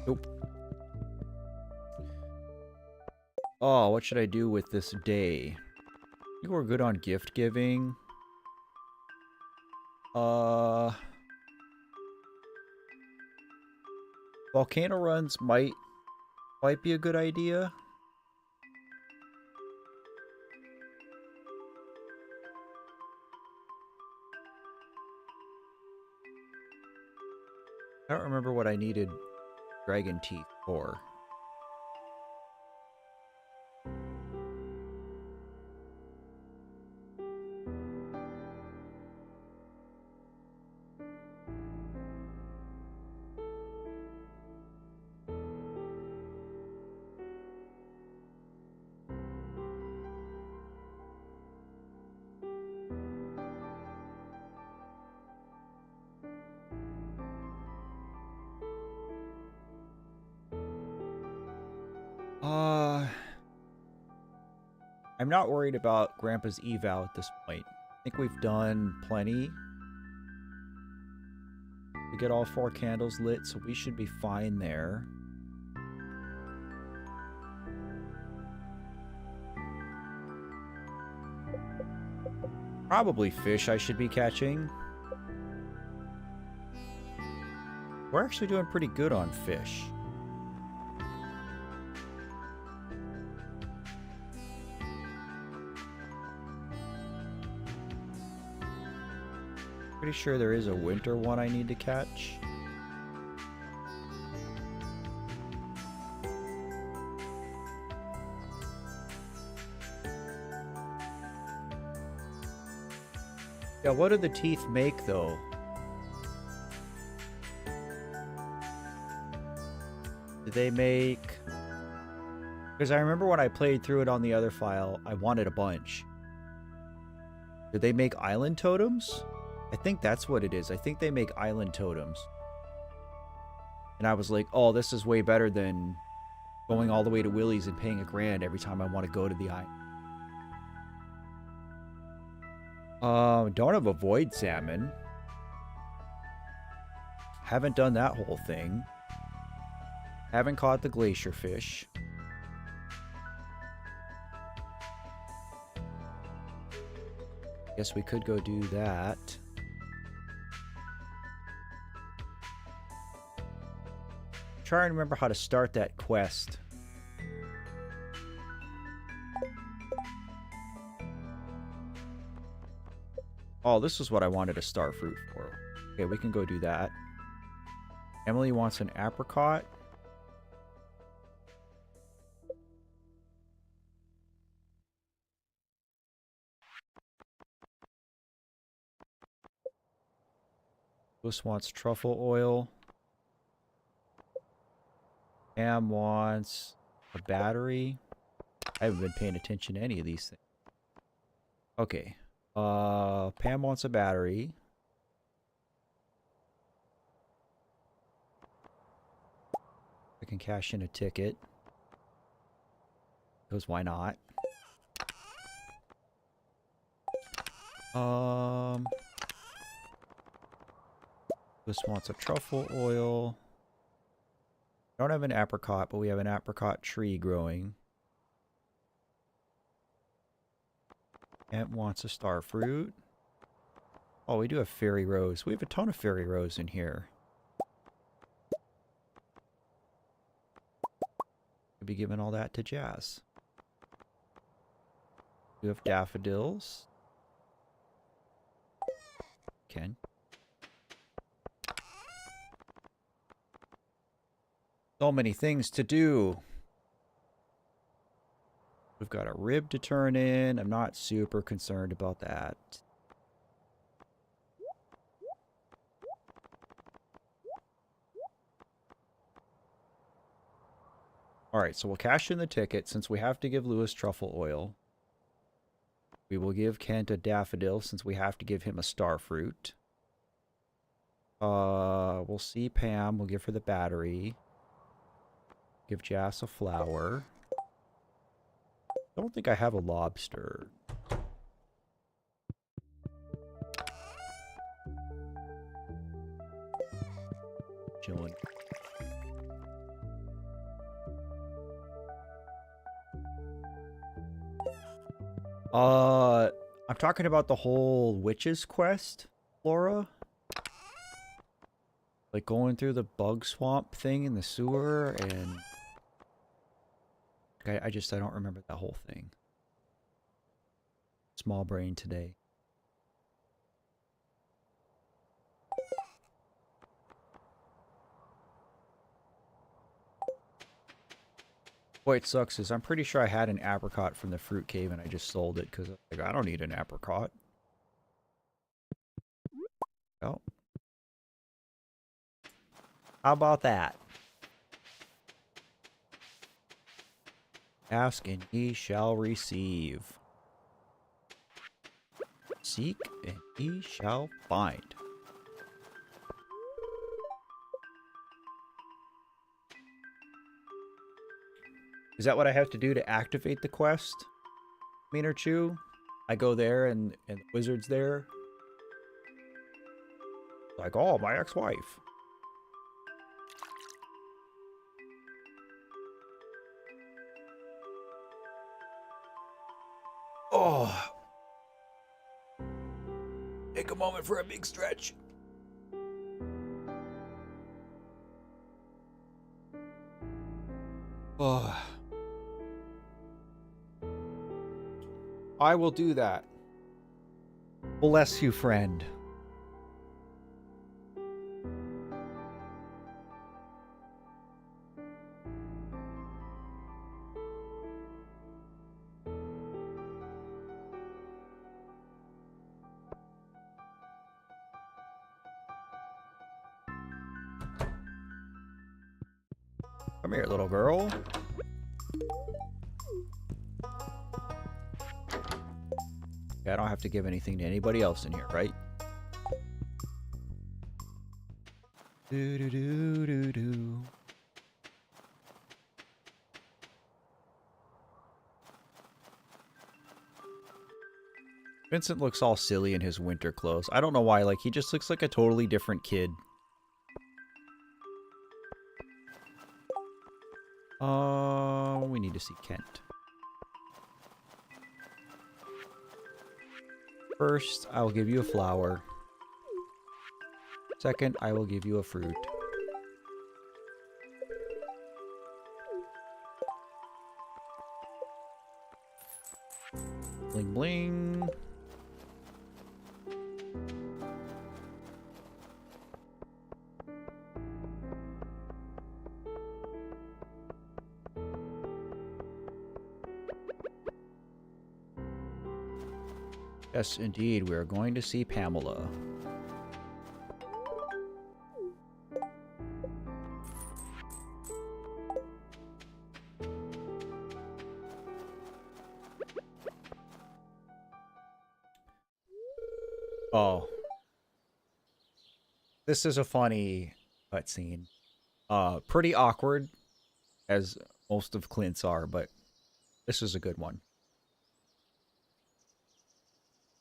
Nope. Oh, what should I do with this day? I think we're good on gift giving. Volcano runs might be a good idea. I don't remember what I needed dragon teeth for. I'm not worried about Grandpa's eval at this point. I think we've done plenty to get all 4 candles lit, so we should be fine there. Probably fish I should be catching. We're actually doing pretty good on fish. Pretty sure there is a winter one I need to catch. Yeah, what do the teeth make, though? Do they make... Because I remember when I played through it on the other file, I wanted a bunch. Do they make island totems? I think that's what it is. I think they make island totems. And I was like, oh, this is way better than going all the way to Willie's and paying $1,000 every time I want to go to the island. Don't have a void salmon. Haven't done that whole thing. Haven't caught the glacier fish. Guess we could go do that. Try and remember how to start that quest. Oh, this is what I wanted a star fruit for. Okay, we can go do that. Emily wants an apricot. Lewis wants truffle oil. Pam wants a battery. I haven't been paying attention to any of these things. Okay. Pam wants a battery. I can cash in a ticket. Because why not? This wants a truffle oil. Don't have an apricot, but we have an apricot tree growing. Ant wants a star fruit. Oh, we do have fairy rose. We have a ton of fairy rose in here. Could be giving all that to Jazz. We have daffodils. Ken. So many things to do. We've got a rib to turn in. I'm not super concerned about that. Alright, so we'll cash in the ticket since we have to give Lewis truffle oil. We will give Kent a daffodil since we have to give him a star fruit. We'll see Pam. We'll give her the battery. Give Jas a flower. I don't think I have a lobster. Chilling. I'm talking about the whole witches quest, Laura. Like going through the bug swamp thing in the sewer and... I don't remember that whole thing. Small brain today. Boy, it sucks is I'm pretty sure I had an apricot from the fruit cave and I just sold it because like, I don't need an apricot. Oh. How about that? Ask and ye shall receive. Seek and ye shall find. Is that what I have to do to activate the quest? mean or two. I go there and the wizard's there. Like, oh, my ex-wife. Oh. Take a moment for a big stretch. Oh. I will do that. Bless you, friend. Come here, little girl. Okay, I don't have to give anything to anybody else in here, right? Do do do do do. Vincent looks all silly in his winter clothes. I don't know why, like, he just looks like a totally different kid. We need to see Kent. First, I will give you a flower. Second, I will give you a fruit. Bling bling. Yes, indeed, we are going to see Pamela. Oh. This is a funny cutscene. Pretty awkward, as most of Clint's are, but this is a good one.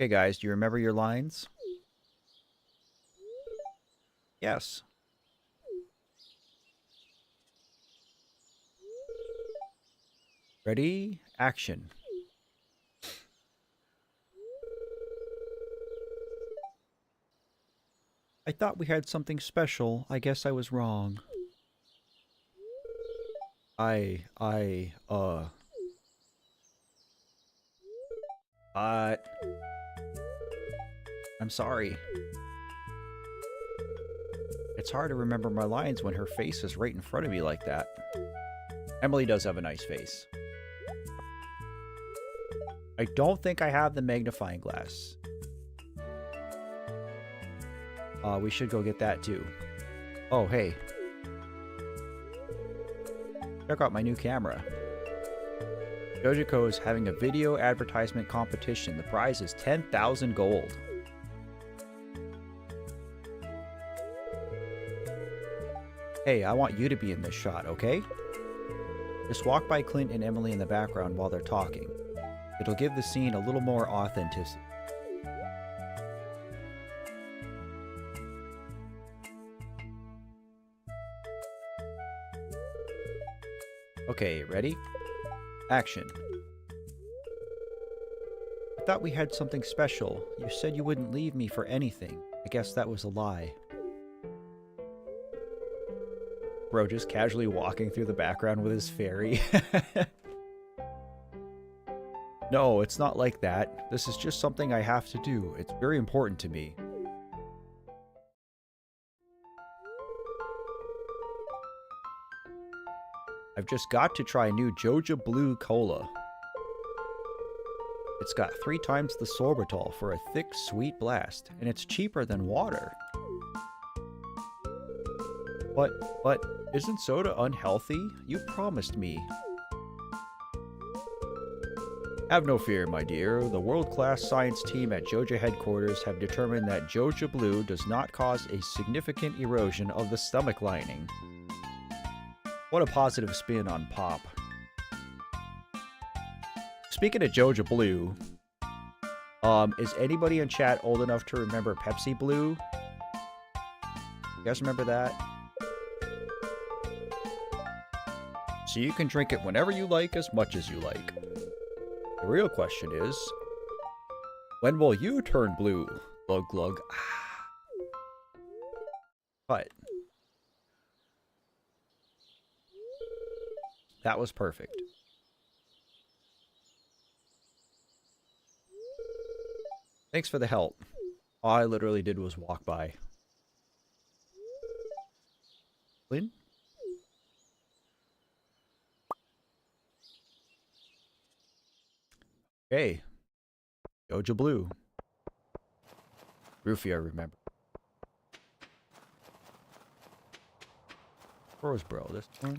Okay, guys, do you remember your lines? Yes. Ready? Action. I thought we had something special. I guess I was wrong. I'm sorry. It's hard to remember my lines when her face is right in front of me like that. Emily does have a nice face. I don't think I have the magnifying glass. We should go get that too. Oh, hey. Check out my new camera. Dojico is having a video advertisement competition. The prize is 10,000 gold. Hey, I want you to be in this shot, okay? Just walk by Clint and Emily in the background while they're talking. It'll give the scene a little more authenticity. Okay, ready? Action. I thought we had something special. You said you wouldn't leave me for anything. I guess that was a lie. Bro just casually walking through the background with his fairy. No, it's not like that. This is just something I have to do. It's very important to me. I've just got to try new Joja Blue Cola. It's got 3 times the sorbitol for a thick, sweet blast, and it's cheaper than water. But, isn't soda unhealthy? You promised me. Have no fear, my dear. The world-class science team at Joja headquarters have determined that Joja Blue does not cause a significant erosion of the stomach lining. What a positive spin on pop. speaking of Joja Blue, is anybody in chat old enough to remember Pepsi Blue? You guys remember that? So you can drink it whenever you like, as much as you like. The real question is, when will you turn blue? Glug glug. But that was perfect. Thanks for the help. All I literally did was walk by. Lynn? Okay. Joja Blue. Roofy, I remember. Roseboro, this one.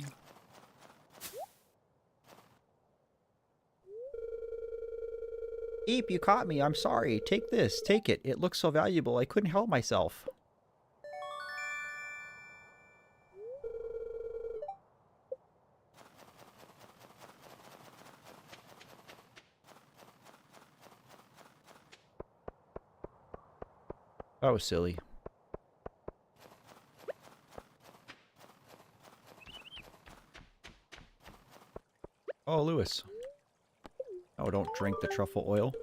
Eep, you caught me. I'm sorry. Take this. Take it. It looks so valuable. I couldn't help myself. That was silly. Oh, Lewis. Oh, don't drink the truffle oil.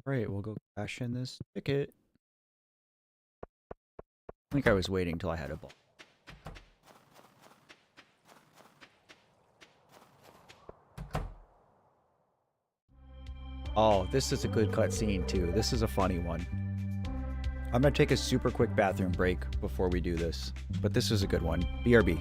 Alright, we'll go cash in this ticket. I think I was waiting till I had a ball. Oh, this is a good cutscene too. This is a funny one. I'm gonna take a super quick bathroom break before we do this, but this is a good one. BRB.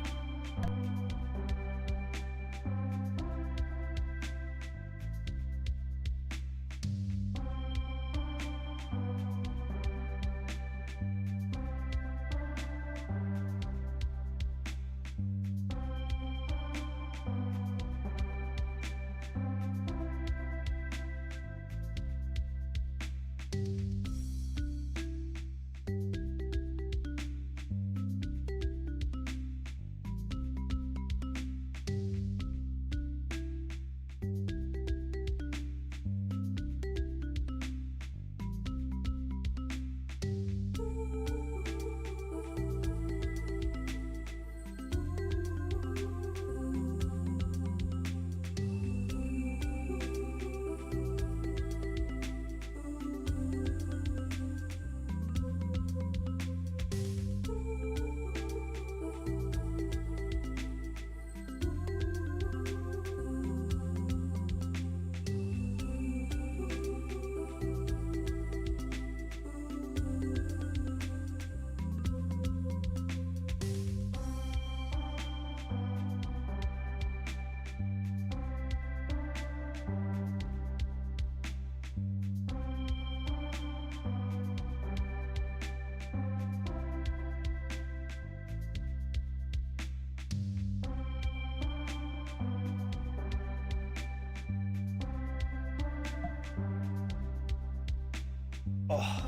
Oh.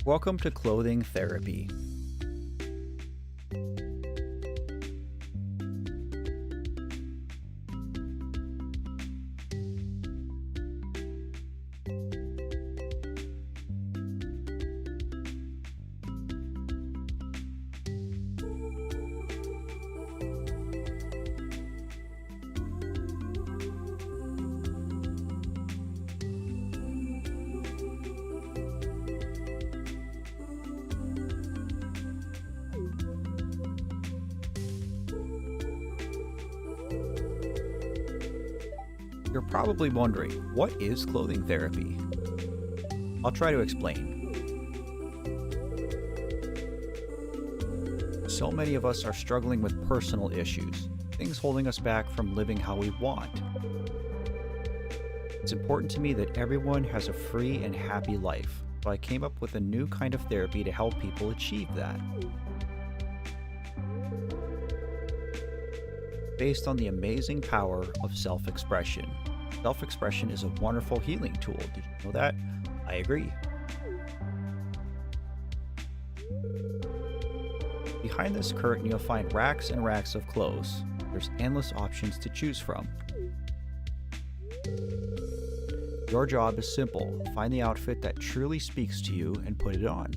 Welcome to clothing therapy. You're probably wondering, what is clothing therapy? I'll try to explain. So many of us are struggling with personal issues, things holding us back from living how we want. It's important to me that everyone has a free and happy life, So I came up with a new kind of therapy to help people achieve that. Based on the amazing power of self-expression. Self-expression is a wonderful healing tool. Did you know that? I agree. Behind this curtain, you'll find racks and racks of clothes. There's endless options to choose from. Your job is simple. Find the outfit that truly speaks to you and put it on.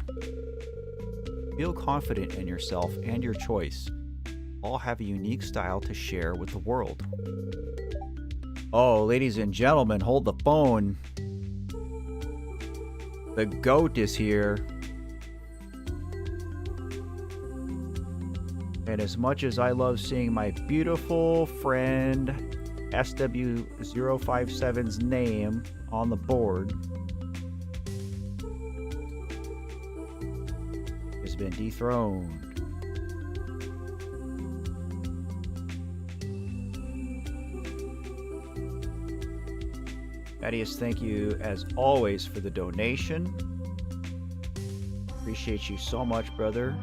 Feel confident in yourself and your choice. All have a unique style to share with the world. Oh, ladies and gentlemen, hold the phone. The GOAT is here. And as much as I love seeing my beautiful friend SW057's name on the board, has been dethroned. Thaddeus, thank you as always for the donation. Appreciate you so much, brother.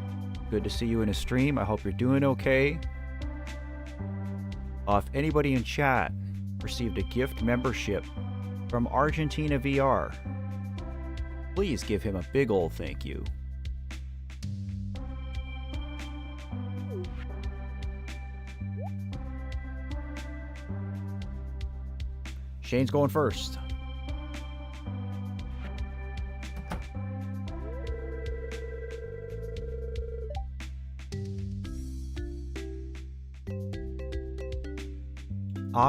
Good to see you in a stream. I hope you're doing okay. If anybody in chat received a gift membership from Argentina VR, please give him a big old thank you. Shane's going first.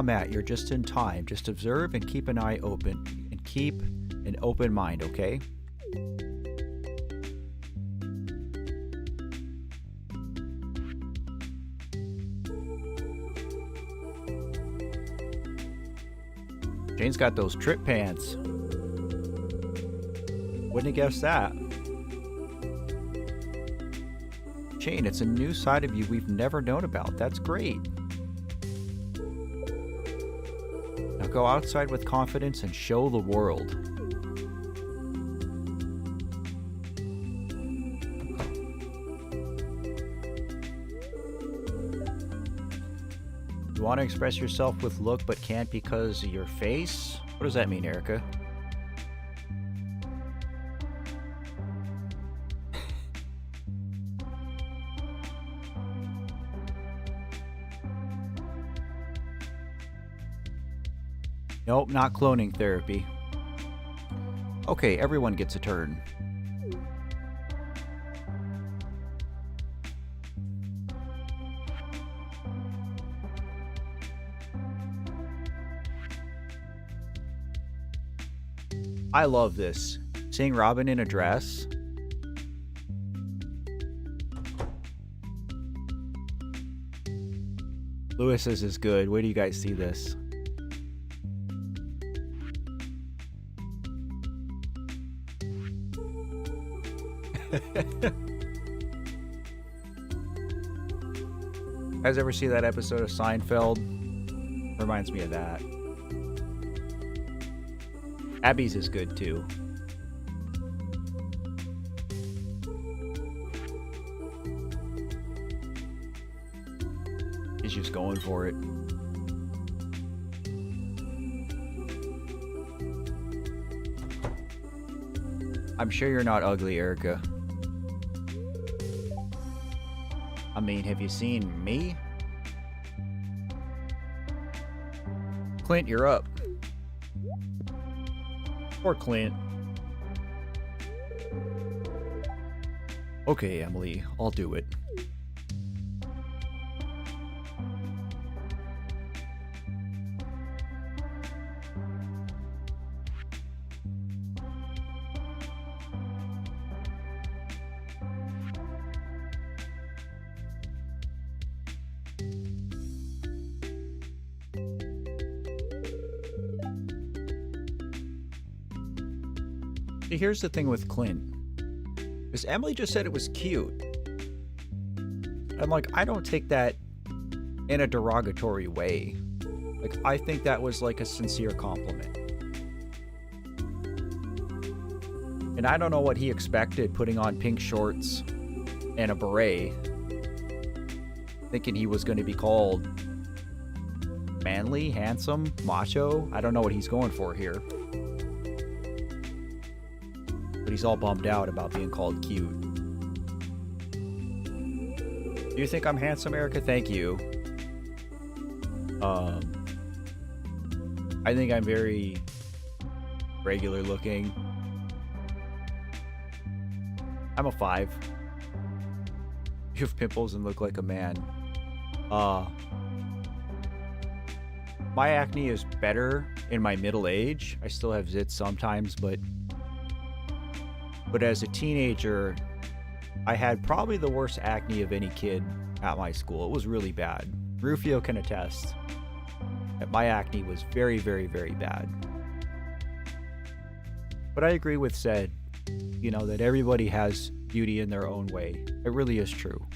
Matt, you're just in time. Just observe and keep an eye open. And keep an open mind, okay? Shane's got those trip pants. Wouldn't have guessed that. Shane, it's a new side of you we've never known about. That's great. Now go outside with confidence and show the world. You want to express yourself with look but can't because of your face? What does that mean, Erica? Nope, not cloning therapy. Okay, everyone gets a turn. I love this. Seeing Robin in a dress. Lewis's is good. Where do you guys see this? Guys ever see that episode of Seinfeld? Reminds me of that. Abby's is good too. He's just going for it. I'm sure you're not ugly, Erica. I mean, have you seen me? Clint, you're up. Poor Clint. Okay, Emily, I'll do it. See, here's the thing with Clint. Because Emily just said it was cute. I'm like, I don't take that in a derogatory way. Like, I think that was like a sincere compliment. And I don't know what he expected putting on pink shorts and a beret, thinking he was going to be called manly, handsome, macho. I don't know what he's going for here. But he's all bummed out about being called cute. Do you think I'm handsome, Erica? Thank you. I think I'm very regular looking. I'm a 5. You have pimples and look like a man. My acne is better in my middle age. I still have zits sometimes, but as a teenager, I had probably the worst acne of any kid at my school. It was really bad. Rufio can attest that my acne was very, very, very bad. But I agree with Zed, you know, that everybody has beauty in their own way. It really is true.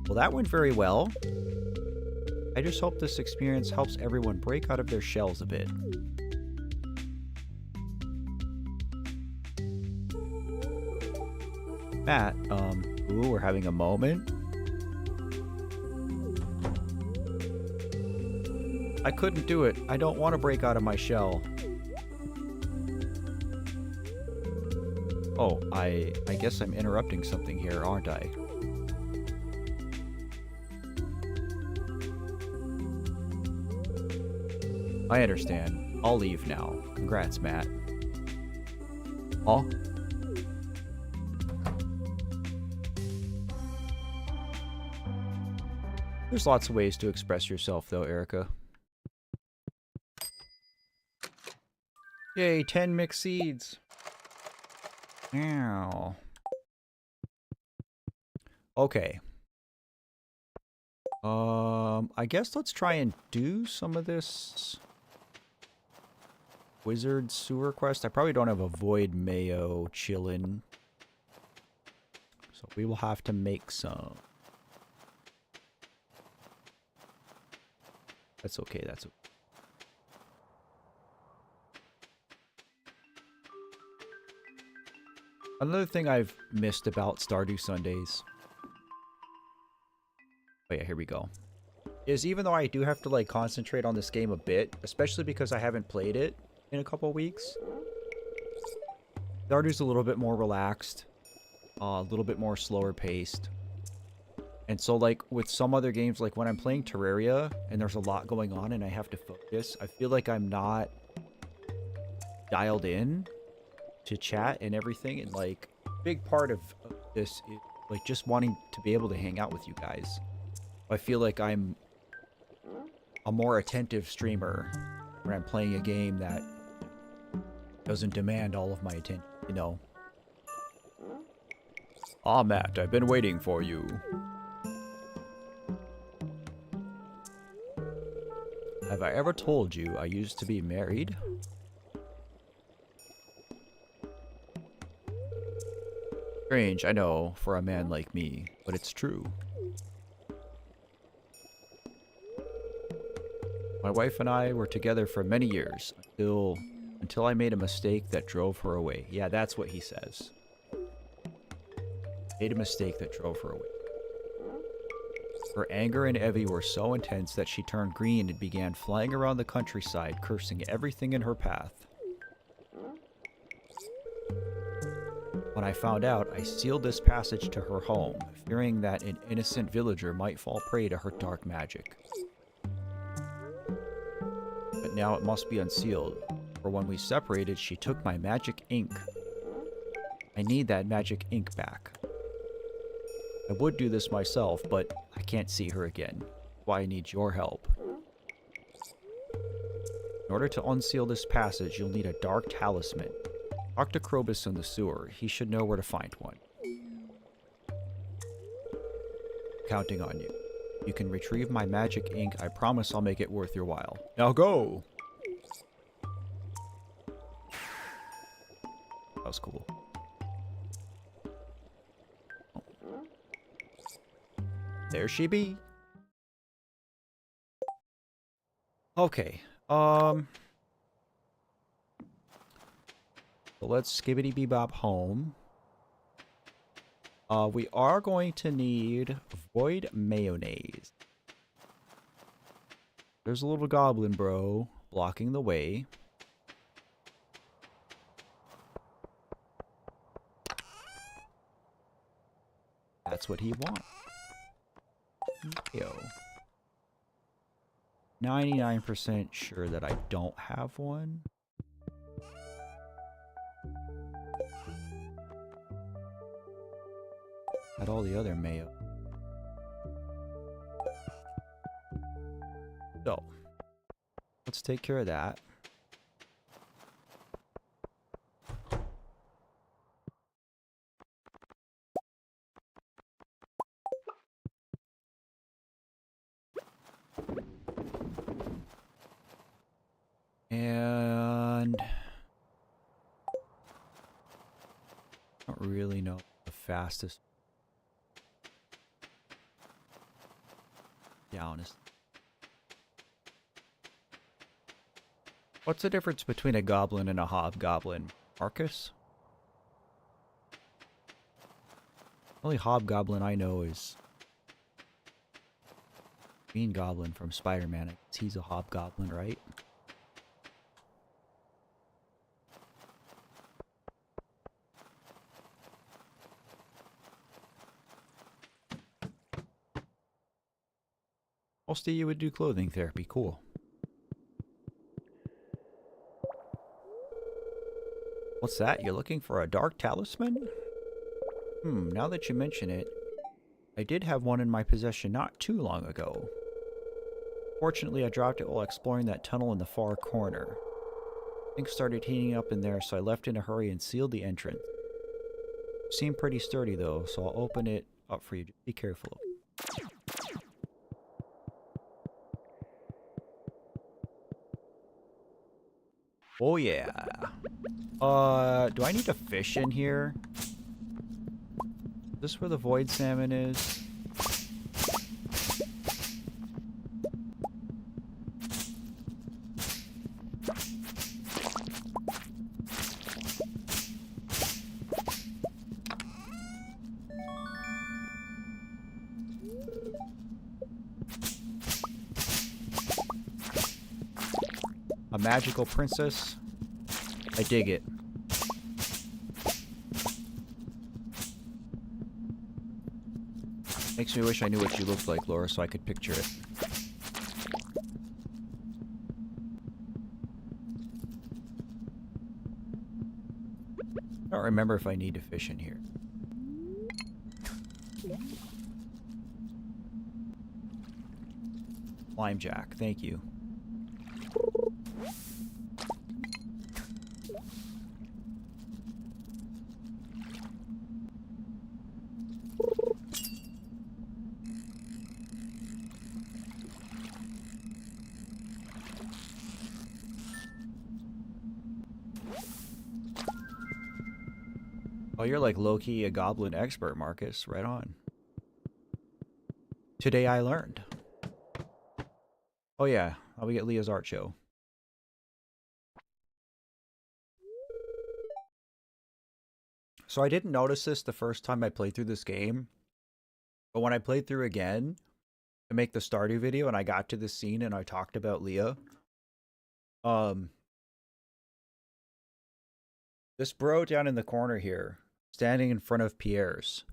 Well, that went very well. I just hope this experience helps everyone break out of their shells a bit. Matt, ooh, we're having a moment. I couldn't do it. I don't want to break out of my shell. Oh, I guess I'm interrupting something here, aren't I? I understand. I'll leave now. Congrats, Matt. Huh? There's lots of ways to express yourself, though, Erica. Yay, 10 mixed seeds. Ow. Okay. I guess let's try and do some of this wizard sewer quest. I probably don't have a void mayo chillin', so we will have to make some. That's okay, that's okay. Another thing I've missed about Stardew Sundays. Oh yeah, here we go. Is even though I do have to like concentrate on this game a bit, especially because I haven't played it in a couple weeks, Stardew's a little bit more relaxed, a little bit more slower paced. And so like with some other games, like when I'm playing Terraria and there's a lot going on and I have to focus, I feel like I'm not dialed in to chat and everything. And like a big part of this is like just wanting to be able to hang out with you guys. I feel like I'm a more attentive streamer when I'm playing a game that doesn't demand all of my attention, you know. Ah, Matt, I've been waiting for you. Have I ever told you I used to be married? Strange, I know, for a man like me, but it's true. My wife and I were together for many years, until I made a mistake that drove her away. Yeah, that's what he says. Made a mistake that drove her away. Her anger and envy were so intense that she turned green and began flying around the countryside, cursing everything in her path. When I found out, I sealed this passage to her home, fearing that an innocent villager might fall prey to her dark magic. But now it must be unsealed, for when we separated, she took my magic ink. I need that magic ink back. I would do this myself, but I can't see her again. Why I need your help. In order to unseal this passage, you'll need a dark talisman. Talk to Krobus in the sewer. He should know where to find one. Counting on you. You can retrieve my magic ink. I promise I'll make it worth your while. Now go! That was cool. There she be. Okay. So let's skibbity bebop home. We are going to need void mayonnaise. There's a little goblin bro blocking the way. That's what he wants. Yo. 99% sure that I don't have one. Had all the other mayo. So, let's take care of that. And I don't really know the fastest down is. What's the difference between a goblin and a hobgoblin? Marcus? The only hobgoblin I know is Green Goblin from Spider-Man. He's a hobgoblin, right? Most of you would do clothing therapy. Cool. What's that? You're looking for a dark talisman? Now that you mention it, I did have one in my possession not too long ago. Fortunately, I dropped it while exploring that tunnel in the far corner. Things started heating up in there, so I left in a hurry and sealed the entrance. It seemed pretty sturdy though, so I'll open it up for you. Just be careful. Oh yeah. Do I need to fish in here? Is this where the void salmon is? A magical princess? I dig it. Makes me wish I knew what you looked like, Laura, so I could picture it. I don't remember if I need to fish in here. Lime Jack, thank you. Oh, you're like low-key a goblin expert, Marcus. Right on. Today I learned. Oh yeah, how we get Leah's art show. So I didn't notice this the first time I played through this game, but when I played through again to make the Stardew video and I got to this scene and I talked about Leah, this bro down in the corner here, standing in front of Pierre's,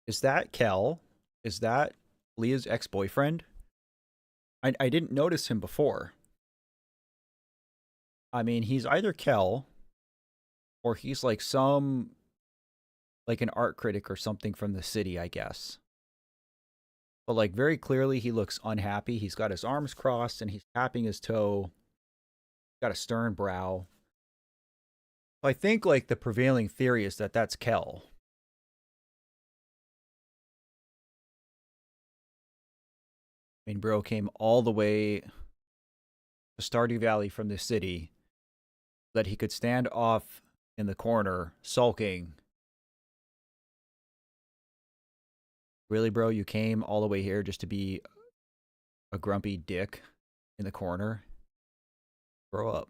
is that Kel? Is that Leah's ex-boyfriend? I didn't notice him before. I mean, he's either Kel or he's like like an art critic or something from the city, I guess. But like very clearly he looks unhappy. He's got his arms crossed and he's tapping his toe. Got a stern brow. I think like the prevailing theory is that that's Kel. I mean, bro came all the way to Stardew Valley from the city so that he could stand off in the corner sulking. Really, bro? You came all the way here just to be a grumpy dick in the corner? Grow up.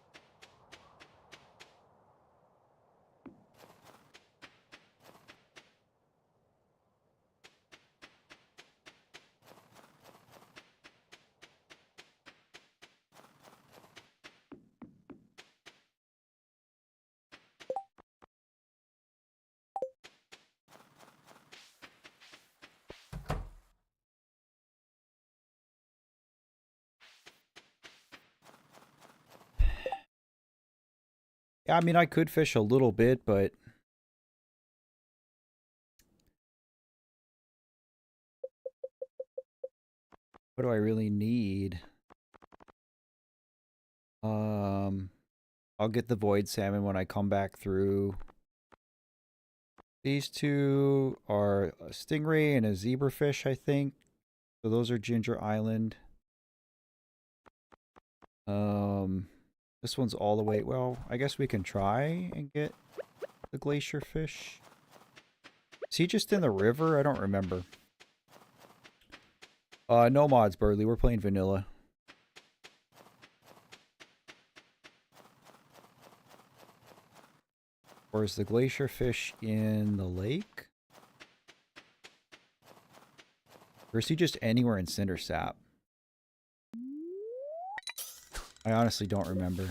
I mean, I could fish a little bit, but what do I really need? I'll get the void salmon when I come back through. These two are a stingray and a zebrafish, I think. So those are Ginger Island. This one's all the way. Well, I guess we can try and get the glacier fish. Is he just in the river? I don't remember. No mods, Birdly. We're playing vanilla. Or is the glacier fish in the lake? Or is he just anywhere in Cindersap? I honestly don't remember.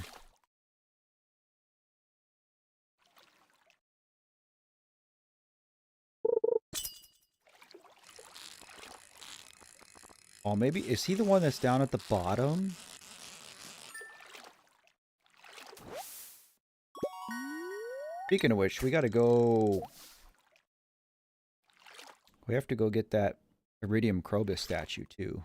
Oh, maybe... Is he the one that's down at the bottom? Speaking of which, we gotta go... We have to go get that Iridium Crobus statue, too.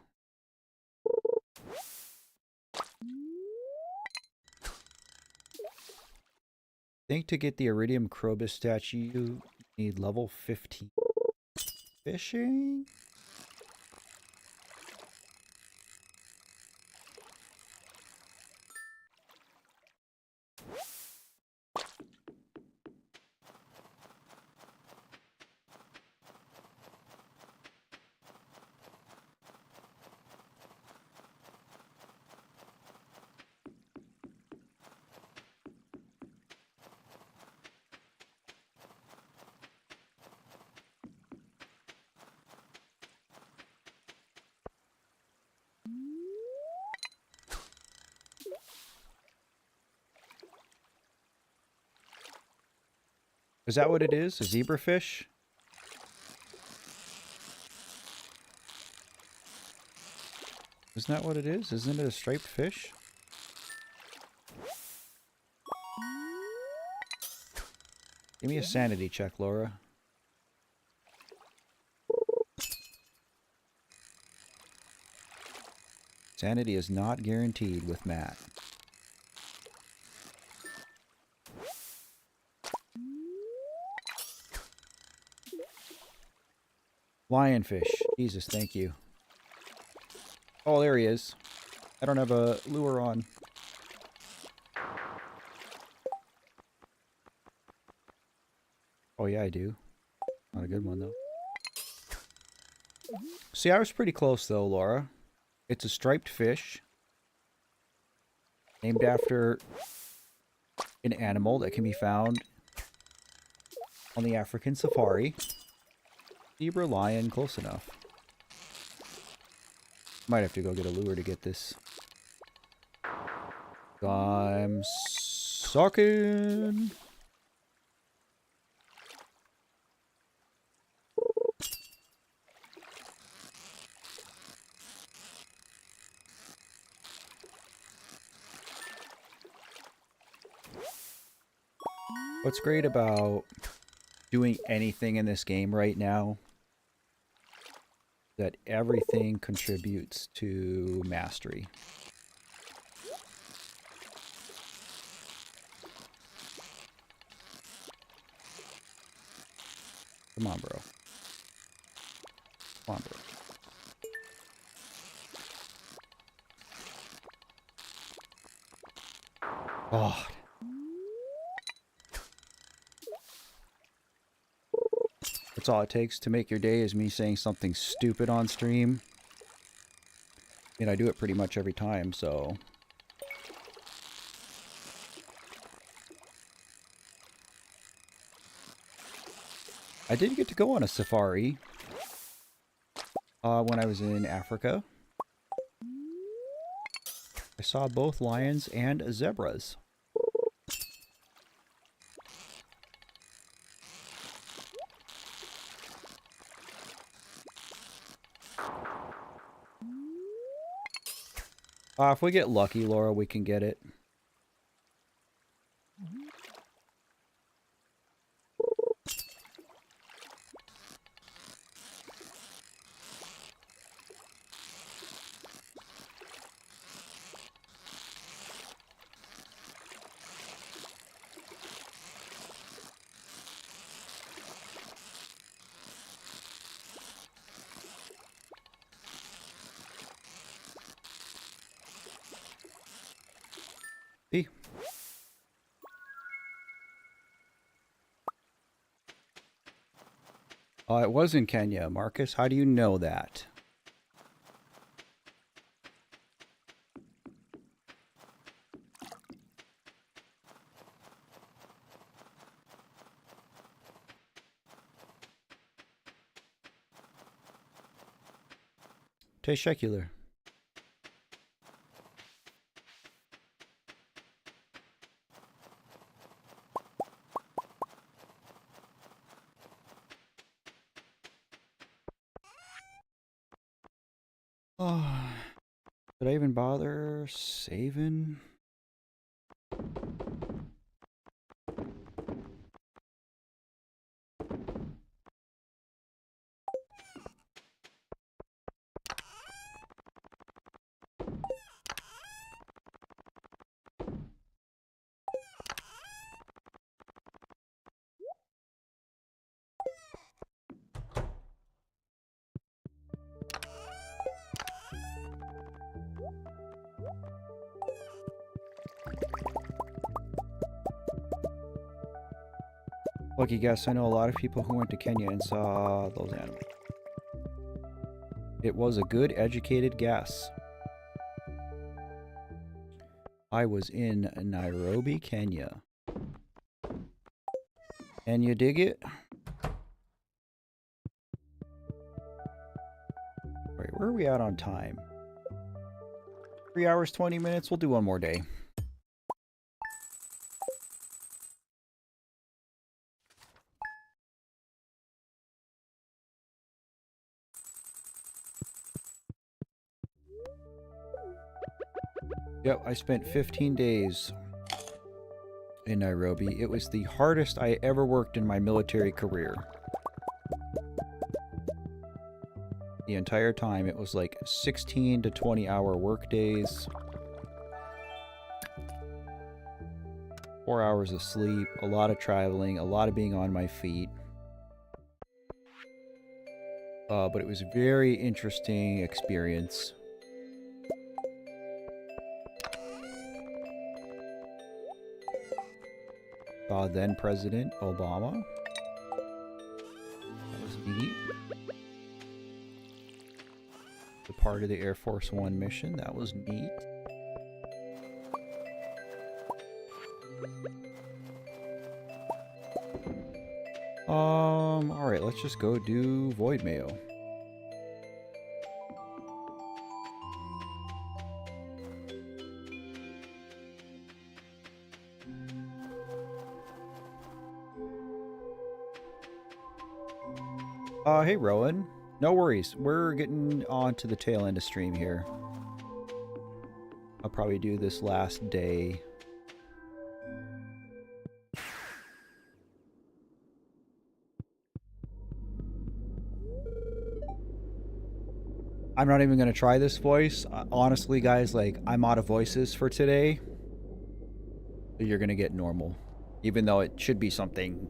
I think to get the Iridium Crobus statue, you need level 15 fishing? Is that what it is? A zebrafish? Isn't that what it is? Isn't it a striped fish? Give me a sanity check, Laura. Sanity is not guaranteed with Matt. Lionfish. Jesus, thank you. Oh, there he is. I don't have a lure on. Oh, yeah, I do. Not a good one, though. See, I was pretty close, though, Laura. It's a striped fish. Named after an animal that can be found on the African safari. Zebra, lion, close enough. Might have to go get a lure to get this. I'm sucking. What's great about doing anything in this game right now is that everything contributes to mastery. Come on, bro. Come on, bro. Oh. That's all it takes to make your day is me saying something stupid on stream. And I do it pretty much every time, so... I did get to go on a safari when I was in Africa. I saw both lions and zebras. If we get lucky, Laura, we can get it. It was in Kenya. Marcus, how do you know that? Teşekkürler. Oh, did I even bother saving? Lucky guess, I know a lot of people who went to Kenya and saw those animals. It was a good, educated guess. I was in Nairobi, Kenya. Can you dig it? Wait, where are we at on time? 3 hours, 20 minutes. We'll do one more day. Yep, I spent 15 days in Nairobi. It was the hardest I ever worked in my military career. The entire time, it was like 16 to 20-hour work days. 4 hours of sleep, a lot of traveling, a lot of being on my feet. But it was a very interesting experience. Then President Obama. That was neat. The part of the Air Force One mission. That was neat. Alright, let's just go do void mail. Hey Rowan. No worries. We're getting on to the tail end of stream here. I'll probably do this last day. I'm not even going to try this voice. Honestly, guys, like, I'm out of voices for today. So you're going to get normal. Even though it should be something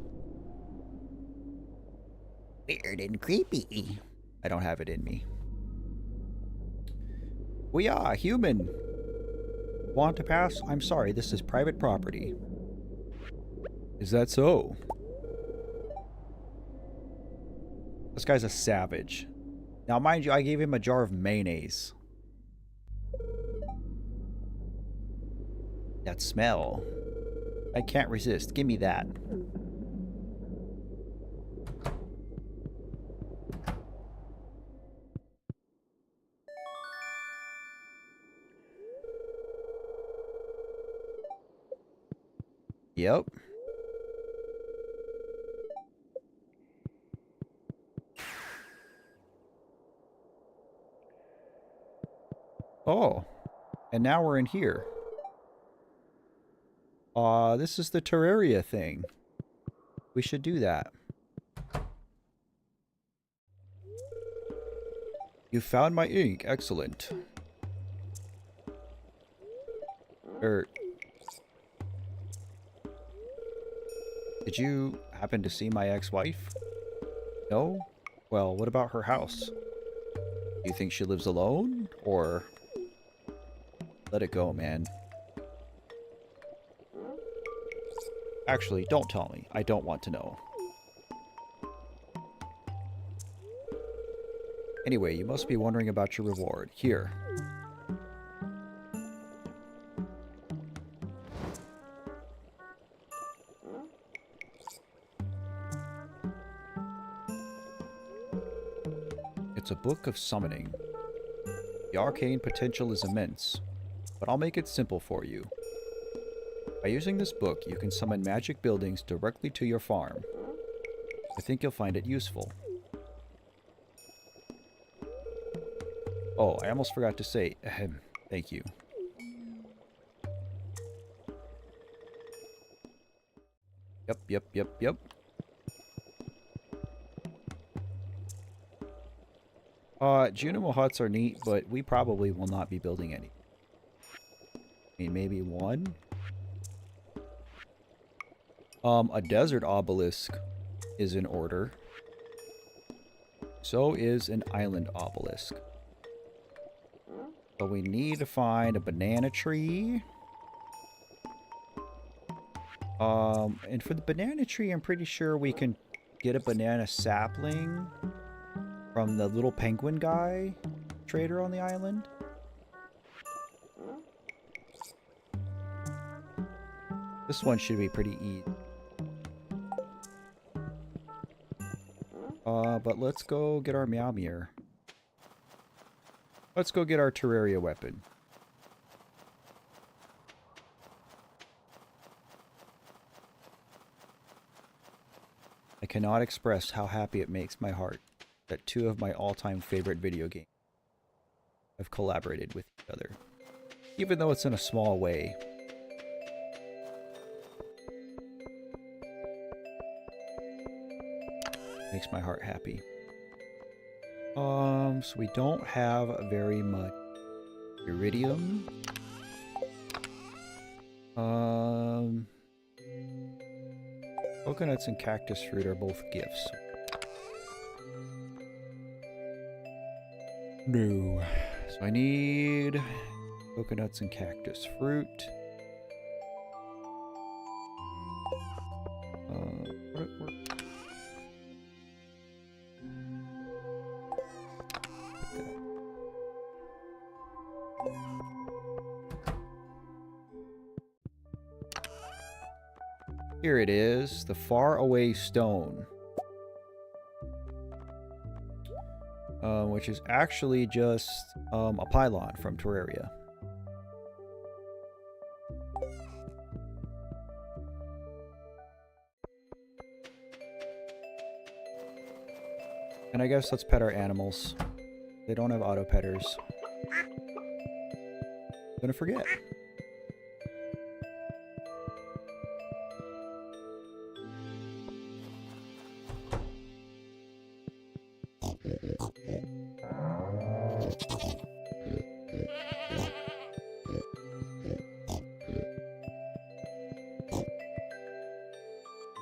weird and creepy. I don't have it in me. We are human. Want to pass? I'm sorry, this is private property. Is that so? This guy's a savage. Now, mind you, I gave him a jar of mayonnaise. That smell. I can't resist. Give me that. Yep. Oh. And now we're in here. This is the Terraria thing. We should do that. You found my ink. Excellent. Did you happen to see my ex-wife? No? Well, what about her house? Do you think she lives alone? Or... Let it go, man. Actually, don't tell me. I don't want to know. Anyway, you must be wondering about your reward. Here. It's a book of summoning. The arcane potential is immense, but I'll make it simple for you. By using this book, you can summon magic buildings directly to your farm. I think you'll find it useful. Oh, I almost forgot to say, thank you. Yep. Junimo huts are neat, but we probably will not be building any. I mean, maybe one? A desert obelisk is in order. So is an island obelisk. So we need to find a banana tree. And for the banana tree, I'm pretty sure we can get a banana sapling from the little penguin guy trader on the island. This one should be pretty easy. But let's go get our Meow Meow. Let's go get our Terraria weapon. I cannot express how happy it makes my heart that two of my all-time favorite video games have collaborated with each other, even though it's in a small way. Makes my heart happy. So we don't have very much iridium. Coconuts and cactus fruit are both gifts. No. So I need coconuts and cactus fruit. Here it is, the faraway stone. Which is actually just a pylon from Terraria. And I guess let's pet our animals. They don't have auto petters. I'm gonna forget.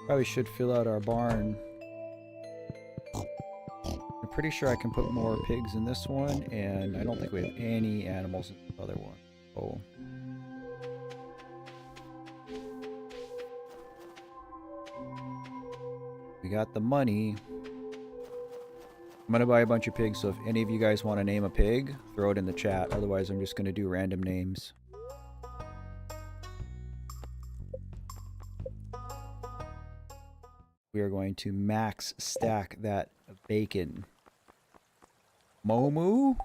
Probably should fill out our barn. I'm pretty sure I can put more pigs in this one, and I don't think we have any animals in the other one. Oh. We got the money. I'm gonna buy a bunch of pigs, so if any of you guys want to name a pig, throw it in the chat. Otherwise, I'm just gonna do random names. We are going to max stack that bacon. Momu?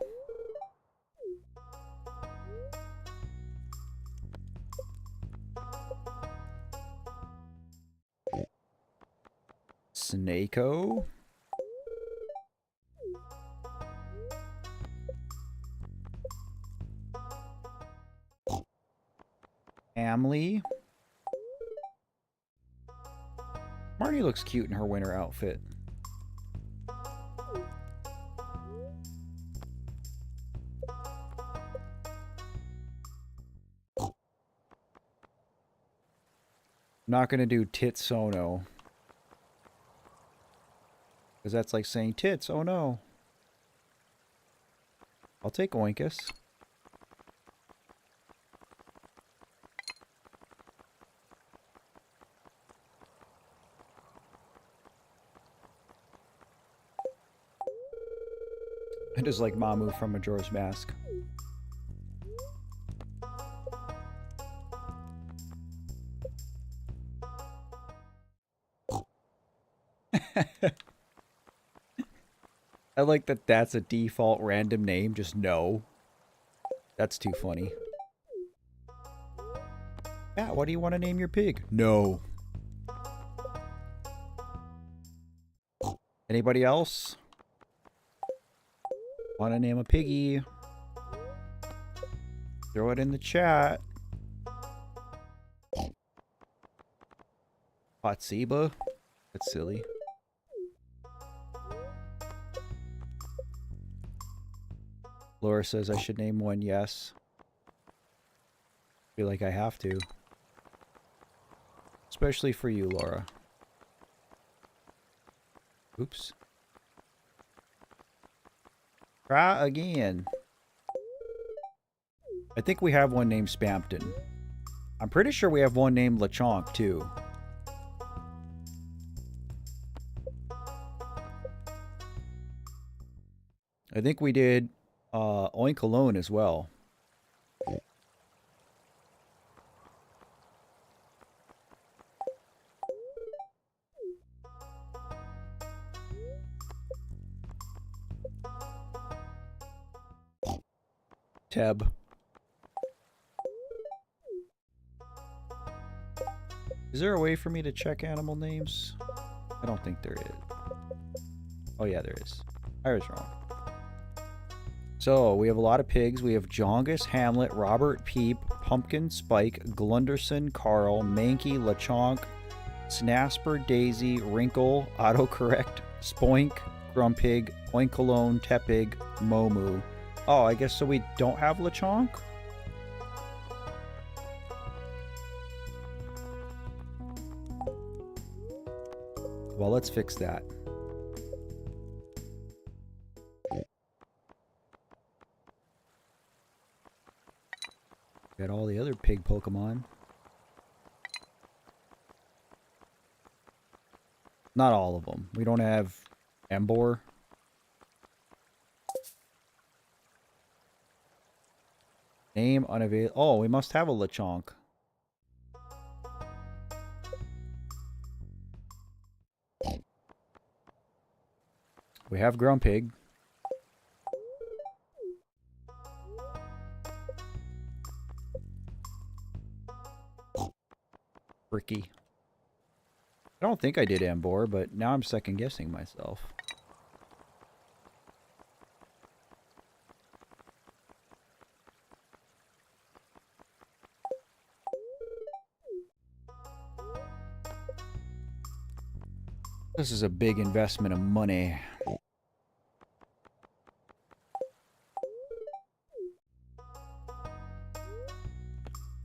Snako? Family? Marnie looks cute in her winter outfit. I'm not gonna do tits, oh no. Because that's like saying tits, oh no. I'll take Oinkus. I just like Mamu from Majora's Mask. I like that that's a default random name, just no. That's too funny. Yeah, what do you want to name your pig? No. Anybody else? Want to name a piggy? Throw it in the chat. Potsiba? That's silly. Laura says I should name one, yes. Feel like I have to. Especially for you, Laura. Oops. Try again. I think we have one named Spampton. I'm pretty sure we have one named Lechonk, too. I think we did Oink Alone as well. Teb. Is there a way for me to check animal names? I don't think there is. Oh yeah, there is. I was wrong. So, we have a lot of pigs. We have Jongus, Hamlet, Robert, Peep, Pumpkin, Spike, Glunderson, Carl, Mankey, Lechonk, Snasper, Daisy, Wrinkle, Autocorrect, Spoink, Grumpig, Oinkalone, Tepig, Momu. Oh, I guess so we don't have Lechonk? Well, let's fix that. Got all the other pig Pokemon. Not all of them. We don't have Embor. Name unavailable. Oh, we must have a Lechonk. We have Grumpig. Ricky. I don't think I did Embor, but now I'm second guessing myself. This is a big investment of money.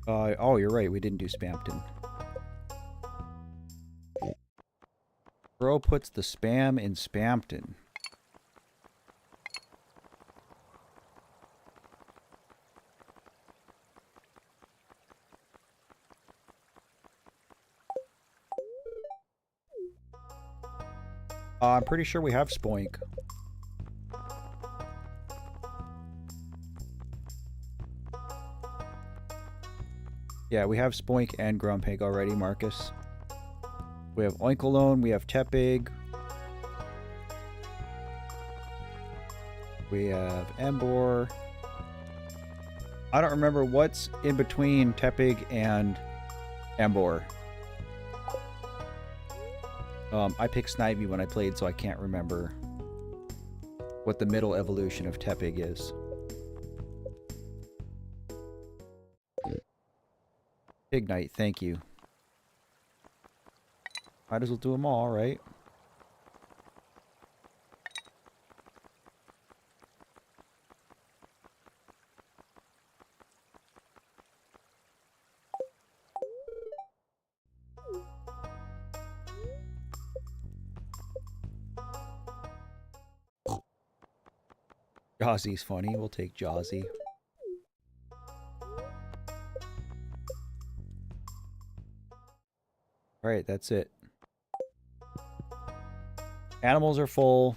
Oh, you're right. We didn't do Spampton. Bro puts the spam in Spampton. I'm pretty sure we have Spoink. Yeah, we have Spoink and Grumpig already, Marcus. We have Oinkalone, we have Tepig. We have Embor. I don't remember what's in between Tepig and Embor. I picked Snivy when I played, so I can't remember what the middle evolution of Tepig is. Ignite, thank you. Might as well do them all, right? Jazzy's funny. We'll take Jazzy. Alright, that's it. Animals are full.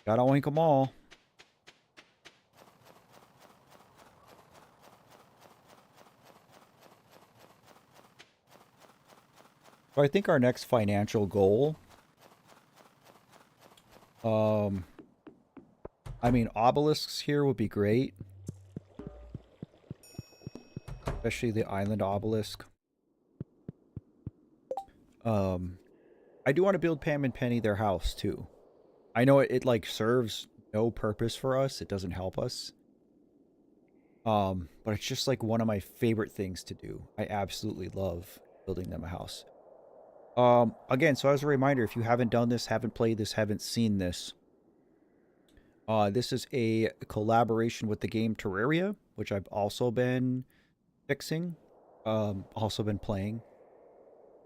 Gotta oink them all. So I think our next financial goal, I mean, obelisks here would be great. Especially the island obelisk. I do want to build Pam and Penny their house, too. I know it like, serves no purpose for us. It doesn't help us. But it's just, like, one of my favorite things to do. I absolutely love building them a house. Again, so as a reminder, if you haven't done this, haven't played this, haven't seen this, this is a collaboration with the game Terraria, which I've also been fixing, also been playing.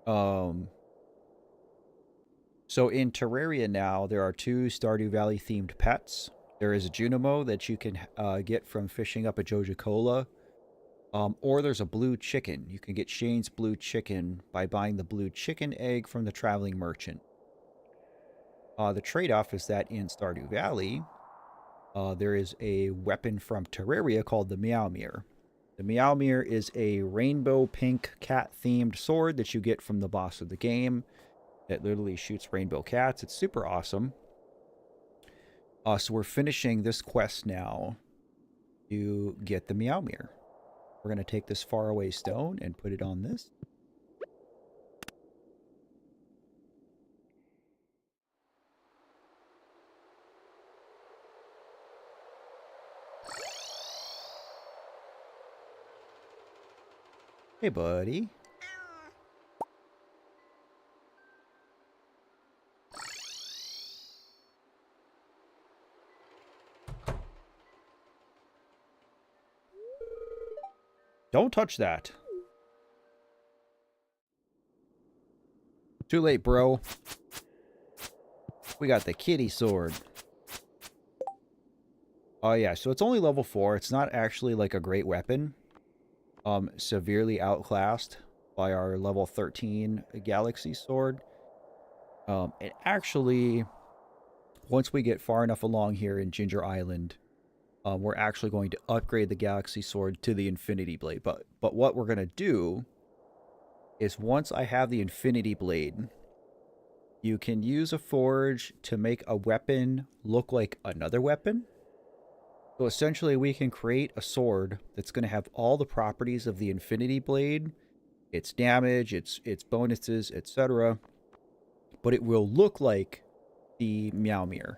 So in Terraria now, there are 2 Stardew Valley themed pets. There is a Junimo that you can get from fishing up a Joja-Cola. Or there's a blue chicken. You can get Shane's blue chicken by buying the blue chicken egg from the traveling merchant. The trade-off is that in Stardew Valley, there is a weapon from Terraria called the Meowmere. The Meowmere is a rainbow pink cat-themed sword that you get from the boss of the game. It literally shoots rainbow cats. It's super awesome. So we're finishing this quest now to get the Meowmere. We're going to take this faraway stone and put it on this. Hey, buddy. Don't touch that. Too late, bro. We got the kitty sword. Oh, yeah. So it's only level 4. It's not actually like a great weapon. Severely outclassed by our level 13 Galaxy Sword. And actually, once we get far enough along here in Ginger Island, we're actually going to upgrade the Galaxy Sword to the Infinity Blade. But what we're going to do is once I have the Infinity Blade, you can use a forge to make a weapon look like another weapon. So essentially we can create a sword that's going to have all the properties of the Infinity Blade, its damage, its bonuses, etc. But it will look like the Meowmere.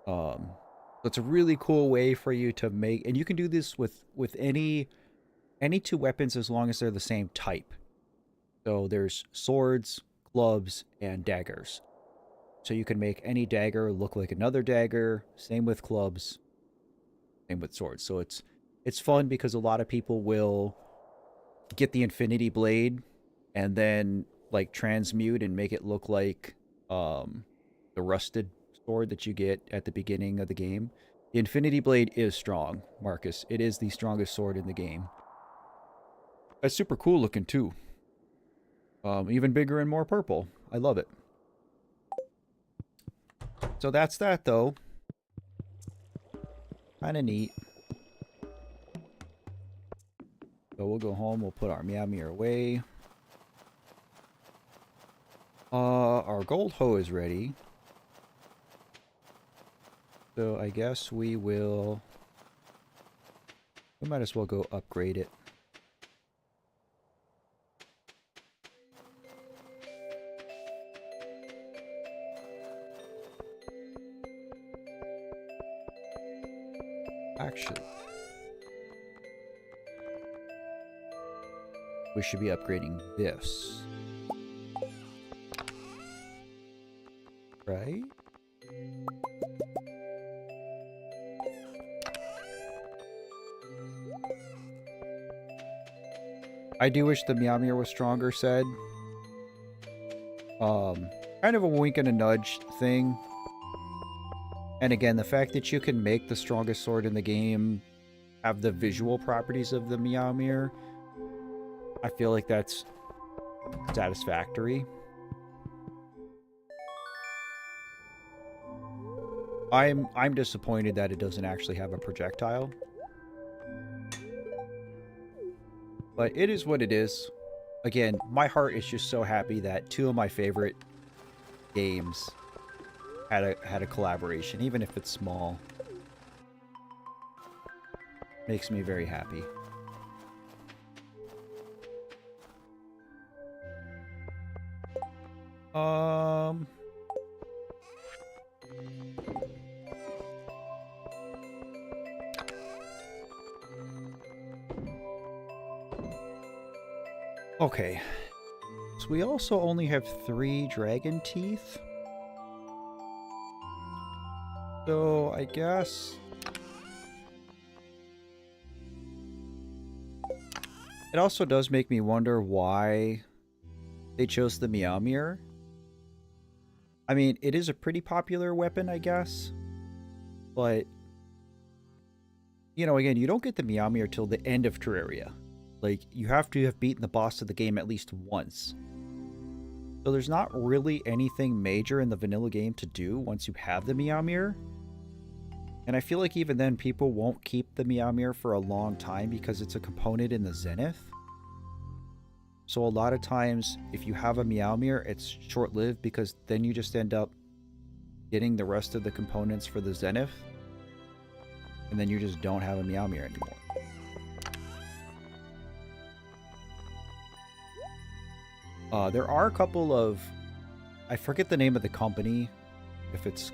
So it's a really cool way for you to make, and you can do this with any 2 weapons as long as they're the same type. So there's swords, clubs, and daggers. So you can make any dagger look like another dagger. Same with clubs. Same with swords. So it's fun because a lot of people will get the Infinity Blade and then like transmute and make it look like the rusted sword that you get at the beginning of the game. The Infinity Blade is strong, Marcus. It is the strongest sword in the game. It's super cool looking too. Even bigger and more purple. I love it. So that's that though. Kind of neat. So we'll go home. We'll put our Meowmere away. Our gold hoe is ready. So I guess we will... We might as well go upgrade it. Actually, we should be upgrading this. Right? I do wish the Meowmere was stronger, said. Kind of a wink and a nudge thing. And again, the fact that you can make the strongest sword in the game have the visual properties of the Meowmere, I feel like that's satisfactory. I'm disappointed that it doesn't actually have a projectile. But it is what it is. Again, my heart is just so happy that two of my favorite games had a collaboration, even if it's small. Makes me very happy. Okay. So we also only have 3 dragon teeth. So I guess it also does make me wonder why they chose the Meowmere. I mean, it is a pretty popular weapon, I guess. But, you know, again, you don't get the Meowmere till the end of Terraria. Like, you have to have beaten the boss of the game at least once. So there's not really anything major in the vanilla game to do once you have the Meowmere. And I feel like even then, people won't keep the Meowmere for a long time because it's a component in the Zenith. So a lot of times, if you have a Meowmere, it's short-lived because then you just end up getting the rest of the components for the Zenith. And then you just don't have a Meowmere anymore. There are a couple of... I forget the name of the company. If it's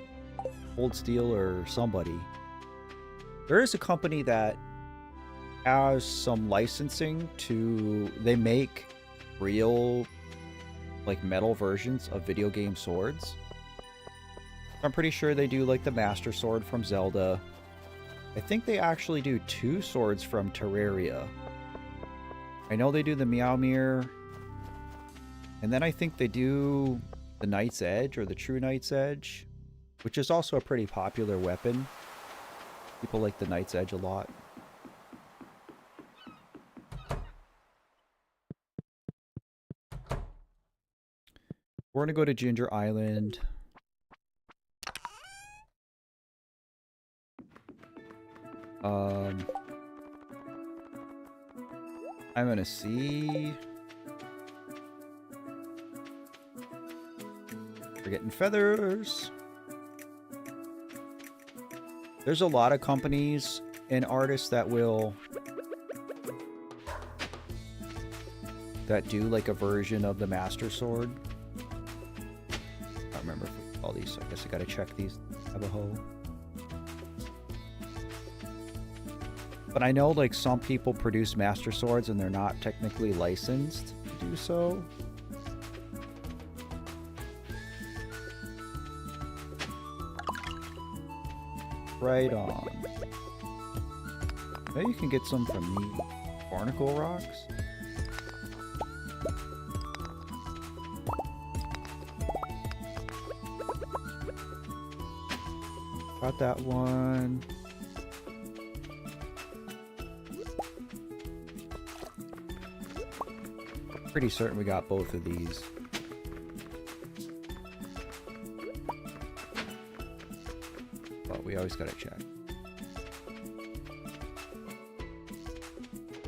Cold Steel or somebody. There is a company that has some licensing to... They make real, like, metal versions of video game swords. I'm pretty sure they do, like, the Master Sword from Zelda. I think they actually do 2 swords from Terraria. I know they do the Meowmere. And then I think they do the Knight's Edge, or the True Knight's Edge, which is also a pretty popular weapon. People like the Knight's Edge a lot. We're going to go to Ginger Island. I'm going to see... We're getting feathers. There's a lot of companies and artists that do like a version of the Master Sword. I don't remember all these. I guess I gotta check these. Navajo. But I know like some people produce Master Swords and they're not technically licensed to do so. Right on. Maybe you can get some from the barnacle rocks. Got that one. Pretty certain we got both of these. We always gotta check.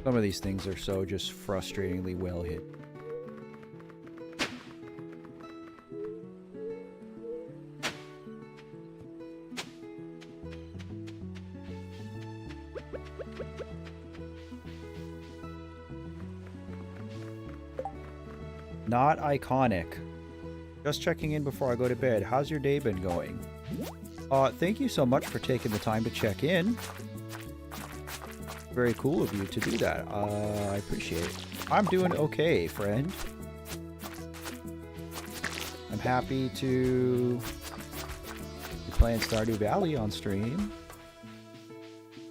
Some of these things are so just frustratingly well hit. Not iconic. Just checking in before I go to bed. How's your day been going? Thank you so much for taking the time to check in. Very cool of you to do that. I appreciate it. I'm doing okay, friend. I'm happy to be playing Stardew Valley on stream.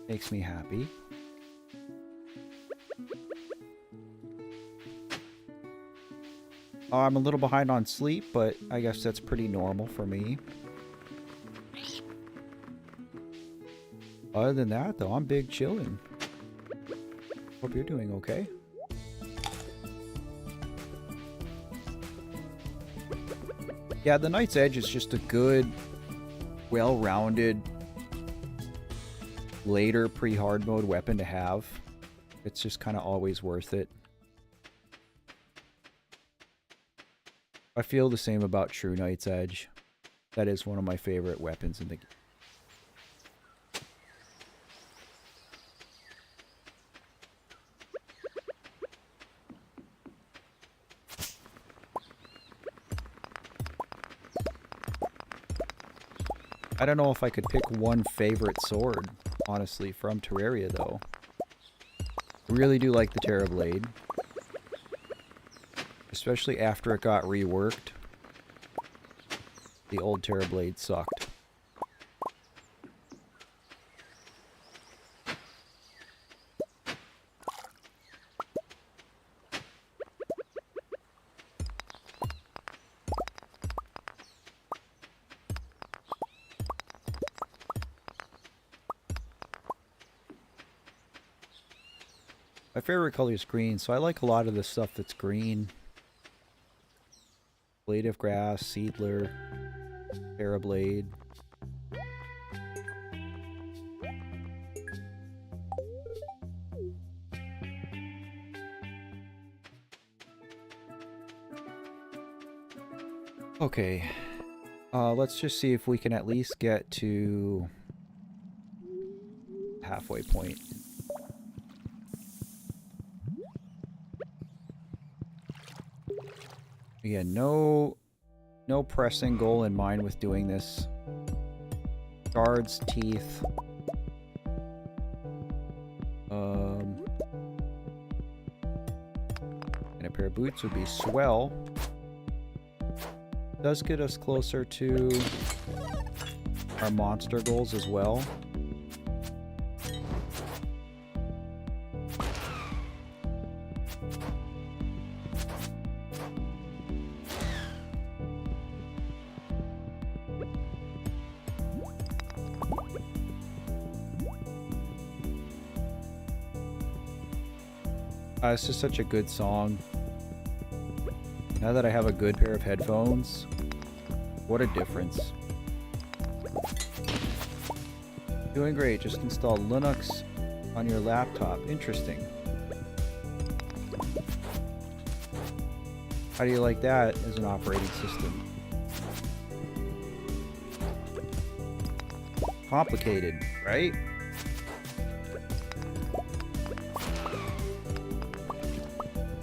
Makes me happy. I'm a little behind on sleep, but I guess that's pretty normal for me. Other than that, though, I'm big chillin'. Hope you're doing okay. Yeah, the Knight's Edge is just a good well-rounded, later pre-hard mode weapon to have. It's just kind of always worth it. I feel the same about True Knight's Edge. That is one of my favorite weapons in the game. I don't know if I could pick one favorite sword, honestly, from Terraria, though. I really do like the Terrorblade. Especially after it got reworked. The old Terrorblade sucked. My favorite color is green, so I like a lot of the stuff that's green. Blade of Grass, Seedler, Terrorblade. Okay. Let's just see if we can at least get to halfway point. Again, no pressing goal in mind with doing this. Guards, teeth. And a pair of boots would be swell. Does get us closer to our monster goals as well. It's just such a good song. Now that I have a good pair of headphones, what a difference. Doing great. Just install Linux on your laptop. Interesting. How do you like that as an operating system? Complicated, right?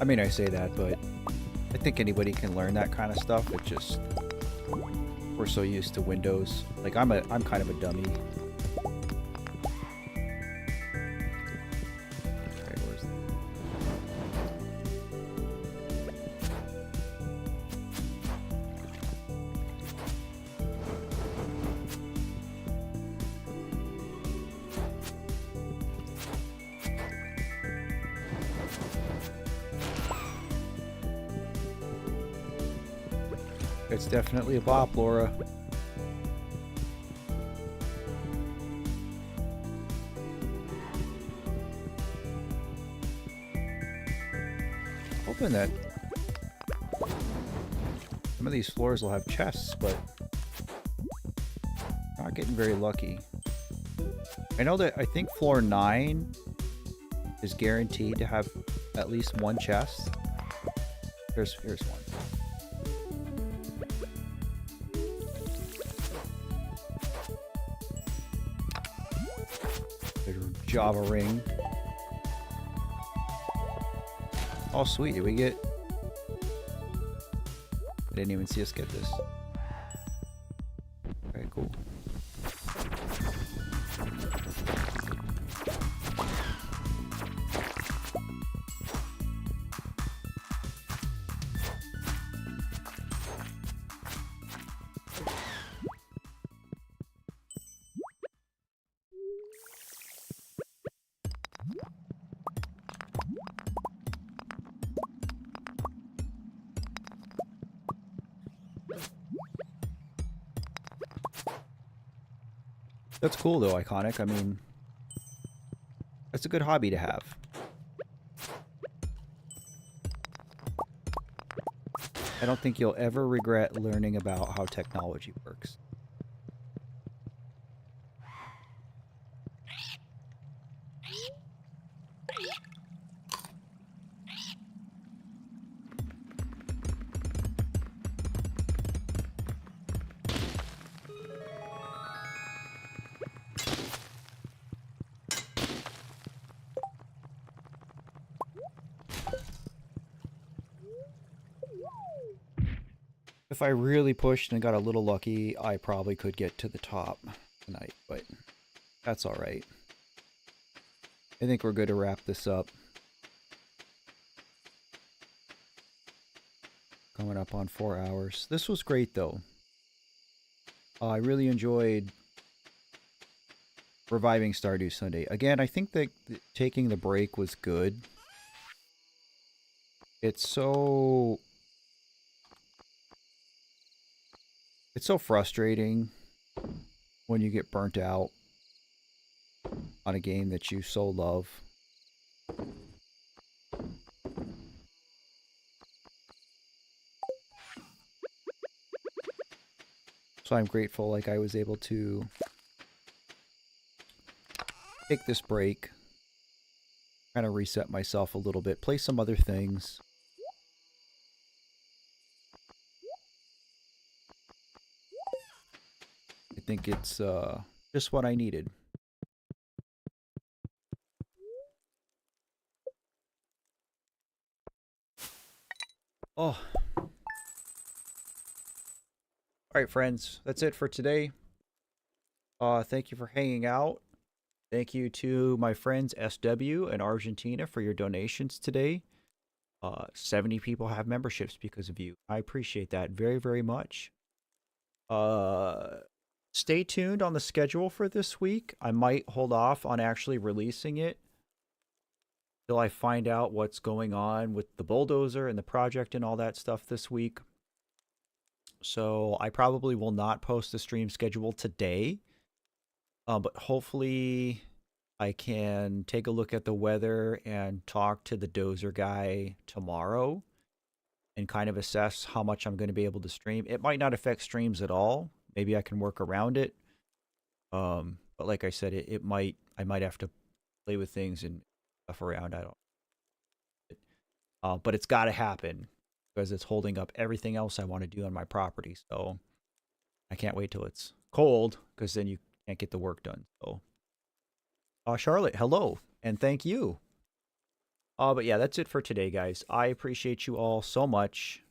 I mean, I say that, but I think anybody can learn that kind of stuff. It just, we're so used to Windows. Like, I'm kind of a dummy. Okay, where's that? It's definitely a bop, Laura. Hoping that some of these floors will have chests, but not getting very lucky. I know that I think floor 9 is guaranteed to have at least one chest. Here's one. Java ring. Oh, sweet. Did we get... I didn't even see us get this. Okay, cool. That's cool though, Iconic. I mean, that's a good hobby to have. I don't think you'll ever regret learning about how technology works. if I really pushed and got a little lucky, I probably could get to the top tonight, but that's all right. I think we're good to wrap this up. Coming up on 4 hours. This was great, though. I really enjoyed reviving Stardew Sunday. Again, I think that taking the break was good. It's so frustrating when you get burnt out on a game that you so love. So I'm grateful like I was able to take this break, kind of reset myself a little bit, play some other things. I think it's just what I needed. Oh. All right, friends. That's it for today. Thank you for hanging out. Thank you to my friends SW and Argentina for your donations today. 70 people have memberships because of you. I appreciate that very, very much. Stay tuned on the schedule for this week. I might hold off on actually releasing it till I find out what's going on with the bulldozer and the project and all that stuff this week. So I probably will not post the stream schedule today. But hopefully I can take a look at the weather and talk to the dozer guy tomorrow and kind of assess how much I'm going to be able to stream. It might not affect streams at all. Maybe I can work around it. But like I said, I might have to play with things and stuff around. I don't. But it's got to happen because it's holding up everything else I want to do on my property. So I can't wait till it's cold because then you can't get the work done. So, Charlotte, hello and thank you. But yeah, that's it for today, guys. I appreciate you all so much.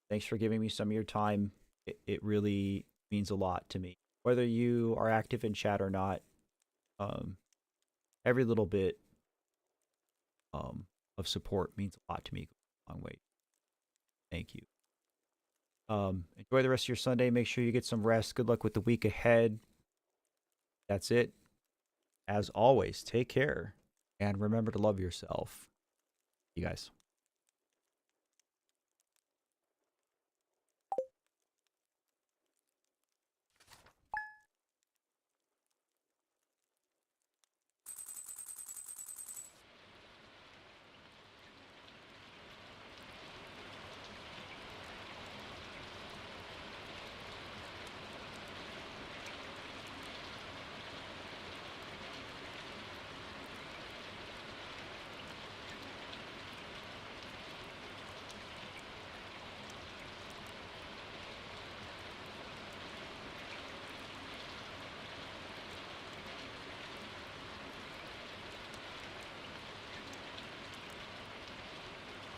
Thanks for giving me some of your time. It really means a lot to me. Whether you are active in chat or not, um, every little bit of support means a lot to me. A long way. Thank you. Enjoy the rest of your Sunday. Make sure you get some rest. Good luck with the week ahead. That's it. As always, take care and remember to love yourself. You guys.